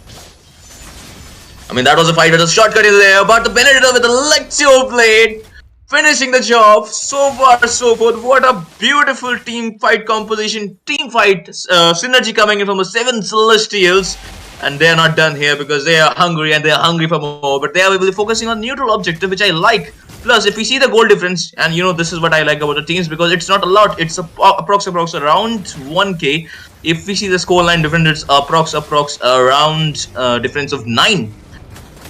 I mean, that was a fight with a shortcut in there, but the Benedetta with the Lectio blade finishing the job. So far, so good. What a beautiful team fight composition, team fight synergy coming in from the 7 Celestials. And they are not done here, because they are hungry and they are hungry for more. But they are really focusing on neutral objective, which I like. Plus, if we see the goal difference, and this is what I like about the teams, because it's not a lot. It's approx around 1k. If we see the scoreline difference, it's approx around difference of 9.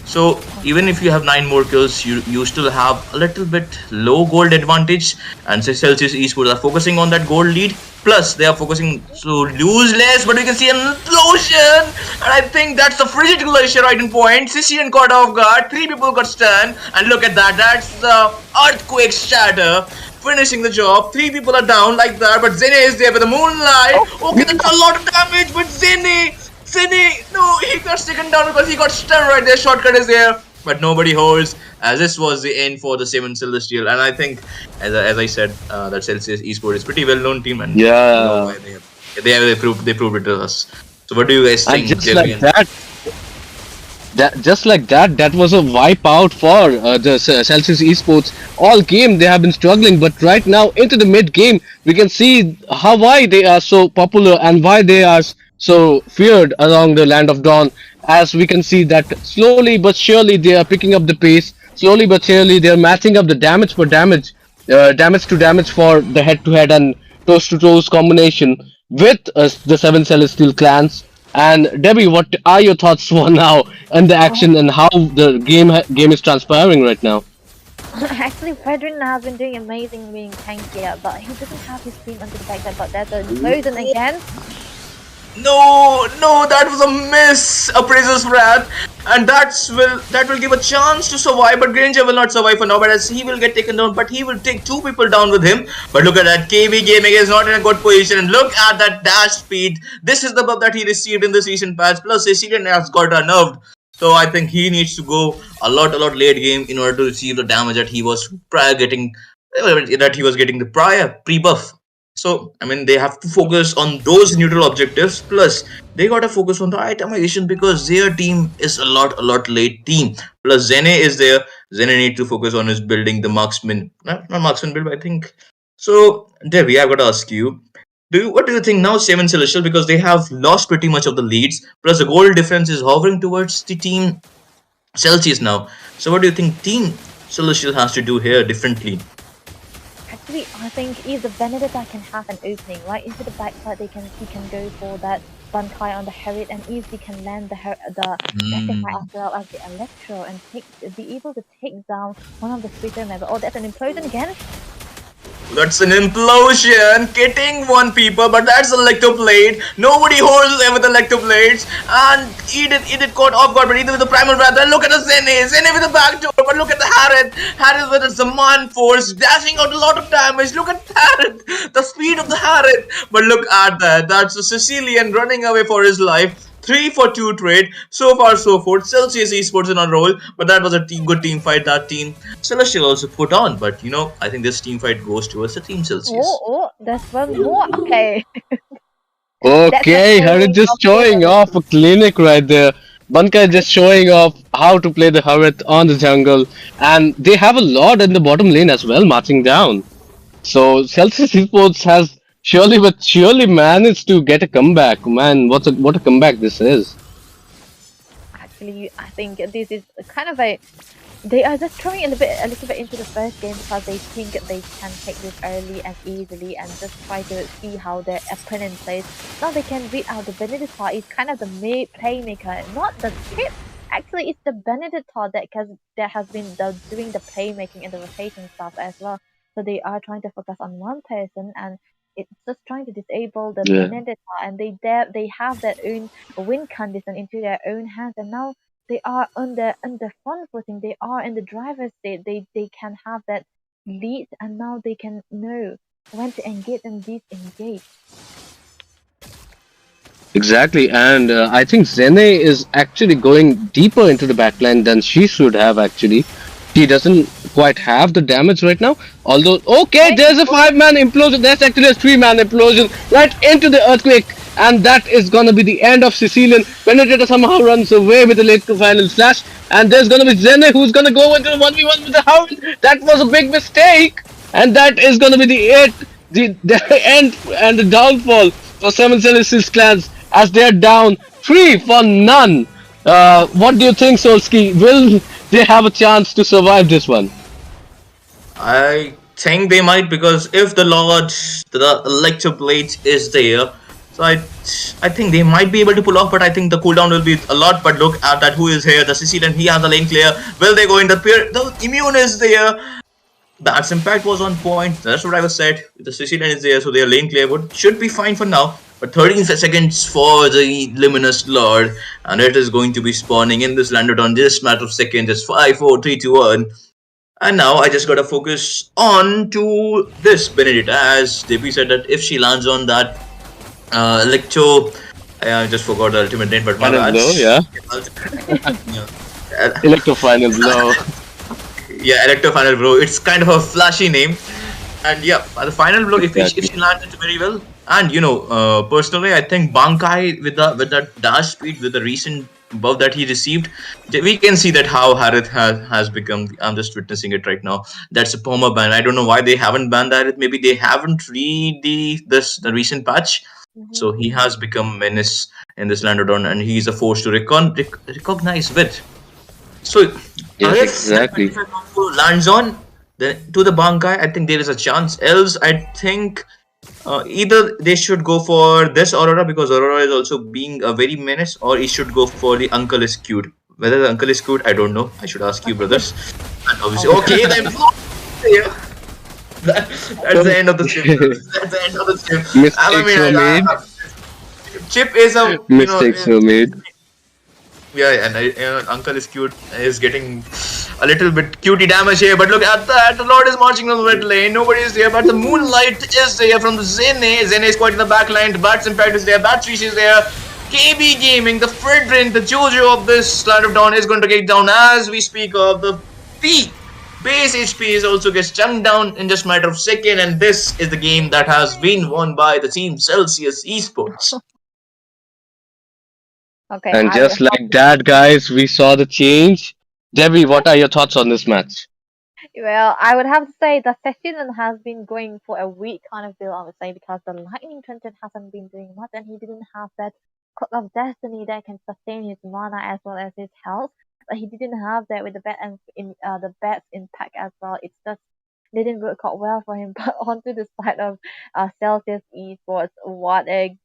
So even if you have 9 more kills, you still have a little bit low gold advantage, and Celsius Esports are focusing on that gold lead. Plus they are focusing to lose less, but we can see an implosion, and I think that's the frigid glacier right in point. Sicilian caught off guard, 3 people got stunned, and look at that, that's the earthquake shatter. Finishing the job, 3 people are down like that, but Zene is there with the moonlight. Okay, that's a lot of damage, but Zene, no, he got taken down because he got stunned right there. Shortcut is there, but nobody holds, as this was the end for the 7 Celestial. And I think, as I said, that Celsius Esports is pretty well-known team, and Yeah, they proved it to us. So what do you guys think? and just like that was a wipeout for the Celsius Esports. All game they have been struggling, but right now into the mid game, we can see why they are so popular and why they are so feared along the land of Dawn. As we can see that slowly but surely they are picking up the pace. Slowly but surely they are matching up the damage for damage, damage to damage for the head-to-head and toes-to-toes combination with the 7 Celestial clans. And Debbie, what are your thoughts for now on the action and how the game is transpiring right now? Actually, Fredrin has been doing amazing being tankier, but he doesn't have his team under the backside. But there's a explosion again. No, that was a miss. Appraiser's wrath, and that will give a chance to survive. But Granger will not survive for now, but as he will get taken down. But he will take 2 people down with him. But look at that, KB Gaming is not in a good position. And look at that dash speed. This is the buff that he received in this recent patch. Plus, Sicilian has got unnerved. So I think he needs to go a lot late game in order to receive the damage that he was getting the prior pre-buff. So, I mean, they have to focus on those neutral objectives. Plus, they gotta focus on the itemization, because their team is a lot late team. Plus, Zene is there. Zene need to focus on his building the marksman. Not marksman build, I think. So, Debbie, I've got to ask you. What do you think now, 7 Celestial? Because they have lost pretty much of the leads. Plus, the goal difference is hovering towards the team Celsius now. So, what do you think Team Celestial has to do here differently? actually, I think if the Benedetta can have an opening right into the backside, he can go for that Bankai on the Herod, and if he can land the Pacify as Hmm. well as the Electro and be able to take down one of the splitter members. Oh, that's an implosion again. That's an implosion, hitting one people, but that's a electroplate. Nobody holds them with electroplates, and Edith caught off guard, but Edith with the primal breath. And look at the Zene with the back door, but look at the Harith with the Zaman force, dashing out a lot of damage. Look at Harith, the speed of the Harith. But look at that, that's a Sicilian running away for his life. 3 for 2 trade. So far, so forth. Celsius Esports in a roll, but that was a good team fight. That team Celestial also put on, but I think this team fight goes towards the team Celsius. Oh, there's one more. Okay, that's the Okay, Harit feeling of just showing favorite. off a clinic right there. Bankai just showing off how to play the Harit on the jungle, and they have a lot in the bottom lane as well, marching down. So Celsius Esports has surely managed to get a comeback. Man, what a comeback this is. Actually, I think this is kind of a they are just throwing a little bit into the first game because they think they can take this early and easily and just try to see how their opponent plays. Now they can read out the Benedetta is kind of the playmaker, not the chip. Actually, it's the Benedetta that has been doing the playmaking and the rotation stuff as well. So they are trying to focus on one person and it's just trying to disable the Yeah, Benedetta and they have their own win condition into their own hands and now they are on the front footing. They are in the driver's seat. They can have that lead, and now they can know when to engage and disengage. exactly. And I think Zene is actually going deeper into the backline than she should have actually. She doesn't quite have the damage right now. Although, okay, Okay, there's a 5-man implosion. That's actually a 3-man implosion right into the earthquake. And that is gonna be the end of Sicilian. Penetrator somehow runs away with the late to final slash. And there's gonna be Zene who's gonna go into the 1v1 with the Hound. That was a big mistake. And that is gonna be the end and the downfall for Seven Celestials clans as they're down 3 for none. What do you think, Solski? Will they have a chance to survive this one? I think they might, because if the electroplate is there, so I think they might be able to pull off. But I think the cooldown will be a lot. But look at that, who is here? The Sicilian, he has a lane clear. Will they go in the peer? The immune is there. That's impact was on point. That's what I was said. The Sicilian is there, so their lane clear should be fine for now. But 13 seconds for the Luminous Lord, and it is going to be spawning in this landed on just matter of seconds. It's 5, 4, 3, 2, 1. And now I just gotta focus on to this Benedetta, as JP said that if she lands on that Electro, I just forgot the ultimate name, but my Final bad. blow, yeah. Yeah. Electro final blow. Yeah, Electro Final Blow. It's kind of a flashy name. And yeah, the final blow, if she lands it very well. And personally, I think Bankai with that dash speed, with the recent buff that he received, we can see that how Harith has become. I'm just witnessing it right now. That's a perma ban. I don't know why they haven't banned Harith. Maybe they haven't read the recent patch. So he has become menace in this Landodon, and he's a force to recognize with. So Yes, if that exactly. 25 combo lands on to the Bankai, I think there is a chance. Else, I think either they should go for this Aurora, because Aurora is also being a very menace, or he should go for the Uncle is cute. Whether the Uncle is cute, I don't know. I should ask you, brothers. And obviously, Oh, okay, then yeah. That's the end of the stream. That's the end of the stream. I Mistakes mean, were made. Chip is a Mistakes were made. yeah, and Uncle is cute. Is getting a little bit cutie damage here, but look at that. The Lord is marching on the mid lane. Nobody is there, but the Moonlight is there from the Zene. Zene is quite in the back line. The Bat's Impact is there. Bat's is there. KB Gaming, the Fredrin, the Jojo of this Land of Dawn is going to get down as we speak of. The P base HP is also gets jumped down in just a matter of second, and this is the game that has been won by the team Celsius Esports. okay. And I would just have like that, guys, we saw the change. Debbie, what are your thoughts on this match? well, I would have to say the Session has been going for a weak kind of build. I would say because the Lightning Trenton hasn't been doing much, and he didn't have that Cup of Destiny that can sustain his mana as well as his health. But he didn't have that with the bat and in the bat's impact as well. It's just didn't work out well for him. But onto the side of Celsius Esports, what a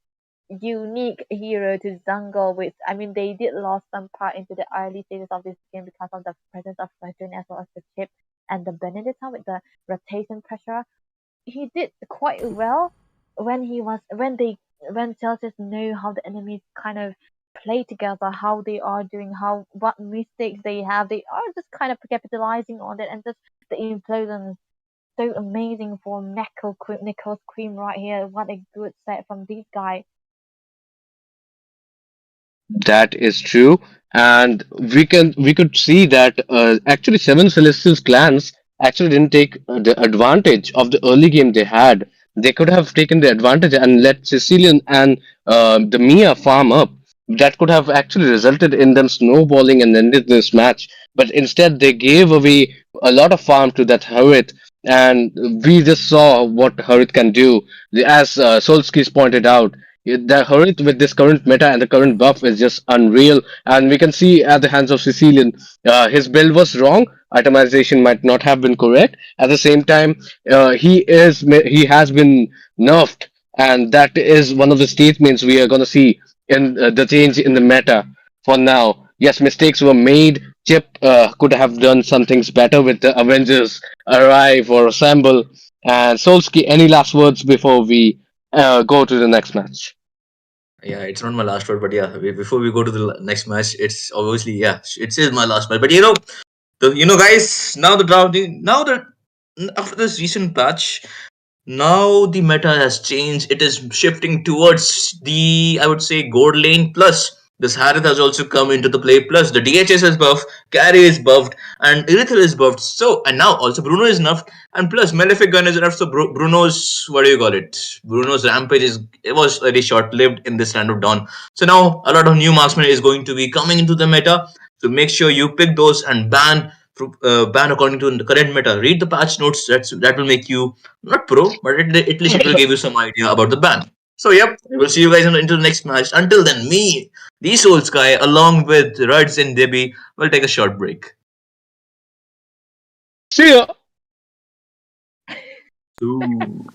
unique hero to jungle with. I mean, they did lost some part into the early stages of this game because of the presence of Fortune as well as the chip and the Benedetta with the rotation pressure. He did quite well when Celsius know how the enemies kind of play together, how they are doing, how what mistakes they have. They are just kind of capitalizing on it, and just the implosions so amazing for Nickel's Cream right here. What a good set from these guys. That is true, and we could see that actually seven Celestials clans actually didn't take the advantage of the early game they had. They could have taken the advantage and let Sicilian and the Mia farm up. That could have actually resulted in them snowballing and ended this match. But instead, they gave away a lot of farm to that Harit, and we just saw what Harit can do. As Solskis pointed out, the Harit with this current meta and the current buff is just unreal. And we can see at the hands of Sicilian, his build was wrong. Itemization might not have been correct. At the same time, he has been nerfed, and that is one of the statements we are going to see in the change in the meta. For now, yes, mistakes were made. Chip could have done some things better with the Avengers arrive or assemble. And Solski, any last words before we go to the next match? Yeah, it's not my last word, but yeah, before we go to the next match, it's obviously, yeah, it is my last match. But guys, now the draft, now the after this recent patch, now the meta has changed. It is shifting towards the, I would say, gold lane. Plus, this Harith has also come into the play. Plus, the DHS is buffed, Carry is buffed, and Irithel is buffed. So, and now also Bruno is nerfed, and plus Malefic Gun is nerfed. So, Bruno's, what do you call it? Bruno's rampage it was very short lived in this Land of Dawn. So now a lot of new marksmen is going to be coming into the meta. So make sure you pick those and ban according to the current meta. Read the patch notes. That will make you not pro, but at least it will give you some idea about the ban. So yep, we'll see you guys into the next match. Until then, me, the Soul Sky, along with Ruds and Debbie, will take a short break. See ya. Ooh.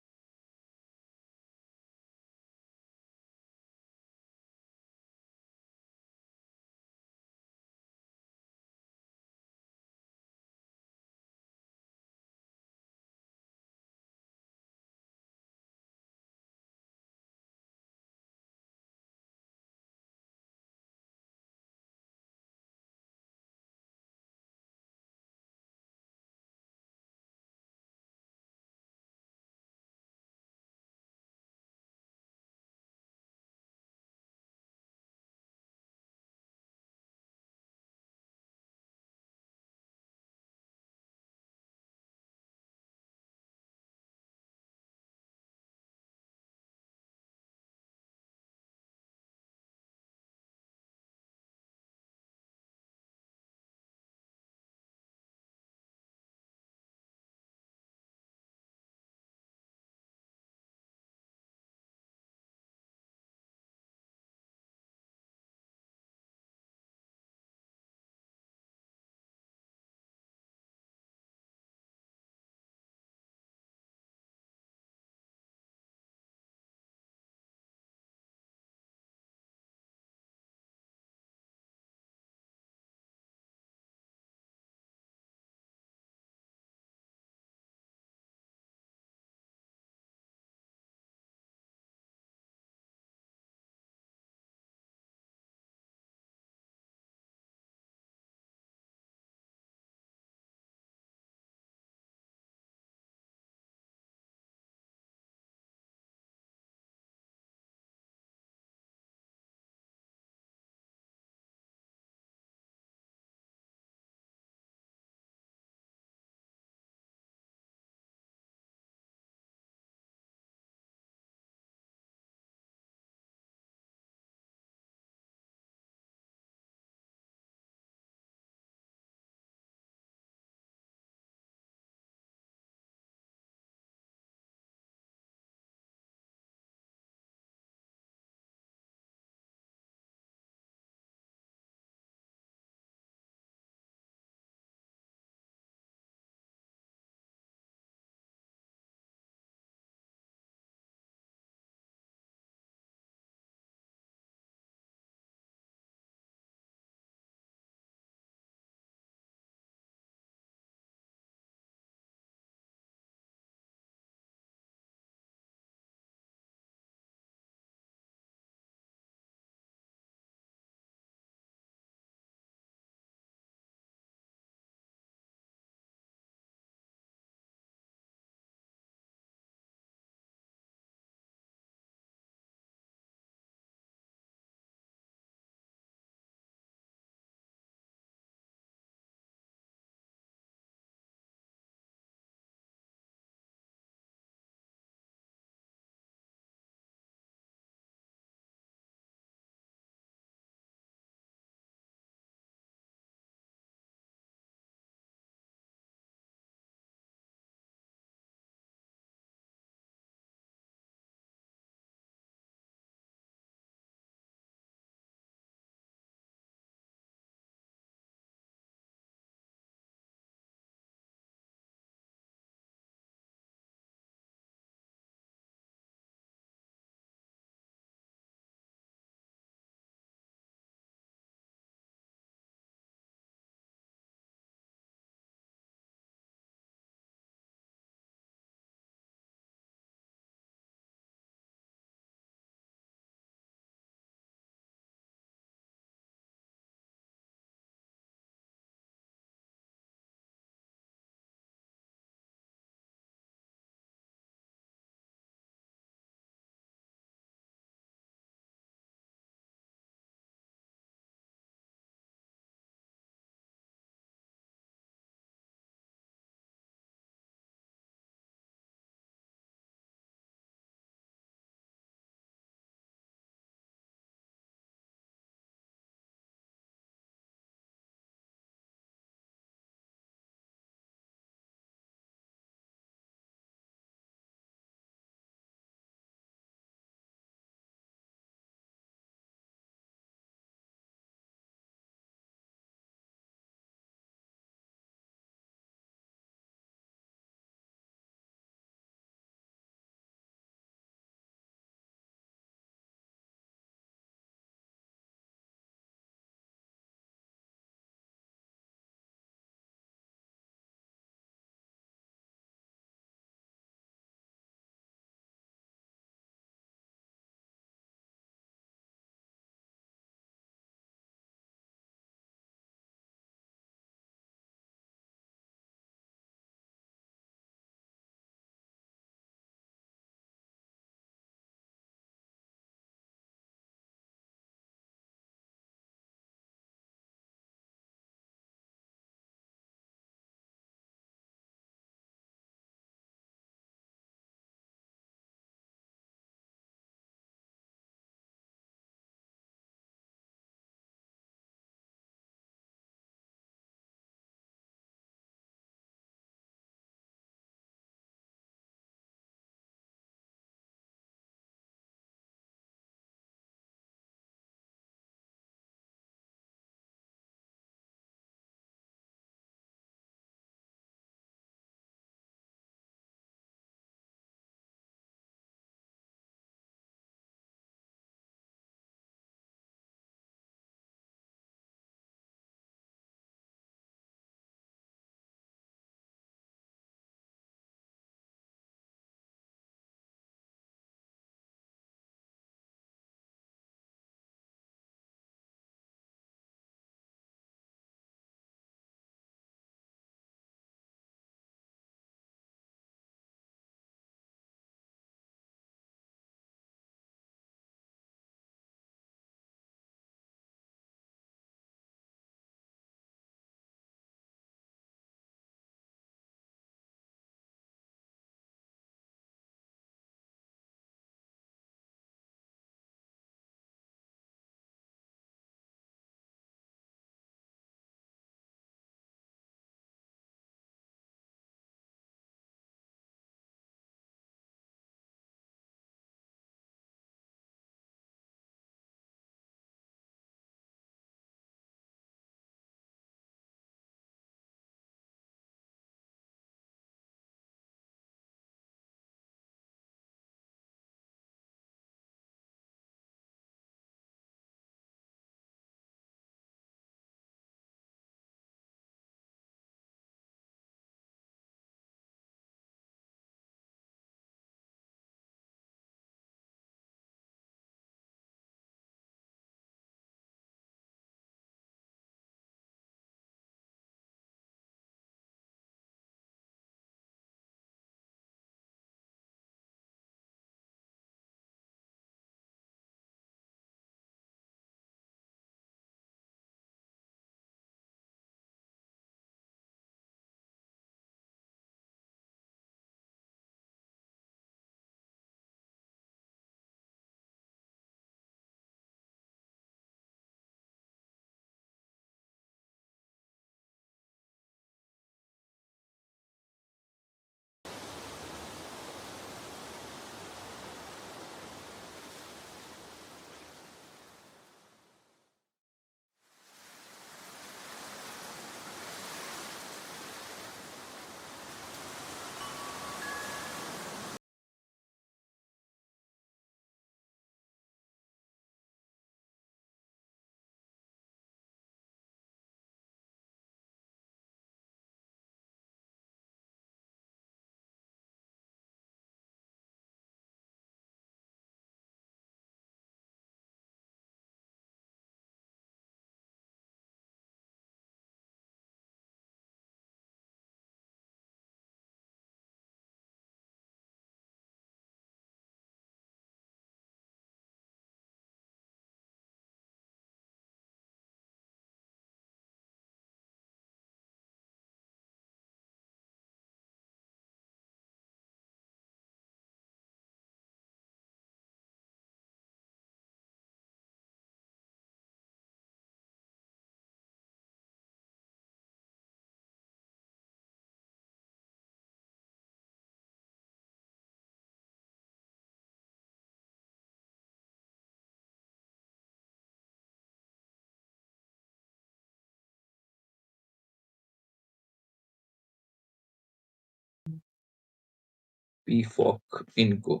P-Fork Inco.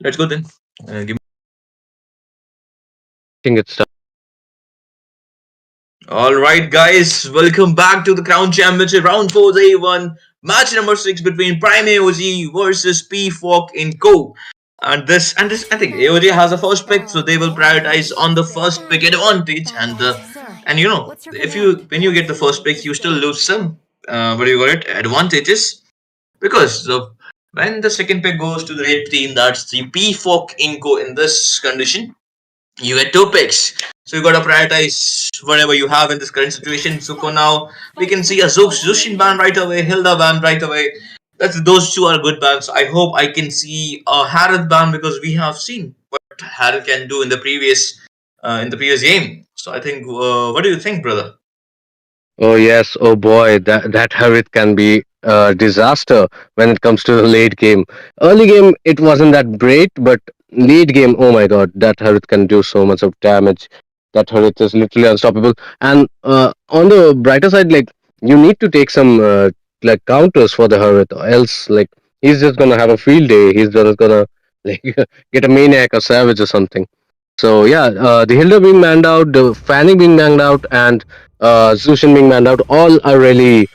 Let's go then. Give think it's All right, guys, welcome back to the Crown Championship Round 4 Day 1, match number 6 between Prime AOG versus P-Fork in Co. And this, I think AOG has the first pick, so they will prioritize on the first pick advantage. And you know, if you when you get the first pick, you still lose some what do you call it advantages because when the second pick goes to the red team, that's the P-Fork Inco in this condition. You get two picks. So you gotta prioritize whatever you have in this current situation. So for now, we can see a Zushin ban right away, Hilda ban right away. Those two are good bans. I hope I can see a Harith ban because we have seen what Harith can do in the previous game. So I think, what do you think, brother? Oh yes, oh boy, that Harit can be a disaster when it comes to the late game. Early game it wasn't that great, but late game, oh my god, that Harit can do so much of damage. That Harit is literally unstoppable. And on the brighter side, like you need to take some like counters for the Harit, or else like he's just gonna have a field day. He's just gonna like get a maniac or savage or something. So yeah, the Hilda being manned out, the Fanning being manned out, and Zushin being manned out, all are really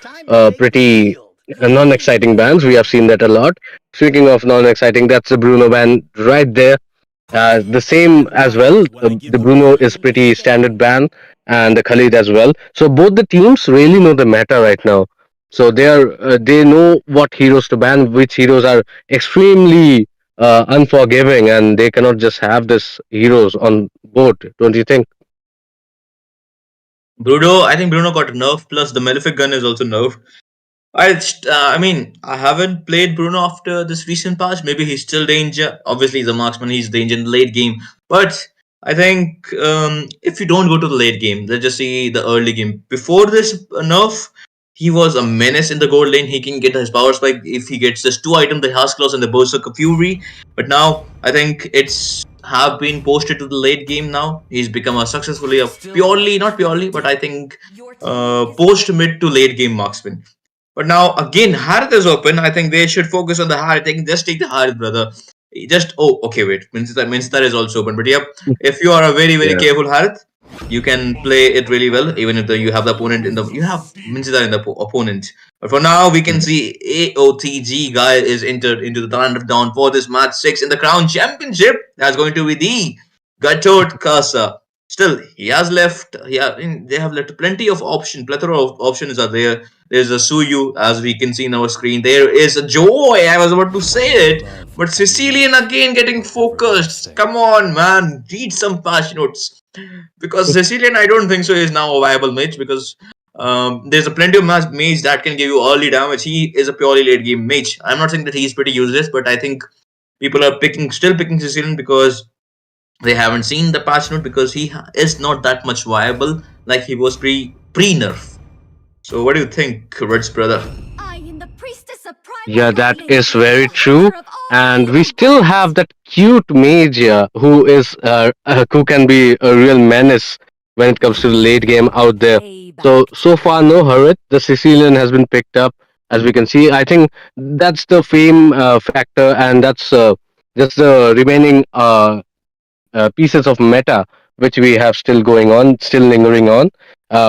pretty non-exciting bans. We have seen that a lot. Speaking of non-exciting, that's the Bruno ban right there. The same as well. The Bruno is pretty standard ban, and the Khalid as well. So both the teams really know the meta right now. So they know what heroes to ban, which heroes are extremely unforgiving, and they cannot just have this heroes on board. Don't you think? I think Bruno got a nerf, plus the Malefic gun is also nerfed. I mean, I haven't played Bruno after this recent patch. Maybe he's still danger. Obviously, he's a marksman. He's danger in the late game. But I think if you don't go to the late game, let's just see the early game. Before this nerf, he was a menace in the gold lane. He can get his power spike if he gets just two items, the Husk Claws and the Berserker Fury. But now, I think it's have been posted to the late game now. He's become a successfully, not purely, but I think post mid to late game marksman. But now again, Harith is open. I think they should focus on the Harith. They can just take the Harith, brother. Okay, wait. Minstar is also open. But yep, if you are a very Yeah. careful Harith, you can play it really well. Even if you have the opponent you have Minstar in the opponent. But for now, we can see AOTG guy is entered into the land of dawn for this match 6 in the Crown Championship. That's going to be the Gatot Kasa. Still, he has left. They have left plenty of plethora of options are there. There's a Suyu, as we can see in our screen. There is a Joy. I was about to say it, but Sicilian again getting focused. Come on, man, read some patch notes because Sicilian, I don't think so, is now a viable mage because there's a plenty of mage that can give you early damage. He is a purely late game mage. I'm not saying that he's pretty useless, but I think people are still picking Sicilian because they haven't seen the patch note because he is not that much viable like he was pre nerf. So what do you think, Red's brother? Yeah, that is very true. And we still have that cute mage who can be a real menace when it comes to the late game out there. So far, no Harit. The Sicilian has been picked up, as we can see. I think that's the fame factor, and that's just the remaining pieces of meta which we have still going on, still lingering on.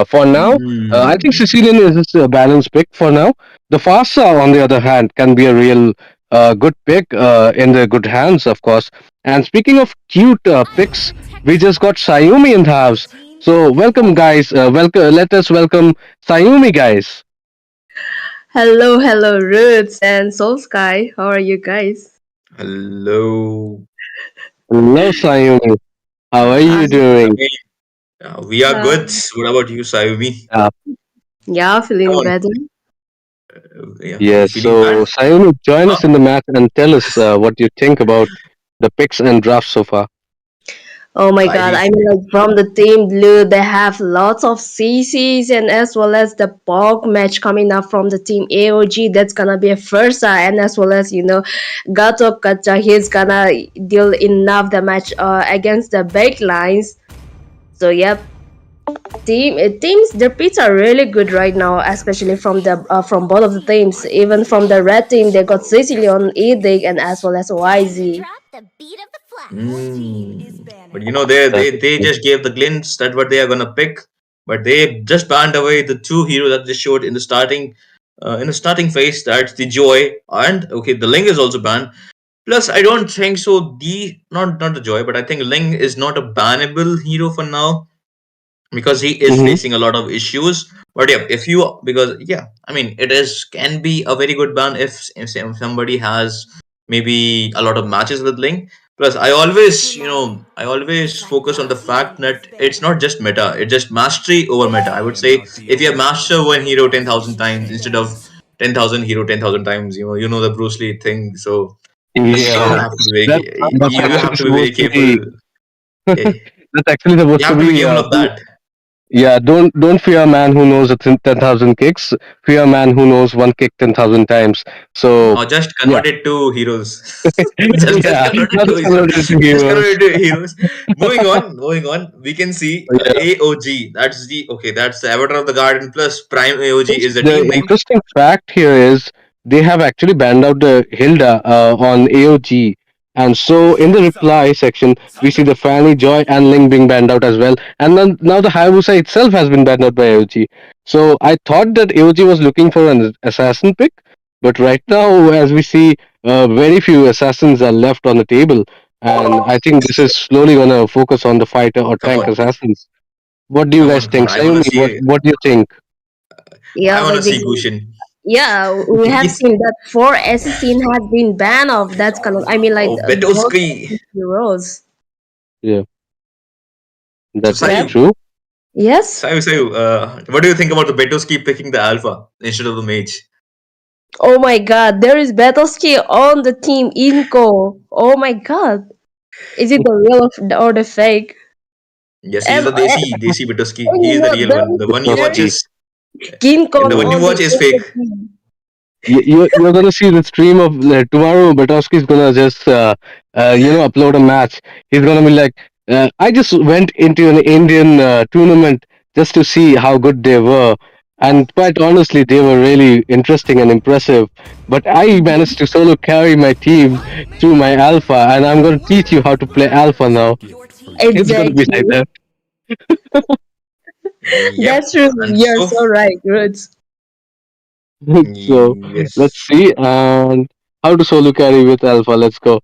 For now, I think Sicilian is just a balanced pick for now. The Fasa, on the other hand, can be a real good pick in the good hands, of course. And speaking of cute picks, we just got Sayumi in the house. So welcome, guys. Welcome. Let us welcome Sayumi, guys. Hello, Roots and Soul Sky. How are you guys? Hello. Hello, Sayumi. How are you doing? We are Uh, good. What about you, Sayumi? Uh, yeah, Come feeling on. better. Yeah, yes. feeling bad? So Sayumi, join Huh? us in the match and tell us what you think about the picks and drafts so far. Oh my god, Lively. I mean, like from the Team Blue, they have lots of CCs and as well as the bulk match coming up from the Team AOG. That's gonna be a first and as well as, Gato Kacha, he's gonna deal enough the match against the back lines. So, yep. Teams, their picks are really good right now, especially from both of the teams. Even from the red team, they got Sicilian, Edic, and as well as YZ. But you know, they, That's they they just gave the glints that what they are gonna pick, but they just banned away the two heroes that they showed in the starting phase. That's the Joy and okay, the Ling is also banned. Plus, I don't think so. The not the Joy, but I think Ling is not a bannable hero for now because he is hmm facing a lot of issues. But yeah, if you because yeah, I mean it is can be a very good ban if somebody has maybe a lot of matches with Link. Plus, I always focus on the fact that it's not just meta; it's just mastery over meta. I would say if you have master one hero 10,000 times instead of 10,000 hero 10,000 times, you know the Bruce Lee thing. So you Yeah, have to be that's very that's you actually have to be very supposed to careful. be. Yeah, That's actually you supposed to have to be be. careful of that. Yeah, don't fear a man who knows 10,000 kicks. Fear a man who knows one kick 10,000 times. So Or just yeah, convert it to heroes. just yeah. convert it Now to it's heroes. converted to Just convert heroes. it to heroes. Moving on. We can see Yeah. AOG. That's the Avatar of the Garden plus Prime AOG Yes, is the the team name. interesting fact here is they have actually banned out the Hilda on AOG. And so in the reply section, we see the Fanny, Joy, and Ling being banned out as well. And then now the Hayabusa itself has been banned out by AOG. So I thought that AOG was looking for an assassin pick, but right now, as we see, very few assassins are left on the table. And I think this is slowly going to focus on the fighter or Come tank on, assassins. What do you come guys on, come think? on. I wanna Sayumi, see. what do you think? I Yeah, wanna but see Gushin. yeah, we have seen that four assassin has been banned off. That's kind of, I mean, like Oh, those Betoski. heroes. Yeah, So that's Yeah. Sayu, true. Yes. what do you think about the Betoski picking the Alpha instead of the Mage? Oh my God, there is Battlesky on the team Inco. Oh my God, is it the real or the fake? Yes, he's And, the and, Desi Betoski. He you is the know real one. The there one you there watch is Betoski. is King Kong the one you on watch is the fake. team. You're gonna see the stream of tomorrow. Betoski's gonna just upload a match. He's gonna be like, I just went into an Indian tournament just to see how good they were, and quite honestly, they were really interesting and impressive. But I managed to solo carry my team to my alpha, and I'm gonna teach you how to play alpha now. It's gonna be like Exactly. that. Yep. That's true. And You're so, so right, Roots. So let's yes. see and how to solo carry with alpha. Let's go.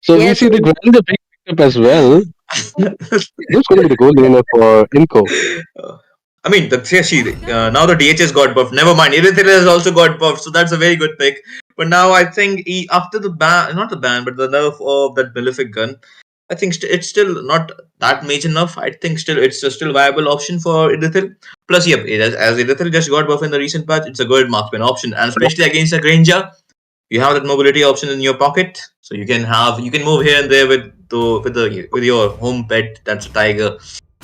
So we Yes. see the grinder being picked up as well. Who's going to be the goal laner for Inco? I mean, now the DHS got buffed. Never mind, Irithel has also got buffed, so that's a very good pick. But now I think after the ban, not the ban, but the nerf of that Malefic gun, I think it's still not that major enough. I think still it's a still viable option for Irithel. Plus, yep, as Irithel just got buff in the recent patch, it's a good marksman option, and especially against a Granger, you have that mobility option in your pocket, so you can move here and there with your home pet. That's a tiger,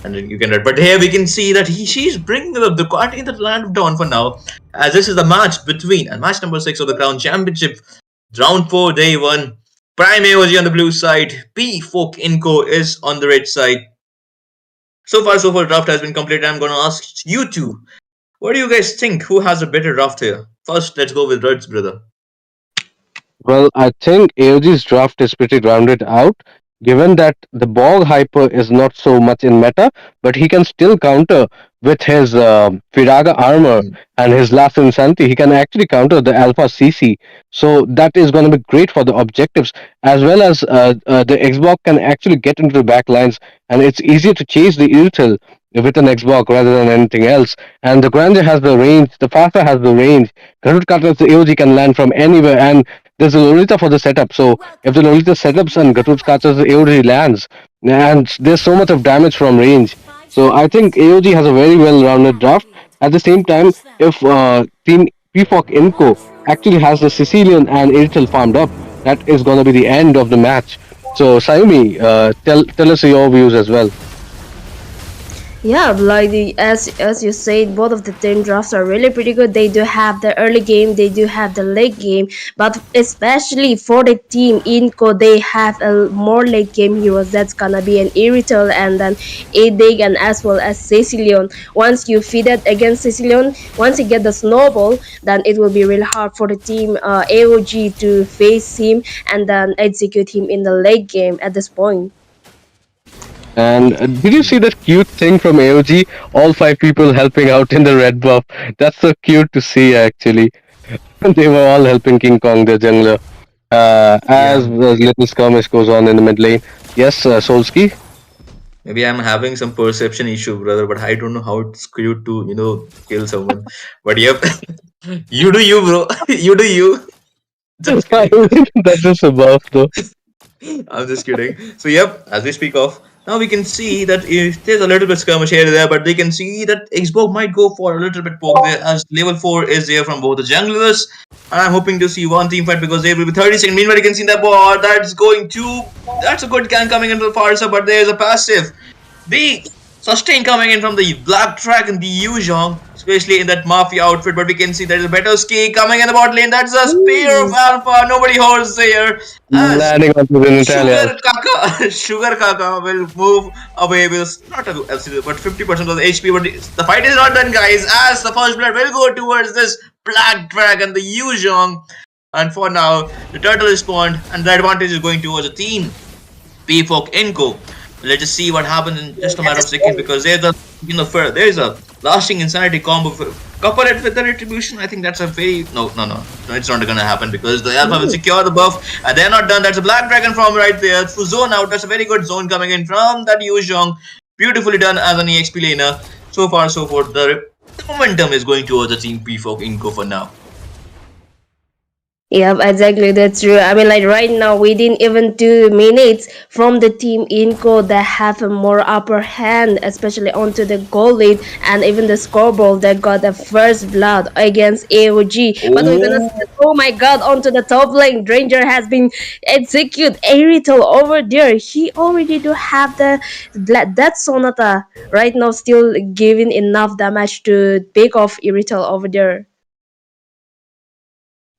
and then you can read. But here we can see that she's bringing up the party in the land of dawn for now, as this is the match between and match number 6 of the Crown Championship, round 4, day 1. Prime AOG on the blue side, P Folk Inco is on the red side. So far, draft has been completed. I'm gonna ask you two, what do you guys think? Who has a better draft here? First, let's go with Reds, brother. Well, I think AOG's draft is pretty rounded out, given that the Bog Hyper is not so much in meta, but he can still counter with his Firaga armor and his Last Insanity. He can actually counter the Alpha CC. So that is going to be great for the objectives, as well as the Xbox can actually get into the back lines, and it's easier to chase the Irithel with an Xbox rather than anything else. And the Grandeur has the range, the Faster has the range. Garut Katla's AOG can land from anywhere, and there's a Lolita for the setup. So if the Lolita setups and Gatut catches the AOG lands, and there's so much of damage from range. So I think AOG has a very well-rounded draft. At the same time, if Team PFOC Inco actually has the Sicilian and Irtel farmed up, that is going to be the end of the match. So Sayumi, tell us your views as well. Yeah, like as you said, both of the team drafts are really pretty good. They do have the early game, they do have the late game, but especially for the team Inco, they have a more late game heroes. That's gonna be an Irrital and then Adig and as well as Cecilion. Once you feed it against Cecilion, once you get the snowball, then it will be really hard for the team AOG to face him and then execute him in the late game at this point. And did you see that cute thing from AOG? All five people helping out in the red buff. That's so cute to see, actually. They were all helping King Kong, the jungler. As Yeah. the little skirmish goes on in the mid lane. Yes, Solski? Maybe I'm having some perception issue, brother, but I don't know how it's cute to, kill someone. But yep, you do you, bro. You do you. Just kidding. That's just a buff, though. I'm just kidding. So yep, as we speak of, now we can see that if there's a little bit skirmish here and there, but we can see that Xbox might go for a little bit poke there as level 4 is there from both the junglers. And I'm hoping to see one team fight because there will be 30 seconds. Meanwhile, you can see that ball that's a good can coming into the far side, but there's a passive. The sustain coming in from the Black Dragon, the Yuzhong, especially in that Mafia outfit, but we can see there is a better ski coming in the bot lane. That's a spear of Alpha. Nobody holds there. As Landing onto the Natalia. Sugar Kaka, Sugar Kaka will move away with not a absolute, but 50% of the HP. But the fight is not done, guys. As the first blood will go towards this Black Dragon, the Yuzhong. And for now, the turtle is spawned, and the advantage is going towards the team. P-Folk Inco. Let's just see what happens in just a matter of seconds because there's a lasting insanity combo. Couple it with the retribution. I think that's a very no, it's not gonna happen because the Alpha will secure the buff and they're not done. That's a Black Dragon from right there. Through zone out, that's a very good zone coming in from that Yuzhong. Beautifully done as an EXP laner. So far, so forth. The momentum is going towards the team P-Folk Inco for now. Yeah, exactly. That's true. I mean, like right now, within even 2 minutes from the team Inco that have a more upper hand, especially onto the goal lead and even the scoreboard that got the first blood against AOG. But we're gonna see, oh my god, onto the top lane, Ranger has been execute Aritel over there. He already do have that Sonata right now, still giving enough damage to pick off Aritel over there.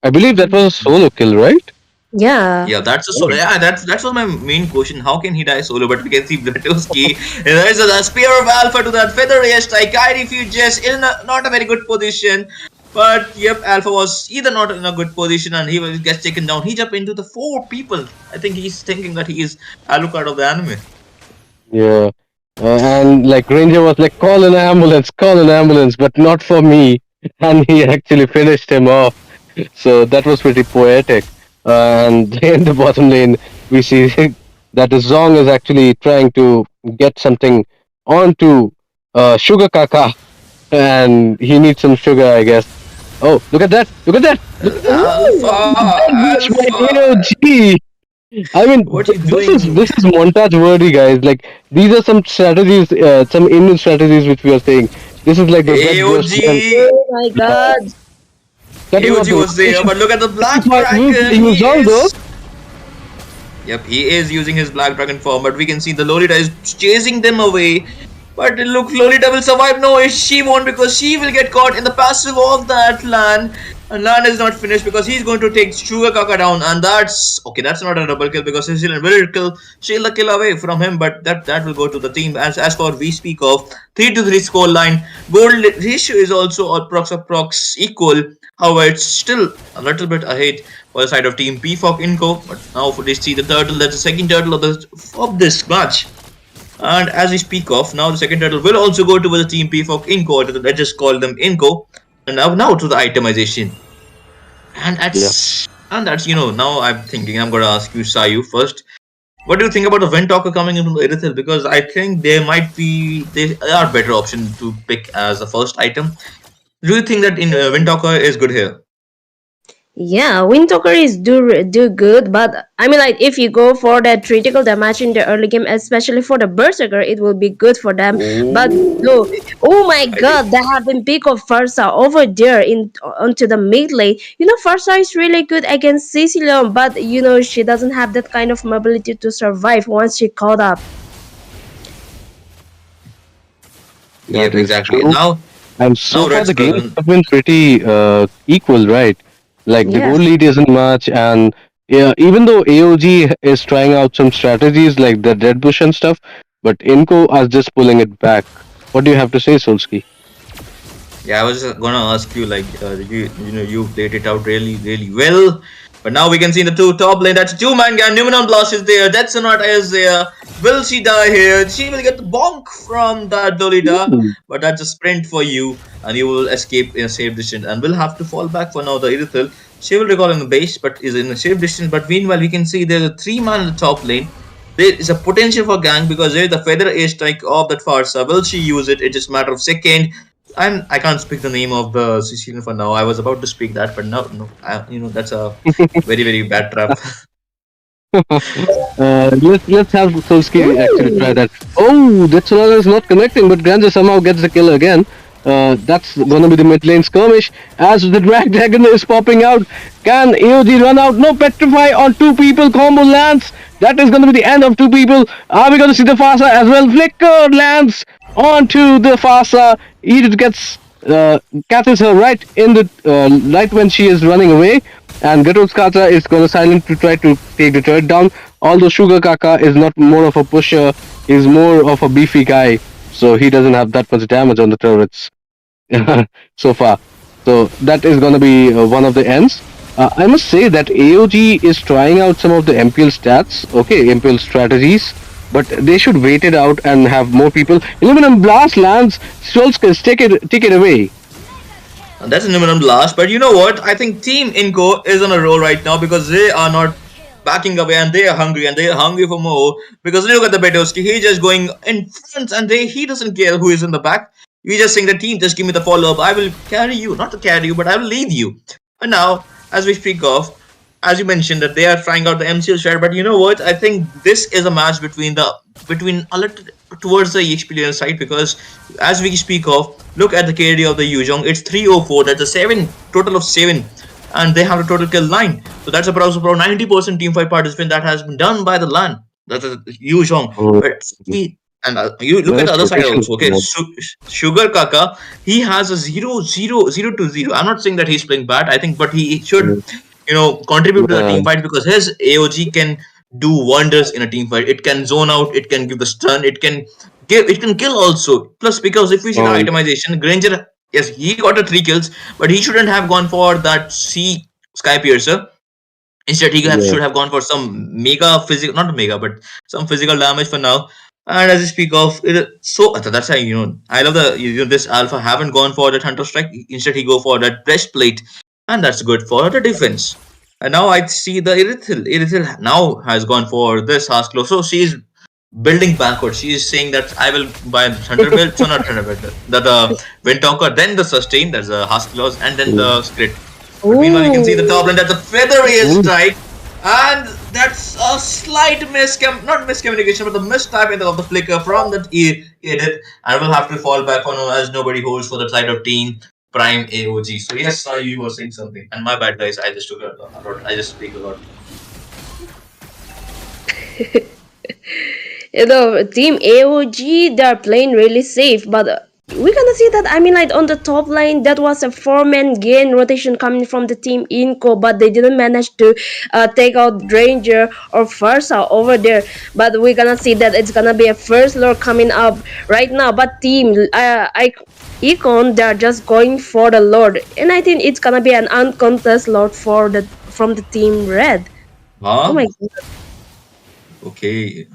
I believe that was a solo kill, right? Yeah. Yeah, that was my main question. How can he die solo? But we can see Blatoski. There is a spear of Alpha to that feather strike. Guy refuges in not a very good position. But yep, Alpha was either not in a good position and he will get taken down. He jumped into the 4 people. I think he's thinking that he is Alucard of the anime. Yeah. And like Ranger was like, call an ambulance, but not for me. And he actually finished him off. So that was pretty poetic. And in the bottom lane, we see that the Zong is actually trying to get something onto Sugar Kaka. And he needs some sugar, I guess. Oh, look at that! Look at that! That's my AOG! I mean, What you this is montage worthy, guys. Like these are some strategies, some Indian strategies which we are saying. This is like the red burst and AOG! Oh my god. cutting off AOG the was there, rotation. but look at the Black This might move Dragon. the He Yuzhong, though. is... Yep, he is using his Black Dragon form, but we can see the Lolita is chasing them away. But look, Lolita will survive. No, she won't because she will get caught in the passive of that Lan. And Lan is not finished because he's going to take Sugar Kaka down. And that's okay, that's not a double kill because Sicilian will steal the kill away from him. But that will go to the team. As for we speak of 3-3 score line, goal ratio is also approx equal. However, it's still a little bit ahead for the side of Team P-Fok Inco. But now for this see the turtle, that's the second turtle of this match. And as we speak of, now the second turtle will also go to the Team P-Fok Inco. Let's just call them Inco. And now to the itemization. And that's now I'm thinking I'm gonna ask you Sayu first. What do you think about the Wind Talker coming into the Irithel? Because I think they are better option to pick as the first item. Do you think that in Wind Talker is good here? Yeah, Windtalker is do good, but I mean like if you go for that critical damage in the early game, especially for the Berserker, it will be good for them. But no, oh my god, they have been pick of Farsa over there onto the mid lane. Farsa is really good against Cecilion, but she doesn't have that kind of mobility to survive once she caught up. Yep, That is exactly. true. And so Now far, Red's the games present. have been pretty equal, right? Like the goal Yes. lead isn't much, and yeah, even though AOG is trying out some strategies like the dead bush and stuff, but Inco are just pulling it back. What do you have to say, Solski? Yeah, I was gonna ask you like you played it out really well, but now we can see in the top lane that's a two-man gang. Numenon Blast is there. That's not is there. Will she die here? She will get the bonk from that Lolita, Hmm. but that's a sprint for you, and you will escape in a safe distance, and will have to fall back for now. The Irithel, she will recall in the base, but is in a safe distance. But meanwhile, we can see there's a three-man in the top lane. There is a potential for gang because there is the feather airstrike of that Farsa. Will she use it? It's just a matter of second. And I can't speak the name of the Sicilian for now. I was about to speak that, but no, that's a very bad trap. Let's have Solski actually try that. Oh, that Solana is not connecting, but Granza somehow gets the kill again. That's gonna be the mid lane skirmish as the drag dragon is popping out. Can AOG run out? No, petrify on two people. Combo lands. That is gonna be the end of two people. Are we gonna see the Fasa as well? Flicker lands onto the Fasa. He gets catches her right in the right when she is running away, and Gatotskata is gonna silent to try to take the turret down. Although Sugar Kaka is not more of a pusher, he's more of a beefy guy, so he doesn't have that much damage on the turrets so far. So that is gonna be one of the ends. I must say that AOG is trying out some of the MPL stats, okay, MPL strategies, but they should wait it out and have more people. Aluminum Blast lands, Solskjaer, take it away. And that's a minimum blast. But you know what? I think Team Inco is on a roll right now because they are not backing away and they are hungry for more. Because look at the Betoski, he's just going in front and he doesn't care who is in the back. He's just saying the team, just give me the follow up. I will carry you, not to carry you, but I will lead you. And now, as we speak of, as you mentioned that they are trying out the MCL share, but you know what? I think this is a match between a little towards the experience side because as we speak of, look at the KD of the Yuzhong. It's 304. That's a total of 7, and they have a total kill 9. So that's about 90% team fight participant that has been done by the LAN. That's a Yuzhong. Oh, But and you look at the yes, other side rotation. also. Okay, Sugar Kaka, he has a 0-0-0-2-0. I'm not saying that he's playing bad. I think, but he should contribute to the Yeah, team fight because his AOG can do wonders in a team fight. It can zone out, it can give the stun, it can kill also. Plus, because if we see the um, itemization, Granger, yes, he got a 3 kills, but he shouldn't have gone for that C Sky Piercer. Instead, yeah. should have gone for some mega physical, not mega, but some physical damage for now. And as you speak of it, so that's why I love this alpha haven't gone for that hunter strike. Instead, he go for that breastplate, and that's good for the defense. And now I see the Irithil. Irithil now has gone for this Haskell. So she's building backwards. She is saying that I will buy Thunder Belt, so not Thunder Belt, the Windtalker, then the Sustain, that's the Haskell, and then the Script. But meanwhile, you can see the top lane. That's a feather Mm. strike, and that's a slight not miscommunication, but the mistype of the flicker from that edit, and will have to fall back on as nobody holds for the side of team Prime AOG. So yes, you were saying something, and my bad guys, I just took a lot. I just speak a lot. Team AOG, they're playing really safe, but we're gonna see that. I mean, like on the top lane, that was a 4-man gain rotation coming from the team Inco, but they didn't manage to take out Ranger or Farsa over there. But we're gonna see that it's gonna be a first lord coming up right now. But team, Econ, they're just going for the lord, and I think it's gonna be an uncontested lord from the team Red. Oh Huh? my god. Okay.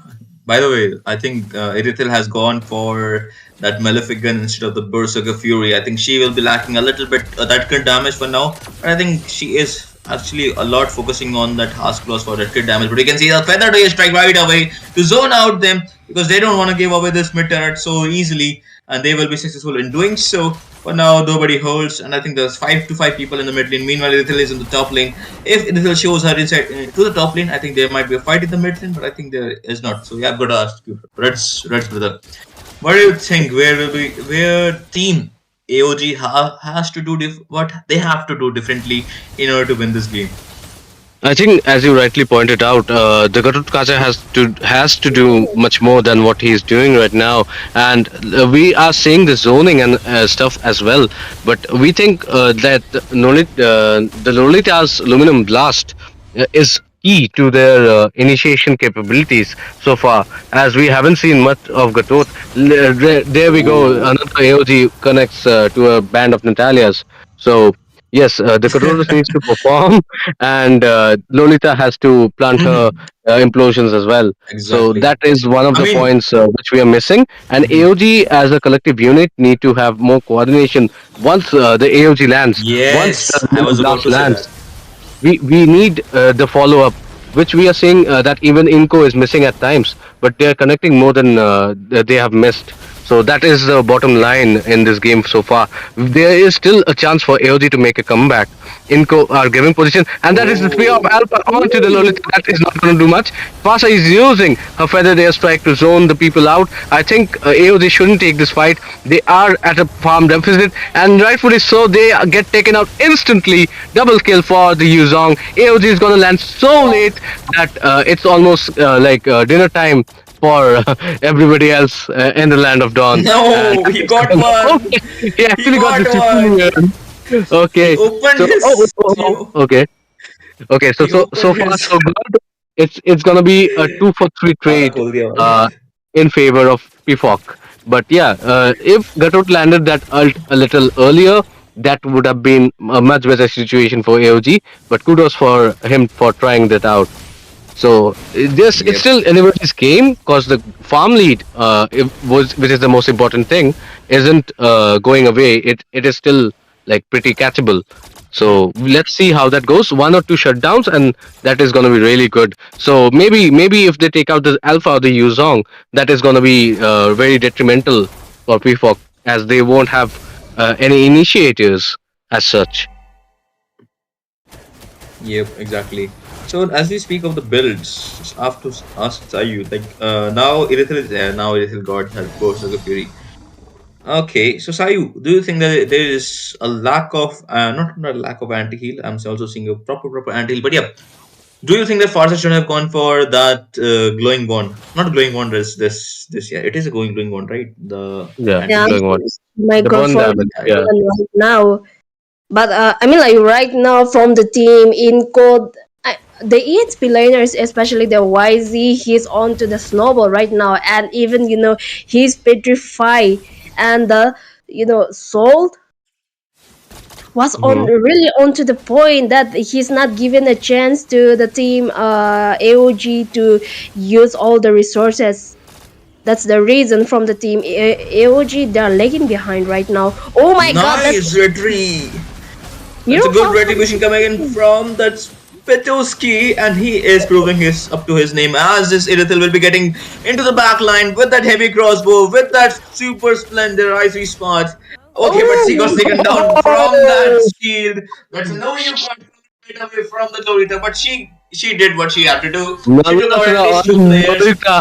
By the way, I think Irithil has gone for that Malefic gun instead of the Berserker Fury. I think she will be lacking a little bit that crit damage for now. But I think she is actually a lot focusing on that Hask Claws for that crit damage. But you can see the Feather Day strike right away to zone out them because they don't want to give away this mid turret so easily, and they will be successful in doing so. For now, nobody holds, and I think there's 5 to 5 people in the mid lane. Meanwhile, Irithil is in the top lane. If Irithil shows her inside to the top lane, I think there might be a fight in the mid lane, but I think there is not. So yeah, I've got to ask you, Red's brother, what do you think? Where team AOG has to do what they have to do differently in order to win this game? I think, as you rightly pointed out, the Garut Kaja has to do much more than what he is doing right now, and we are seeing the zoning and stuff as well. But we think that the Lolita's Luminum Blast is key to their initiation capabilities so far, as we haven't seen much of Gatot. There we go, another AOG connects to a band of Natalias. So yes, the Catoras needs to perform, and Lolita has to plant her Mhm. implosions as well. So Exactly. that is one of I the mean, points which we are missing. And mhm. AOG as a collective unit need to have more coordination once the AOG lands, once Yes, the I was about blast to say that. lands. We need the follow up, which we are seeing that even Inco is missing at times, but they are connecting more than they have missed. So that is the bottom line in this game so far. There is still a chance for AOG to make a comeback. Inco are giving position, and that is the spear of Oh, Alpha onto the Ooh. Lolita. That is not going to do much. Fasa is using her feathered airstrike to zone the people out. I think AOG shouldn't take this fight. They are at a farm deficit, and rightfully so. They get taken out instantly. Double kill for the Yuzong. AOG is going to land so late that it's almost like dinner time for everybody else in the land of Dawn. And no, he got one. okay, he He actually got got the one. chicken. He Okay, opened so his, okay, okay. So he so opened far his. so good. It's gonna be a 2 for 3 खाता trade खोल दिया uh, भाई. in favor of Pifok. But yeah, if Gatot landed that ult a little earlier, that would have been a much better situation for AOG. But kudos for him for trying that out. So this it's Yep. still anybody's game because the farm lead which is the most important thing, isn't going away. It is still like pretty catchable. So let's see how that goes. One or two shutdowns, and that is going to be really good. So maybe if they take out the Alpha or the Yuzong, that is going to be very detrimental for PFOC, as they won't have any initiators as such. Yep, exactly. So as we speak of the builds, just have to ask Sayu, like now Irithel is there, now Irithel God has Ghost of the Fury. Okay, so Sayu, do you think that there is a lack of not a lack of anti-heal? I'm also seeing a proper anti-heal, but yeah. Do you think that Farsa should have gone for that glowing bond? Not glowing bond, this yeah, it is a glowing bond, right? The Yeah, Yeah, anti-heal. going on my the God, burn for damage. Yeah, Yeah. right now. But I mean, like right now, from the team in code, the EXP laners, especially the YZ, he's on to the snowball right now, and even he's petrified, and the Soul was on Mhm. really on to the point that he's not given a chance to the team AOG to use all the resources. That's the reason from the team AOG they're lagging behind right now. Oh my God, that's nice retry. you That's a know good how retribution coming in from that Petowski, and he is proving his up to his name as this Irithel will be getting into the back line with that heavy crossbow, with that super splendor icy spot. Okay, but she got oh taken down from that shield. That's no you can't get away from the Lolita, but she did what she had to do. She took Malhotra advantage two on players. Lolita.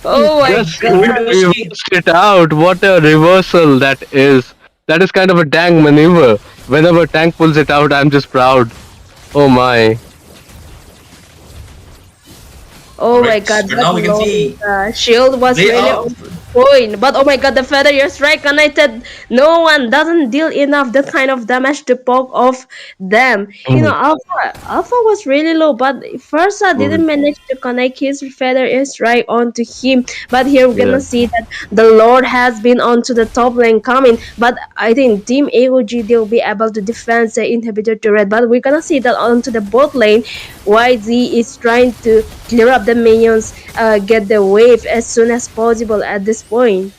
oh my Just God. Petowski. reversed it out. What a reversal that is. That is kind of a tank maneuver. Whenever tank pulls it out, I'm just proud. Oh my. Oh my Alright, God, but that now we can see shield was they really are. on point. But oh my God, the feather your strike connected. No one doesn't deal enough that kind of damage to poke off them. Mhm. Alpha was really low, but Fursa Mhm. didn't manage to connect his feather strike onto him. But here we're Yeah. gonna see that the Lord has been onto the top lane coming. But I think Team AOG they'll be able to defend the inhibitor turret. But we're gonna see that onto the bot lane. YZ is trying to clear up the minions, get the wave as soon as possible at this point.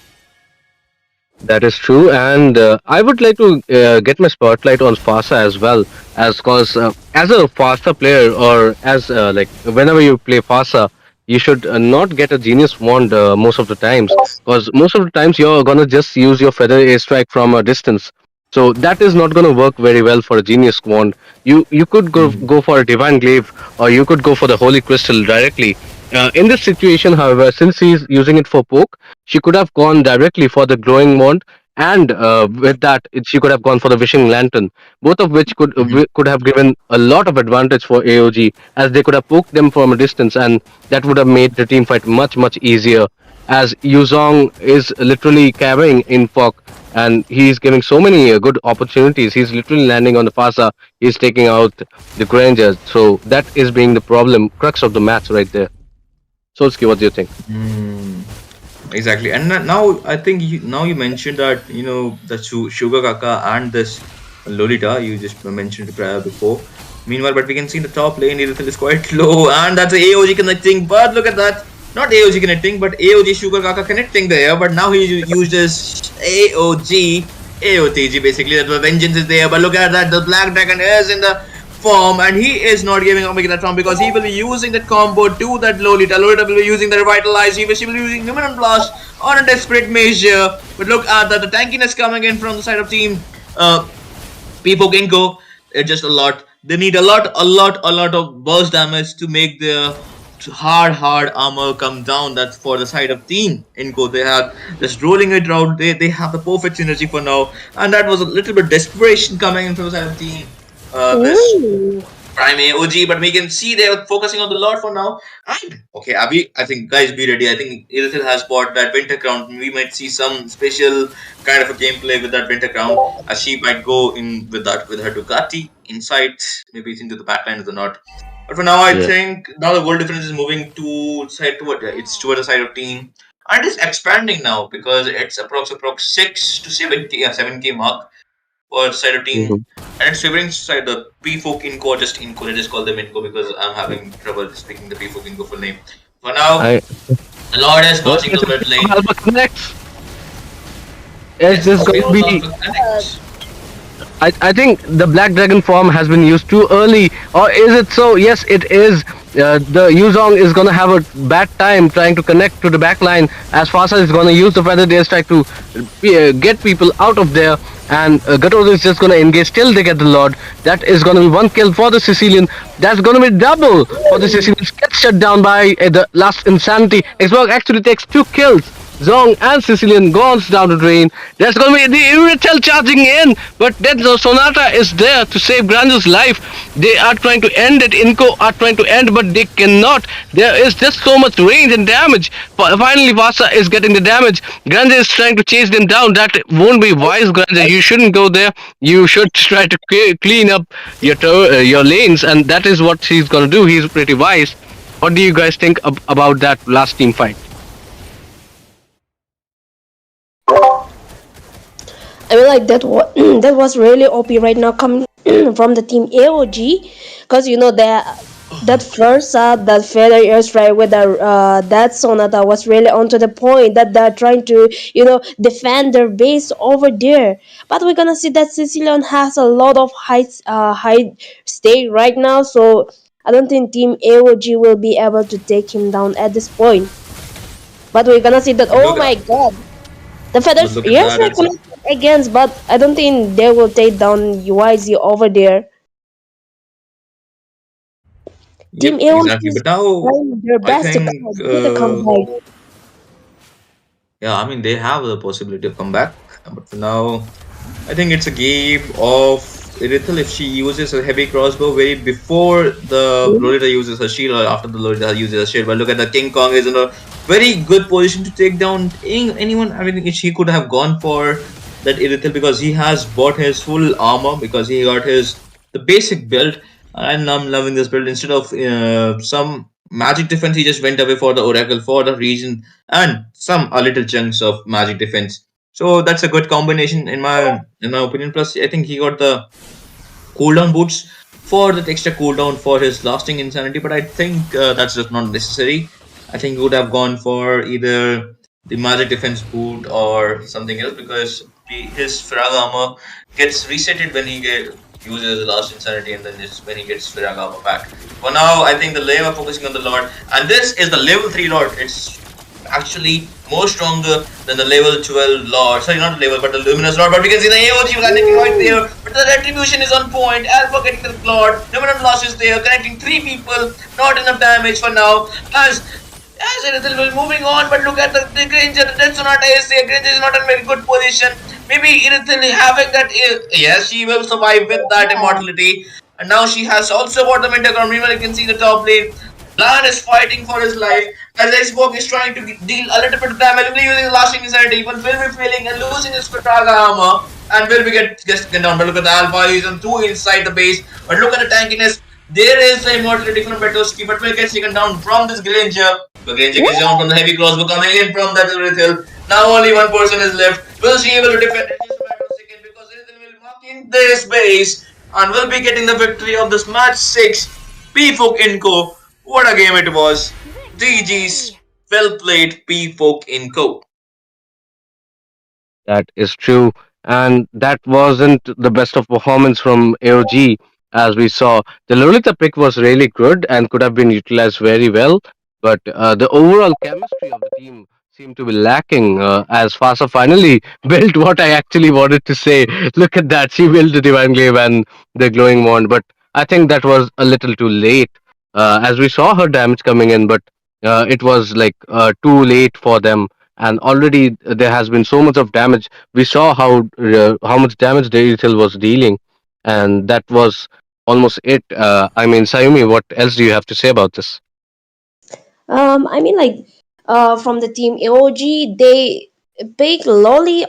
That is true, and I would like to get my spotlight on Fasa as well, as cause as a Fasa player, or as like whenever you play Fasa, you should not get a genius wand most of the times, cause most of the times you're gonna just use your feather airstrike from a distance. So that is not gonna work very well for a genius wand. You could go for a divine glaive, or you could go for the holy crystal directly. In this situation, however, since he's using it for poke, she could have gone directly for the glowing wand and with that, she could have gone for the wishing lantern, both of which Mhm. could have given a lot of advantage for AOG, as they could have poked them from a distance, and that would have made the team fight much easier. As Yuzong is literally carrying in Fok, and he's giving so many good opportunities. He's literally landing on the Fasa. He's taking out the Granger. So that is being the problem, crux of the match right there. Solski, what do you think? Mm, exactly. And now I think now you mentioned that the Sugar Kaka and this Lolita you just mentioned before. Meanwhile, but we can see in the top lane Irithel is quite low, and that's a AOG connecting. But look at that, not AOG connecting, but AOG Sugar Kaka connecting there. But now he used his AOG AOTG basically. That the vengeance is there. But look at that, the Black Dragon is in the form, and he is not giving up making that form because he will be using that combo to that Lolita. Lolita will be using the Revitalize. She will be using Luminant Blast on a desperate measure. But look at that, the tankiness coming in from the side of team People can go. It's just a lot. They need a lot of burst damage to make their hard armor come down. That's for the side of team Inco. They have just rolling it around. They have the perfect synergy for now, and that was a little bit desperation coming in from the side of team. This Ooh. Prime AOG, but we can see they're focusing on the Lord for now. And okay, Abhi, I think guys be ready. I think Irithel has bought that Winter Crown. We might see some special kind of a gameplay with that Winter Crown. As she might go in with that with her Ducati inside, maybe it's into the backline or not. But for now, I Yeah. think now the world difference is moving to side toward it's toward the side of team. And it's expanding now because it's approx 6 to 7K 7K mark or side of team, Mhm. and it's favoring side the P-Folk Inco or just Inco. I just call them Inco because I'm having trouble speaking the P-Folk Inco full name. For now, I the Lord is well, crossing the red lane. Alpha connects. It's Yes, just okay, going to be. Alpha connects. I think the Black Dragon form has been used too early, or is it so? Yes, it is. The Yuzong is gonna have a bad time trying to connect to the backline, as Fasa is gonna use the Feather Days strike to get people out of there, and Gattuso is just gonna engage till they get the Lord. That is gonna be one kill for the Sicilian. That's gonna be double for the Sicilians. Gets shut down by the last Insanity. Xbox actually takes 2 kills. Zong and Sicilian goes down the drain. There's gonna be the Irithel charging in, but then the Sonata is there to save Granjo's life. They are trying to end it. Inco are trying to end, but they cannot. There is just so much range and damage. Finally, Vasa is getting the damage. Granja is trying to chase them down. That won't be wise, Granja. You shouldn't go there. You should try to clean up your lanes, and that is what he's gonna do. He's pretty wise. What do you guys think about that last team fight? I mean, like that. That was really OP right now coming from the team AOG, because that first that feather airstrike with that Sonata was really onto the point that they're trying to defend their base over there. But we're gonna see that Sicilian has a lot of high stake right now, so I don't think team AOG will be able to take him down at this point. But we're gonna see that. But Oh look, my god, the but feathers, look at yes, that. they're It's a, connected against, but I don't think they will take down UIZ over there. Team yep, AOC exactly. is But now trying their I best to think do the comeback. yeah, I mean they have the possibility of comeback, but for now I think it's a game of Irithel if she uses a heavy crossbow very before the Lolita uses her shield or after the Lolita uses her shield. But look at the King Kong is in a very good position to take down anyone. I mean, he could have gone for that Irithel because he has bought his full armor because he got his the basic build. And I'm loving this build. Instead of some magic defense, he just went away for the Oracle for the region and some a little chunks of magic defense. So that's a good combination in my opinion. Plus, I think he got the cooldown boots for that extra cooldown for his lasting insanity. But I think that's just not necessary. I think he would have gone for either the magic defense boot or something else because his frag armor gets resetted when uses the last insanity, and then it's when he gets frag armor back. For now, I think the layer are focusing on the Lord, and this is the level 3 Lord. It's actually more stronger than the level 12 Lord. Sorry, not the level, but the Luminous Lord. But we can see the AOG connecting right there. But the retribution is on point. Alpha getting the Lord. Luminous Loss is there, connecting 3 people. Not enough damage for now. As Irithel will moving on, but look at the Granger. The Death Sonata is there. Granger is not in very good position. maybe Irithil having that. Yes, she will survive with that immortality. And now she has also bought the Mintacron. Meanwhile, you can see the top lane. Lan is fighting for his life as Icebox is trying to deal a little bit of damage, only using the lasting insanity, but will be failing and losing his Kataga armor and will be get down. But look at the Alpha, he's on two inside the base. But look at the tankiness. There is the immortality from Betoski, but will get taken down from this Granger. The Granger gets down from the heavy crossbow coming in from that Irithil. Now only one person is left. Will she able to defend? It's just a matter of second because Irithil will mark in this base and will be getting the victory of this match 6. P-Folk Inco. What a game it was. GG's. Well played, P-Folk Inco. That is true. And that wasn't the best of performance from AOG, as we saw. The Lolita pick was really good and could have been utilized very well, but the overall chemistry of the team seemed to be lacking. As Fasa finally built what I actually wanted to say. Look at that. She built the Divine Glaive and the Glowing Wand, but I think that was a little too late. As we saw her damage coming in, but it was like too late for them, and already there has been so much of damage. We saw how much damage Dairy Hill was dealing, and that was almost it. I mean, Sayumi, what else do you have to say about this? I mean, like, from the team AOG, they pick Lolly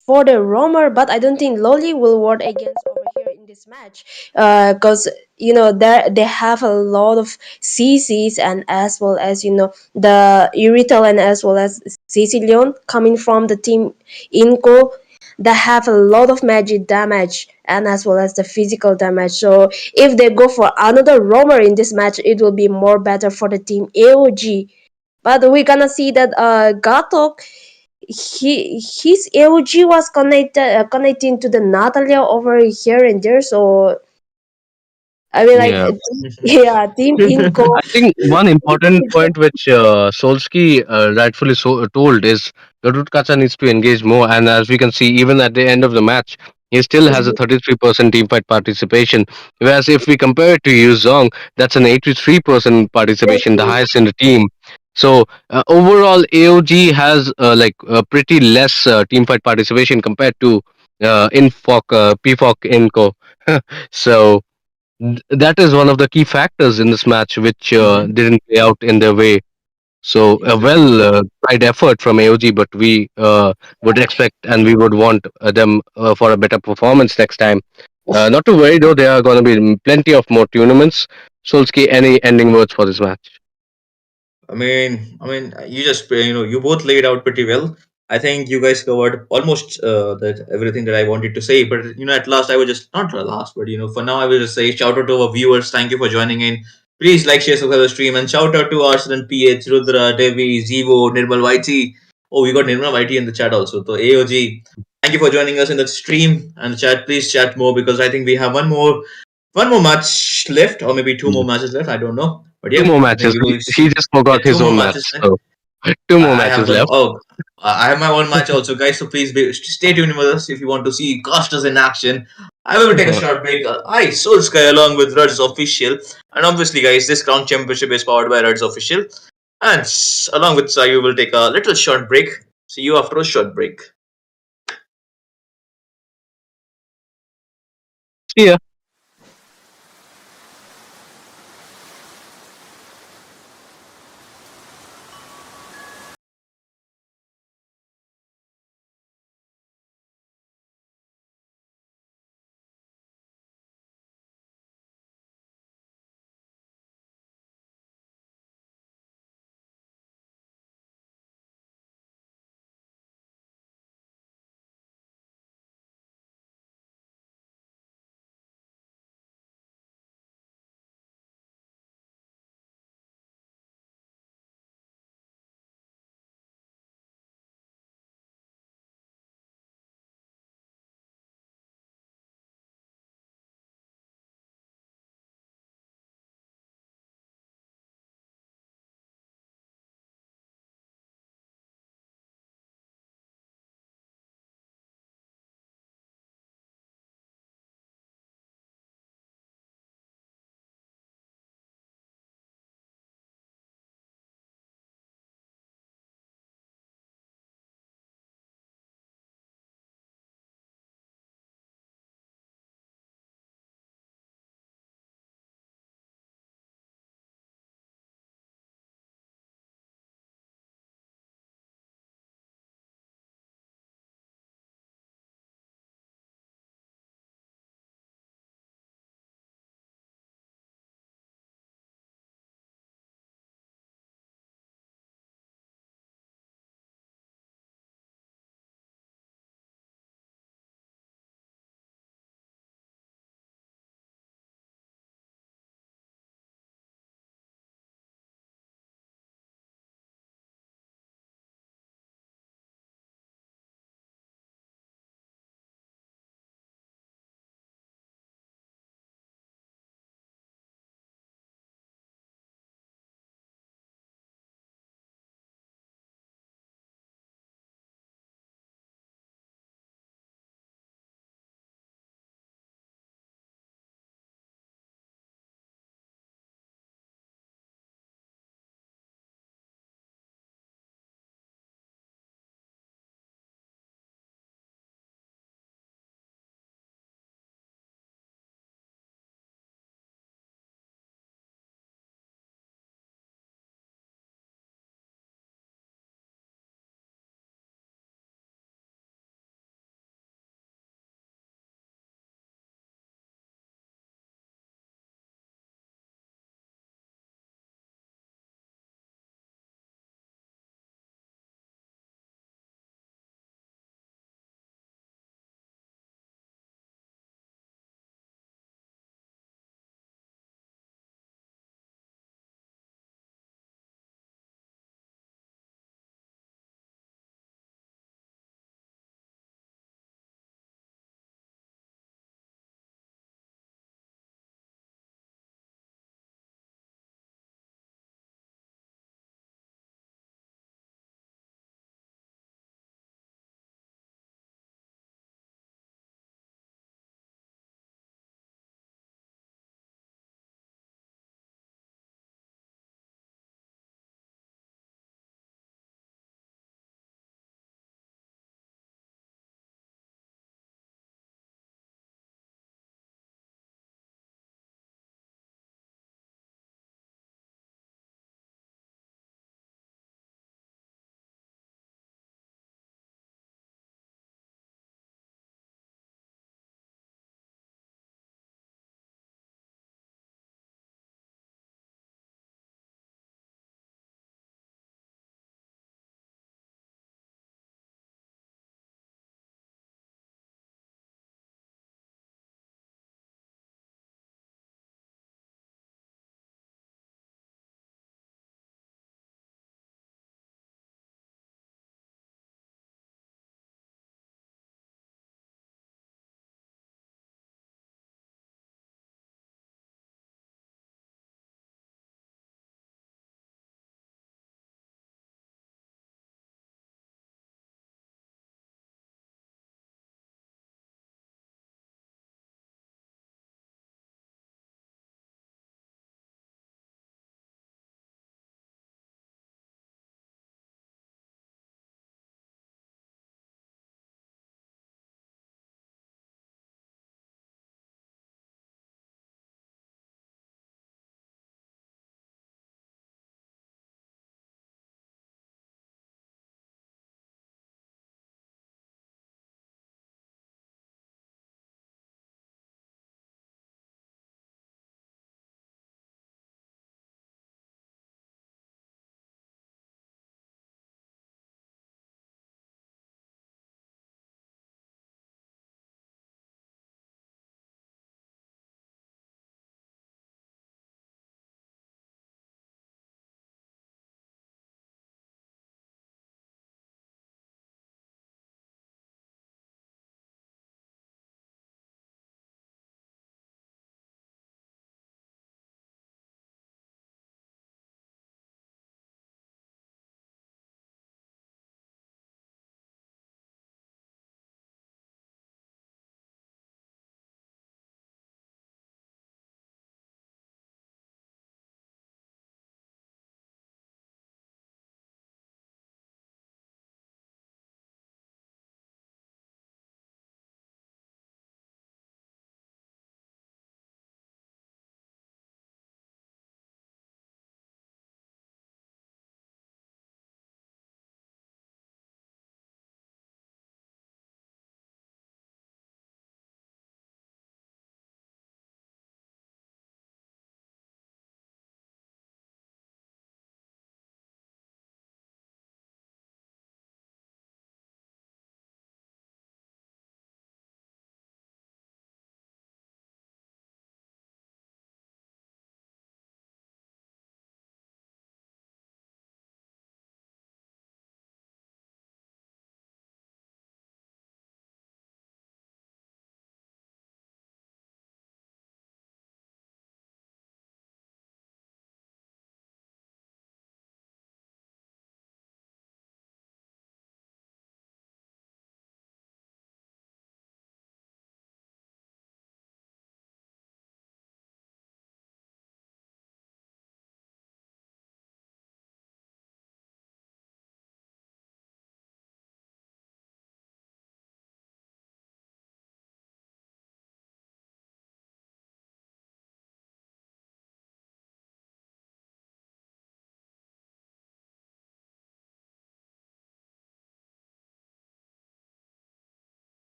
for the roamer, but I don't think Lolly will work against over here in this match. Because they have a lot of CCs, and as well as the Irital, and as well as Sicilian coming from the team Inco, that have a lot of magic damage and as well as the physical damage. So if they go for another roamer in this match, it will be more better for the team AOG. But we're gonna see that Gatok, his AOG was connecting to the Natalia over here and there. So I mean, like, Yeah. yeah, Team Inco. I think one important point which Solsky rightfully told is Gadutkacha needs to engage more. And as we can see, even at the end of the match, he still has a 33% teamfight participation. Whereas if we compare it to Yu Zong, that's an 83% participation, the highest in the team. So overall, AOG has pretty less teamfight participation compared to PFOC Inco. So that is one of the key factors in this match, which Mm-hmm. didn't play out in their way. So a Exactly. tried effort from AOG, but we would expect and we would want them for a better performance next time. Not to worry though, there are going to be plenty of more tournaments. Solski, any ending words for this match? You just you both laid out pretty well. I think you guys covered almost that everything that I wanted to say. But at last I would just not the last, but for now I will just say shout out to our viewers. Thank you for joining in. Please like, share, subscribe the stream, and shout out to Arsenal PH, Rudra, Devi, Zivo, Nirmal YT. Oh, we got Nirmal YT in the chat also. So AOG, thank you for joining us in the stream and the chat. Please chat more because I think we have one more match left, or maybe two more Mm. matches left. I don't know, but Two yep, more I think matches. we will He see. just forgot Yeah, two his more own matches. match. So two more I have matches one. left. Oh, I have my own match also, guys. So please stay tuned with us if you want to see casters in action. I will take a short break. Hi, Soul Sky along with Ruds Official, and obviously, guys, this crown championship is powered by Ruds Official, and along with Sai, we will take a little short break. See you after a short break. See ya.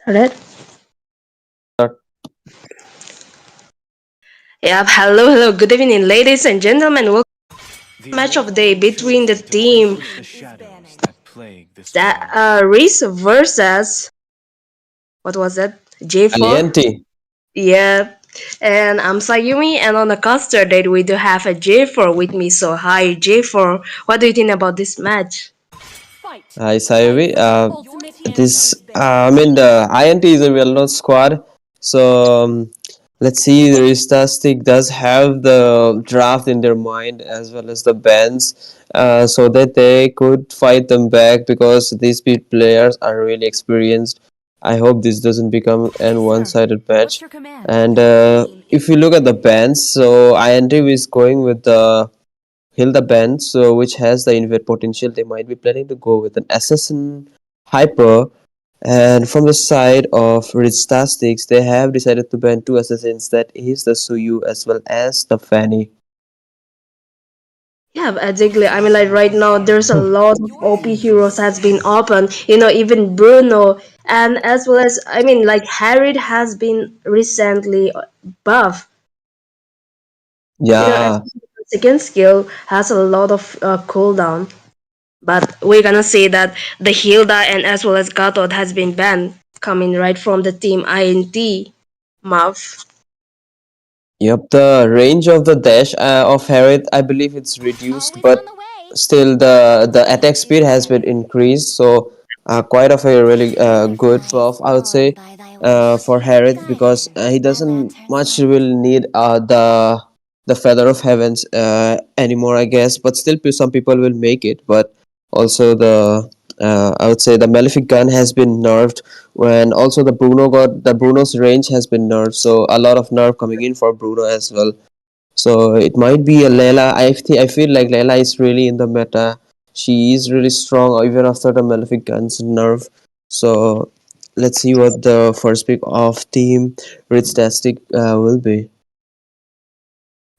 Alright. Start. Yeah, hello, good evening, ladies and gentlemen. Welcome to the match of the day between the team that Reese versus what was that? J4. INT. Yeah, and I'm Sayumi, and on the caster date we do have a J4 with me. So hi J4, what do you think about this match? Hi, Sayuri. The INT is a well-known squad. So let's see. The Ristastic does have the draft in their mind as well as the bans, so that they could fight them back because these players are really experienced. I hope this doesn't become an one-sided match. And if you look at the bans, so INT is going with the Hilda Band, so which has the invade potential. They might be planning to go with an assassin hyper. And from the side of Ridstastics, they have decided to ban two assassins, that is the Suyu as well as the Fanny. Yeah, exactly. I mean, like right now, there's a lot of OP heroes has been open. Even Bruno, and as well as I mean, like Harriet has been recently buff. Yeah, Second skill has a lot of cooldown. But we're gonna say that the Hilda and as well as Gatot has been banned, coming right from the team INT. Muff. yep, the range of the dash of Harriet, I believe it's reduced, but still the attack speed has been increased. So quite of a really good buff, I would say, for Harriet, because he doesn't much will need the feather of heavens anymore, I guess. But still, some people will make it. But also the I would say the malefic gun has been nerfed, when also Bruno's range has been nerfed, so a lot of nerf coming in for Bruno as well. So it might be a Layla. I feel like Layla is really in the meta. She is really strong even after the malefic guns nerf. So let's see what the first pick of team Rich Tastic will be.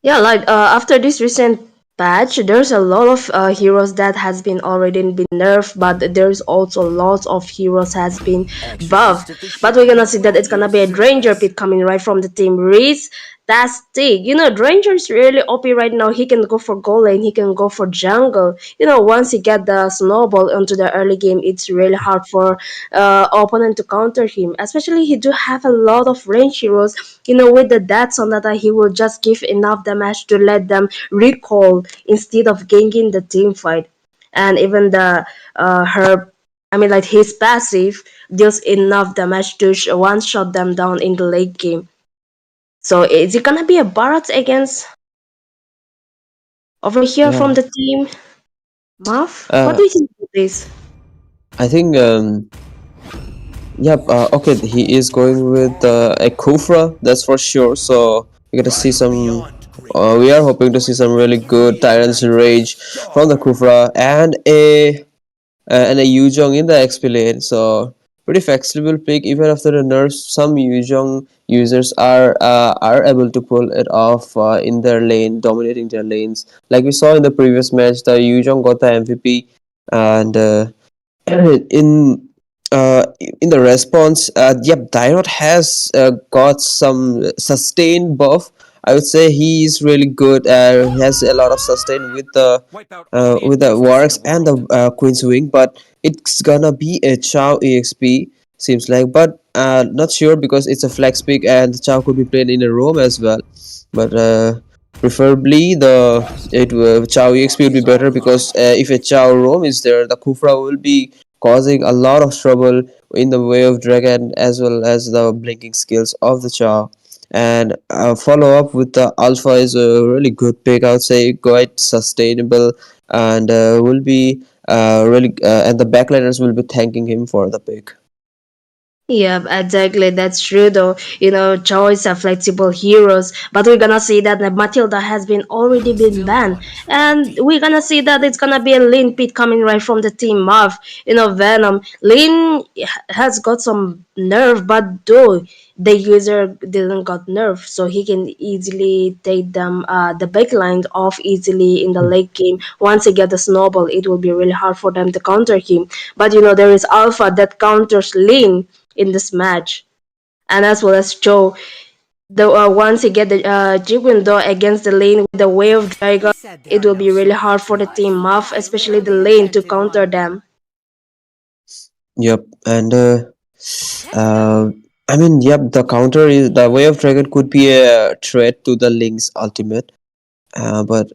Yeah, like after this recent patch, there's a lot of heroes that has been already been nerfed, but there's also lots of heroes has been buffed. But we're gonna see that it's gonna be a Dranger pick coming right from the team Reese. That's Tig. Dranger is really OP right now. He can go for goal lane, he can go for jungle. Once he get the snowball into the early game, it's really hard for opponent to counter him. Especially he do have a lot of range heroes. With the death sonata, he will just give enough damage to let them recall instead of ganking the team fight. And even the her, I mean, like his passive deals enough damage to one shot them down in the late game. So is it gonna be a Barat against over here from Yeah. the team? Muff, what Uh, do you think of this? I think yep. Okay, he is going with a Kufra, that's for sure. So we're gonna see some. We are hoping to see some really good Tyrant's Rage from the Kufra and a Yuzhong in the XP lane. So pretty flexible pick even after the nerfs. Some Yuzhong users are able to pull it off in their lane, dominating their lanes. Like we saw in the previous match, the Yuzhong got the MVP, and in in the response, yep, Dyrot has got some sustained buff. I would say he is really good. He has a lot of sustain with the Warx and the Queen's Wing, but it's gonna be a Chow EXP seems like, but not sure because it's a flex pick and Chow could be played in a roam as well. But preferably Chow EXP would be better, because if a Chow roam is there, the Kufra will be causing a lot of trouble in the way of dragon as well as the blinking skills of the Chow. And follow up with the Alpha is a really good pick. I would say quite sustainable, and will be really and the backliners will be thanking him for the pick. Yeah, exactly. That's true, though. Choice are flexible heroes, but we're gonna see that the Matilda has been already been banned, and we're gonna see that it's gonna be a Lin Pit coming right from the team Marv. Venom. Lin has got some nerve, but though the user didn't got nerve, so he can easily take them the backline off easily in the late game. Once he get the snowball, it will be really hard for them to counter him. But there is Alpha that counters Lin in this match. And as well as Joe, the once he get the Jeep window against the lane with the wave dragon, it will be really hard for the team Muff, especially the lane, to counter them. Yep, and uh, I mean, yep, the counter is the way of dragon could be a threat to the Link's ultimate. But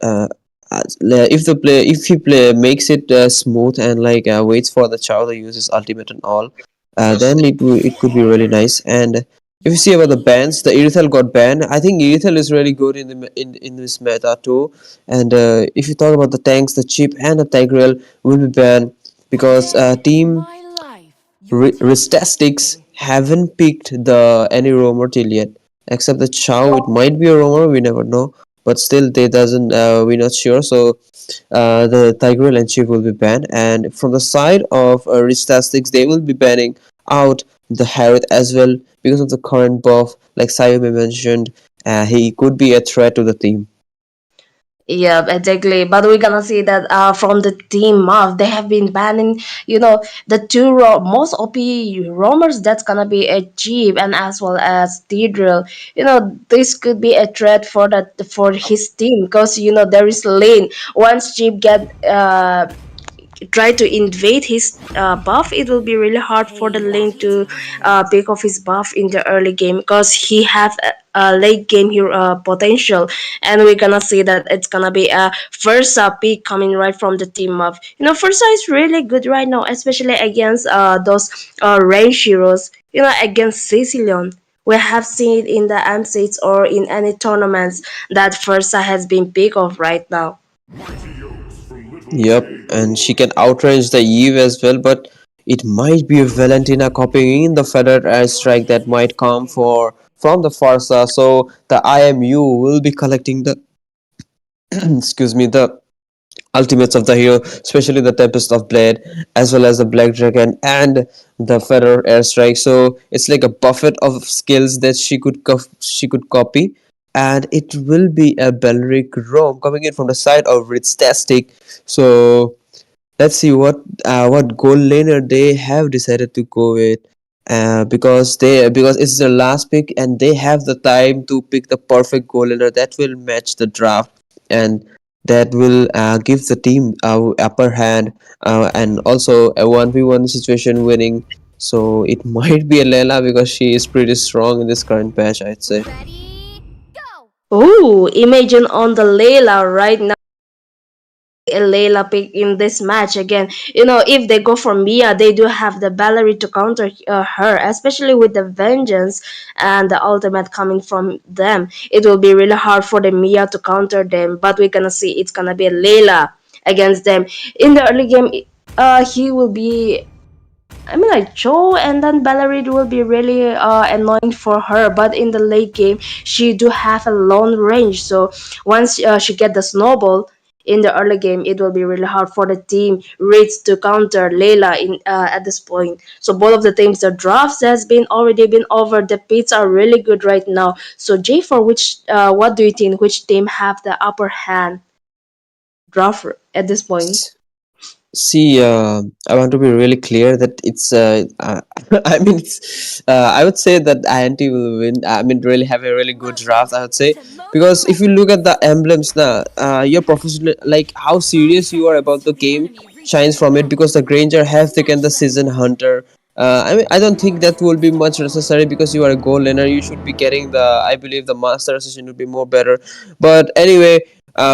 if he play makes it smooth and like waits for the Chow to use his ultimate and all, then it could be really nice. And if you see about the bans, the Irithel got banned. I think Irithel is really good in in this meta too. And if you talk about the tanks, the chip and the Tigreal will be banned because team Restatics haven't picked the any roamer till yet, except the Chow. It might be a roamer, we never know. But still, they doesn't. We're not sure. So, the Tigreal and Chief will be banned. And from the side of Restatics, they will be banning out the Harith as well because of the current buff. Like Sayumi mentioned, he could be a threat to the team. Yeah, exactly. But we're gonna see that from the team of they have been banning, the two most OP roamers. That's gonna be a Jeep and as well as Deedrill. This could be a threat for his team because there is lane. Once Jeep get try to invade his buff, it will be really hard for the lane to pick off his buff in the early game because he have a late game hero potential, and we're gonna see that it's gonna be a first pick coming right from the team of Fursa is really good right now, especially against those range heroes, against Sicilian. We have seen it in the M6 or in any tournaments that Fursa has been picked off right now. Yep, and she can outrange the Eve as well, but it might be Valentina copying the feathered airstrike that might come from the Farsa. So the IMU will be collecting the excuse me, the ultimates of the hero, especially the Tempest of Blade, as well as the Black Dragon and the Feather Airstrike. So it's like a buffet of skills that she could copy, and it will be a Belric Rome coming in from the side of Ritztastic. So let's see what gold laner they have decided to go with. Because it's their last pick and they have the time to pick the perfect goal laner that will match the draft, and that will give the team upper hand, and also a 1v1 situation winning. So it might be a Layla because she is pretty strong in this current patch, I'd say. Oh, imagine on the Layla right now. A Layla pick in this match again. If they go for Mia, they do have the Valerie to counter her, especially with the Vengeance and the ultimate coming from them. It will be really hard for the Mia to counter them, but we're gonna see it's gonna be a Layla against them. In the early game, he will be, I mean, like Joe and then Valerie will be really annoying for her. But in the late game, she do have a long range. So once she get the snowball in the early game, it will be really hard for the team Raids to counter Layla in at this point. So both of the teams, the drafts has been already been over. The pits are really good right now. So Jay, for which what do you think? Which team have the upper hand draft at this point? See, I want to be really clear that it's. I mean, I would say that INT will win. I mean, really have a really good draft. I would say because if you look at the emblems now, your professional, like how serious you are about the game, shines from it because the Granger have taken the season hunter. I mean, I don't think that will be much necessary because you are a goal laner. You should be getting the. I believe the master assassin would be more better. But anyway,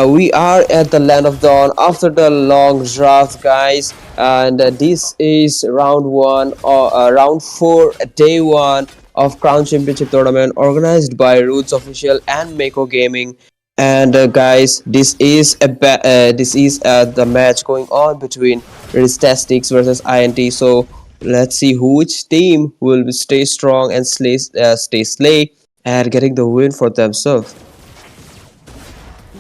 we are at the land of dawn after the long draft, guys, and this is round one or round four, day one of Crown Championship tournament organized by Roots Official and Mako Gaming. And guys, this is the match going on between Restatics versus INT. So let's see which team will stay strong and stay slay and getting the win for themselves.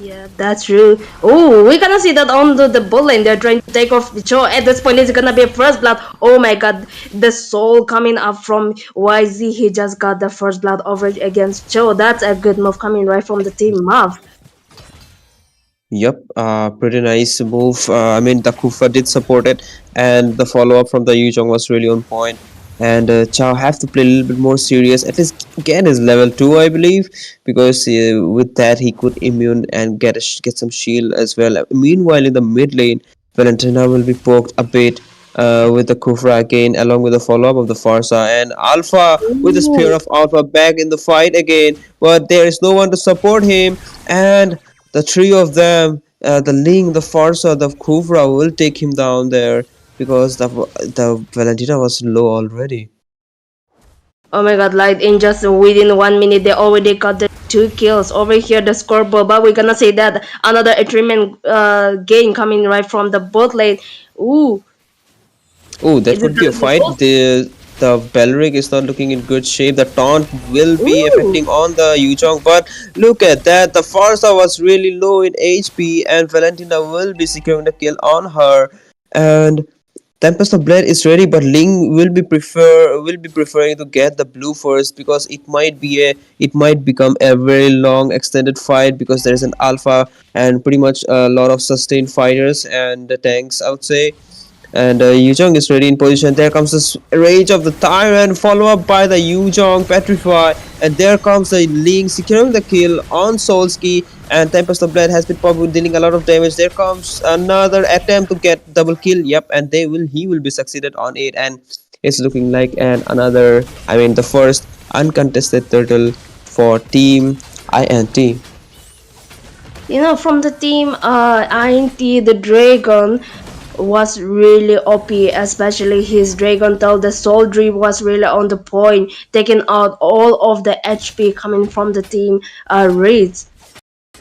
Yeah, that's true. Oh, we're gonna see that on the bull lane. They're trying to take off the Cho. At this point, it's gonna be a first blood. Oh my god, the soul coming up from YZ. He just got the first blood over against Cho. That's a good move coming right from the team Mav. Yep, pretty nice move. I mean, the Kufa did support it, and the follow up from the Yuzhong was really on point. and Chow have to play a little bit more serious. At least get his level 2, I believe, because with that he could immune and get some shield as well. Meanwhile, in the mid lane, Valentina will be poked a bit with the Kufra again, along with the follow up of the Farsa, and Alpha with the spear Ooh. of Alpha back in the fight again, but there is no one to support him, and the three of them, the Ling, the Farsa, the Kufra will take him down there because the Valentina was low already. Oh my god, like in just within 1 minute, they already got the 2 kills. Over here, the scoreboard, but we're gonna say that another intermission game coming right from the bot lane. Ooh, Oh, that is it could be a gonna be fight. both? The Belric is not looking in good shape. The taunt will be Ooh, affecting on the Yuzhong, but look at that. The Farsa was really low in HP, and Valentina will be securing the kill on her. And Tempest of Blade is ready, but Ling will be preferring to get the blue first because it might become a very long extended fight because there is an alpha and pretty much a lot of sustained fighters and the tanks, I would say. And Yuzhong is ready in position. There comes the rage of the tyrant, follow up by the Yuzhong petrify, and there comes the Ling securing the kill on Solski. And Tempest of Blade has been probably dealing a lot of damage. There comes another attempt to get double kill. Yep, and he will be succeeded on it, and it's looking like the first uncontested turtle for Team INT. from the team INT, the Dragon was really OP, especially his Dragon Tail. The Soul Drip was really on the point, taking out all of the HP coming from the team Raids.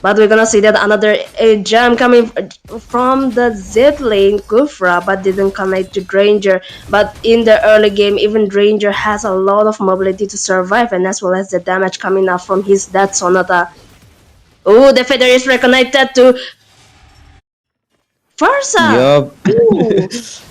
But we're gonna see that another gem coming from the Z lane, Kufra, but didn't connect to Dranger. But in the early game, even Dranger has a lot of mobility to survive, and as well as the damage coming up from his Death Sonata. Oh, the Feather is reconnected to Farsa! Yup. Ooh,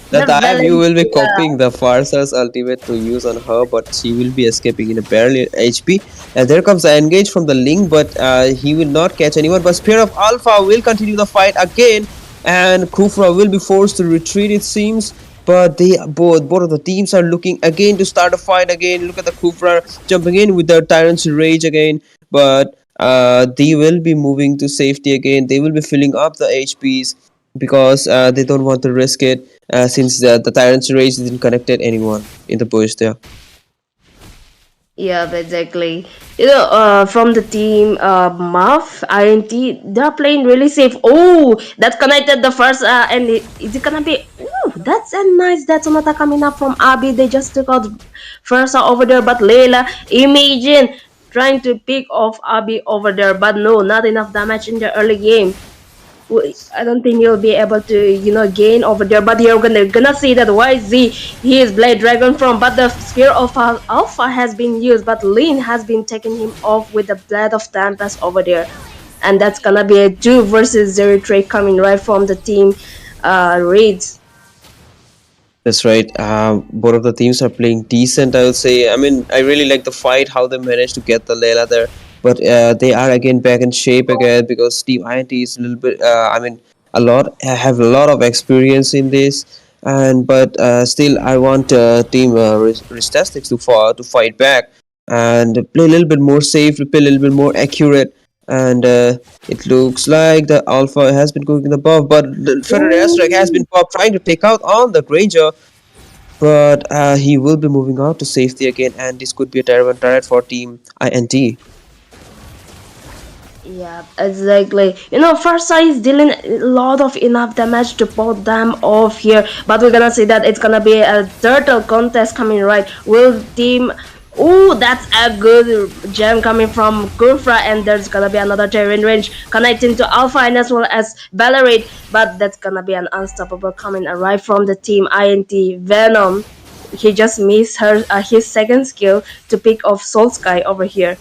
The the time you will be Valentina. copying the Farsa's ultimate to use on her, but she will be escaping in a barely HP. And there comes the engage from the Link, but he will not catch anyone. But Spear of Alpha will continue the fight again, and Kufra will be forced to retreat, it seems. But they both of the teams are looking again to start a fight again. Look at the Kufra jumping in with the Tyrant's Rage again, but they will be moving to safety again. They will be filling up the HPs because they don't want to risk it since the Tyrant's Rage didn't connect anyone in the bush there. Yeah, exactly. From the team Muff, INT, they're playing really safe. Oh, that connected the first, and is it gonna be? Ooh, that's a nice detonata coming up from Abi. They just took out first over there, but Layla, imagine trying to pick off Abi over there, but no, not enough damage in the early game. I don't think he'll be able to, gain over there. But you're gonna see that YZ, he is Blade Dragon from, but the Sphere of Alpha has been used, but Lin has been taking him off with the Blade of Tempest over there, and that's gonna be a 2 versus 0 trade coming right from the team Raids. That's right. Both of the teams are playing decent, I would say. I mean, I really like the fight, how they managed to get the Layla there. But they are again back in shape again because Team INT is a little bit, have a lot of experience in this. But still, I want Team Restastics to fight back and play a little bit more safe, play a little bit more accurate. And it looks like the Alpha has been going above, but the Federer Airstrike has been popped trying to take out on the Granger, but he will be moving out to safety again, and this could be a terrible turret for Team INT. Yeah, exactly. Farsa is dealing a lot of enough damage to put them off here, but we're gonna see that it's gonna be a turtle contest coming right. Will team? Oh, that's a good gem coming from Kufra, and there's gonna be another terrain range connecting to Alpha and as well as Valorate, but that's gonna be an unstoppable coming right from the team INT Venom. He just missed his second skill to pick off Soul Sky over here.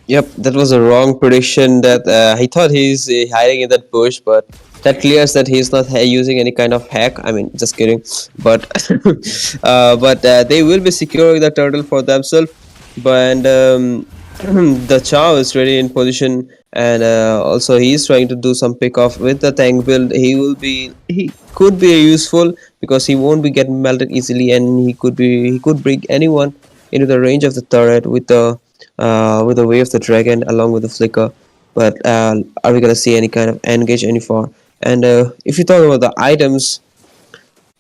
Yep, that was a wrong prediction. That he thought he's hiding in that bush, but that clears that he's not using any kind of hack. I mean, just kidding. But they will be securing the turtle for themselves. But the Chow is ready in position, and also he's trying to do some pick off with the tank build. He could be useful because he won't be getting melted easily, and he could bring anyone into the range of the turret with the way of the dragon along with the flicker. But are we gonna see any kind of engage any far? And if you talk about the items,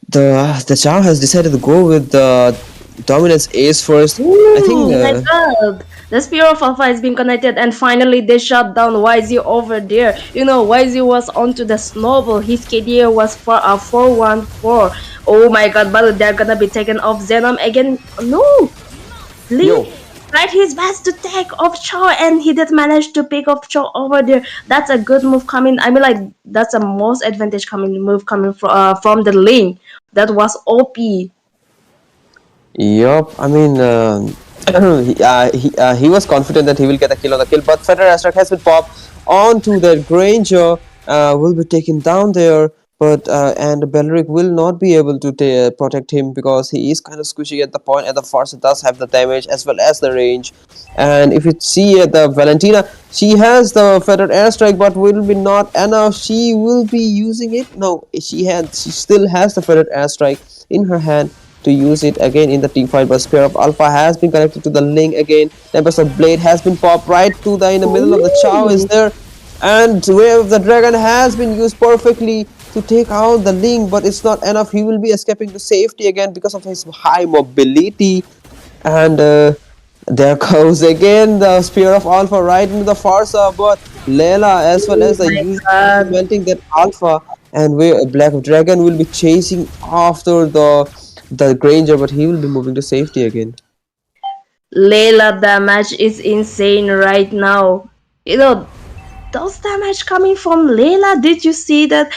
the Chow has decided to go with the dominance ace first. I think. Ooh, my god! The Spear of Alpha has been connected, and finally they shut down YZ over there. You know, YZ was onto the snowball. His KDA was for a 414. Oh my god, but they're gonna be taken off Venom again. No! Yo. Lee tried his best to take off Chow, and he did manage to pick off Chow over there. That's a good move coming. I mean, like, that's a most advantage coming move coming from the lane. That was OP. Yup, I mean, he was confident that he will get a kill on the kill, but Feather Astruck has been popped onto the Granger, will be taken down there, but and Belric will not be able to protect him because he is kind of squishy at the point, and the Farsa does have the damage as well as the range. And if you see the Valentina, she has the Feathered Airstrike, but will be not enough. She will be using it. No, she still has the Feathered Airstrike in her hand to use it again in the team fight, but Spear of Alpha has been connected to the link again. Tempest of Blade has been popped right to the in the middle of the Chow is there, and Wave of the Dragon has been used perfectly to take out the link, but it's not enough. He will be escaping to safety again because of his high mobility, and there goes again the Spear of Alpha right into the Farsa, but Layla as well Oh as the my user god. melting that Alpha, and where Black Dragon will be chasing after the Granger, but he will be moving to safety again. Layla damage is insane right now. You know, those damage coming from Layla, did you see that?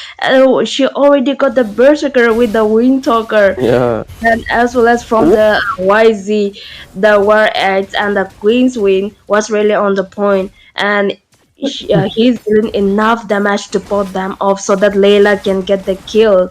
She already got the Berserker with the Windtalker. Yeah. And as well as from the YZ, the War Axe and the Queen's Wind was really on the point. And he's doing enough damage to put them off so that Layla can get the kill.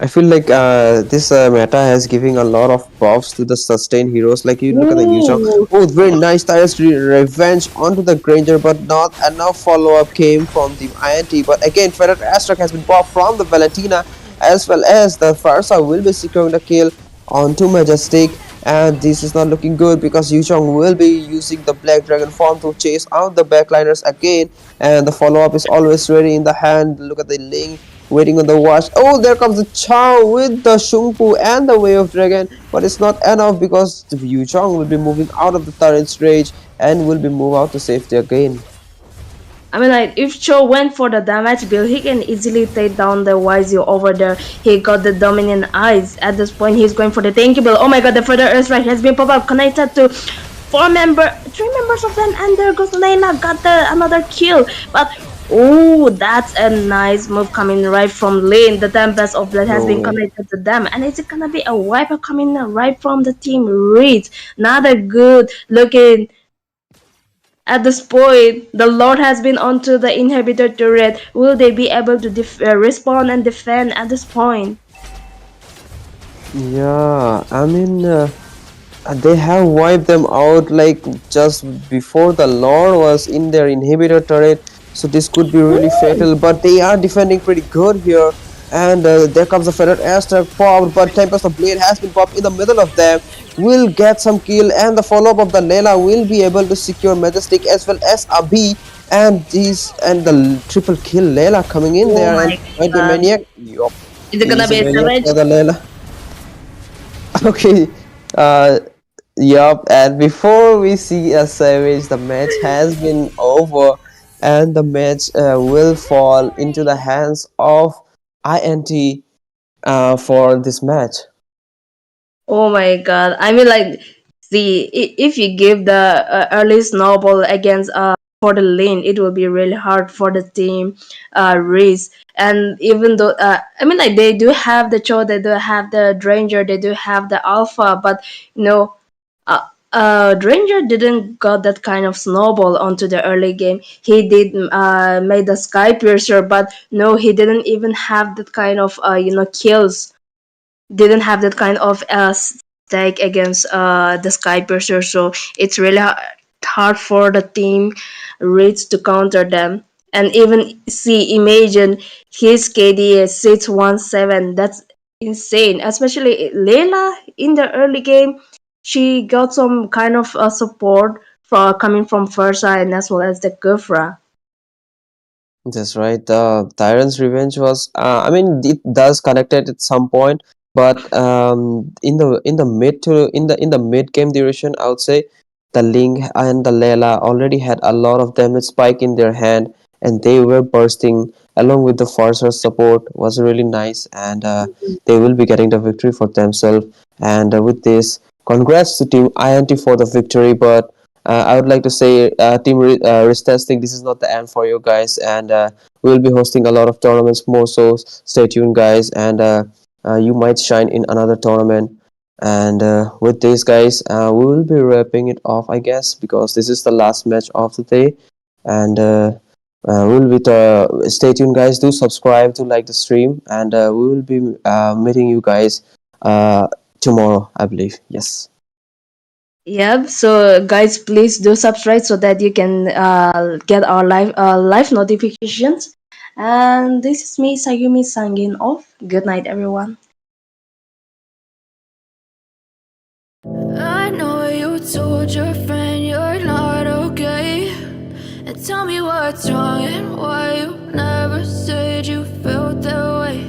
I feel like this meta has giving a lot of buffs to the sustain heroes. Like you look at the Yuzhong. Ooh. Oh, very nice tireless revenge onto the Granger, but not enough follow-up came from the INT. But again, Feather Astruck has been buffed from the Valentina, as well as the Farsa will be securing the kill onto Majestic. And this is not looking good because Yuzhong will be using the Black Dragon form to chase out the backliners again. And the follow-up is always ready in the hand. Look at the link waiting on the watch. Oh, there comes the Chow with the Shungpu and the Way of Dragon, but it's not enough because the Yu Chong will be moving out of the turret's rage and will be moved out to safety again. I mean, like, if Cho went for the damage build, he can easily take down the YZ over there. He got the dominant eyes. At this point, he's going for the tanky build. Oh my god, the further airstrike has been pop up, connected to three members of them, and there goes Layla, got another kill. But oh, that's a nice move coming right from lane. The Tempest of Blood has been connected to them, and it's gonna be a wiper coming right from the team Reed. Not a good looking. At this point, the Lord has been onto the inhibitor turret. Will they be able to respawn and defend at this point? Yeah, I mean, they have wiped them out like just before the Lord was in their inhibitor turret, so this could be really fatal, but they are defending pretty good here. And there comes a Feather Airstrike popped, but Tempest of Blade has been popped in the middle of them. Will get some kill, and the follow-up of the Layla will be able to secure Majestic as well as Abi. And the triple kill Layla coming in there, my and might be Maniac. Yup. Is it gonna be a Maniac savage? for the Layla. Okay. Yup, and before we see a savage, the match has been over, and the match will fall into the hands of INT for this match. Oh my god. I mean, like, see, if you give the early snowball against for the lane, it will be really hard for the team race. And even though I mean, like, they do have the Cho, they do have the Dranger, they do have the Alpha, but you know, Dranger didn't got that kind of snowball onto the early game. He did made the Sky Piercer, but no, he didn't even have that kind of kills. Didn't have that kind of stake against the Sky Piercer, so it's really hard. hard for the team Reds to counter them. And even see, imagine his KD is 617. That's insane. Especially Layla in the early game, she got some kind of support for coming from Fursa and as well as the Gufra. That's right. The Tyrant's Revenge was, I mean, it does connected at some point, but in the mid game duration, I would say the Ling and the Layla already had a lot of damage spike in their hand, and they were bursting along with the Forcer's support was really nice, and they will be getting the victory for themselves. And with this, congrats to Team INT for the victory, but I would like to say, Risk Testing, this is not the end for you guys, and we will be hosting a lot of tournaments more. So stay tuned, guys, and you might shine in another tournament. And with this, guys, we will be wrapping it off, I guess, because this is the last match of the day, and we will be. Stay tuned, guys. Do subscribe to like the stream, and we will be meeting you guys tomorrow, I believe. Yes. Yep. So guys, please do subscribe so that you can get our live notifications. And this is me, Sayumi, signing off. Good night, everyone. I know you told your friend you're not okay. And tell me what's wrong and why you never said you felt that way.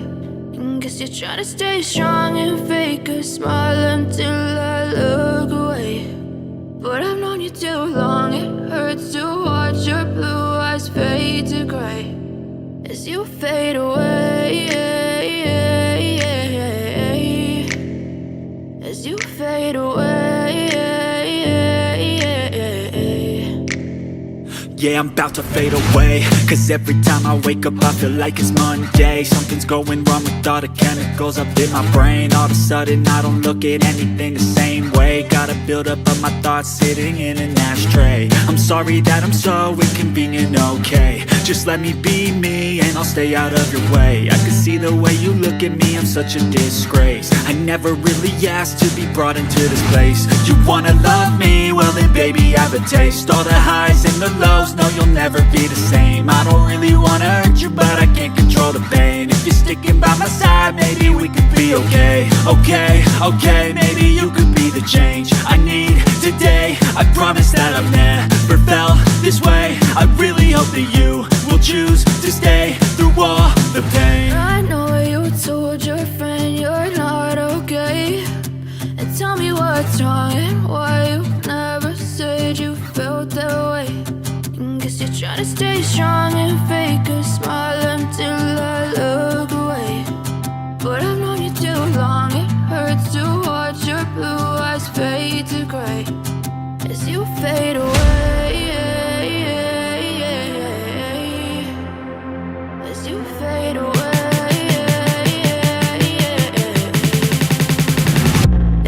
And guess you're trying to stay strong and fake a smile until I look away. But I've known you too long, it hurts to watch your blue eyes fade to gray as you fade away. As you fade away. Yeah, I'm about to fade away, cause every time I wake up I feel like it's Monday. Something's going wrong with all the chemicals up in my brain. All of a sudden I don't look at anything the same way. Gotta build up of my thoughts sitting in an ashtray. I'm sorry that I'm so inconvenient, okay. Just let me be me and I'll stay out of your way. I can see the way you look at me, I'm such a disgrace. I never really asked to be brought into this place. You wanna love me? Well then baby I have a taste. All the highs and the lows, no you'll never be the same. I don't really wanna hurt you but I can't control the pain. If you're sticking by my side maybe we could be okay. Okay, maybe you could be the change I need today. I promise that I've never felt this way. I really hope that you will choose to stay through all the pain. I know you told your friend you're not okay. And tell me what's wrong and why you never said you felt that way. And guess you're trying to stay strong and fake a smile until I look away. But I've known you too long, it hurts to watch your blue eyes fade to gray as you fade away. As you fade away.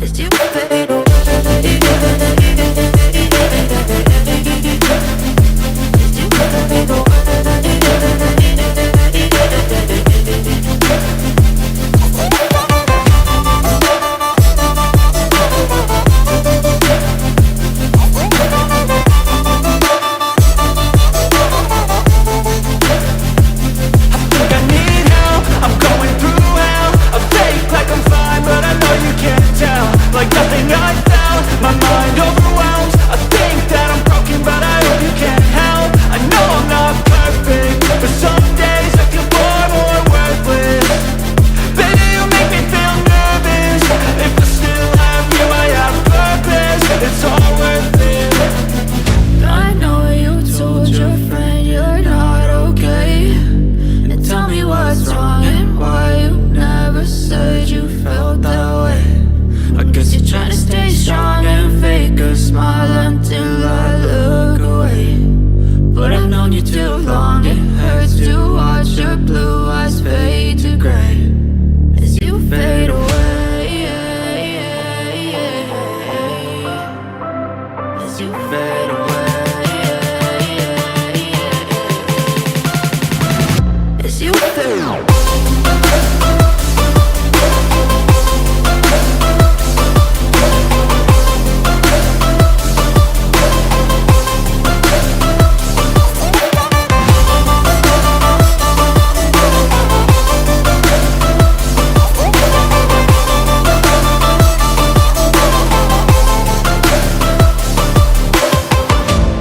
As you fade away. As you fade away. Like nothing I felt, my mind overwhelms. I think that I'm broken, but I hope you can't help. I know I'm not perfect, but some days I feel far more worthless. Baby, you make me feel nervous. If I still have you, I have purpose. It's all worth it. I know you told your friend you're not okay. And tell me what's wrong and why you never said you felt that way. I guess you're trying to stay strong and fake a smile until I look away. But I've known you too long, it hurts to watch your blue eyes fade to gray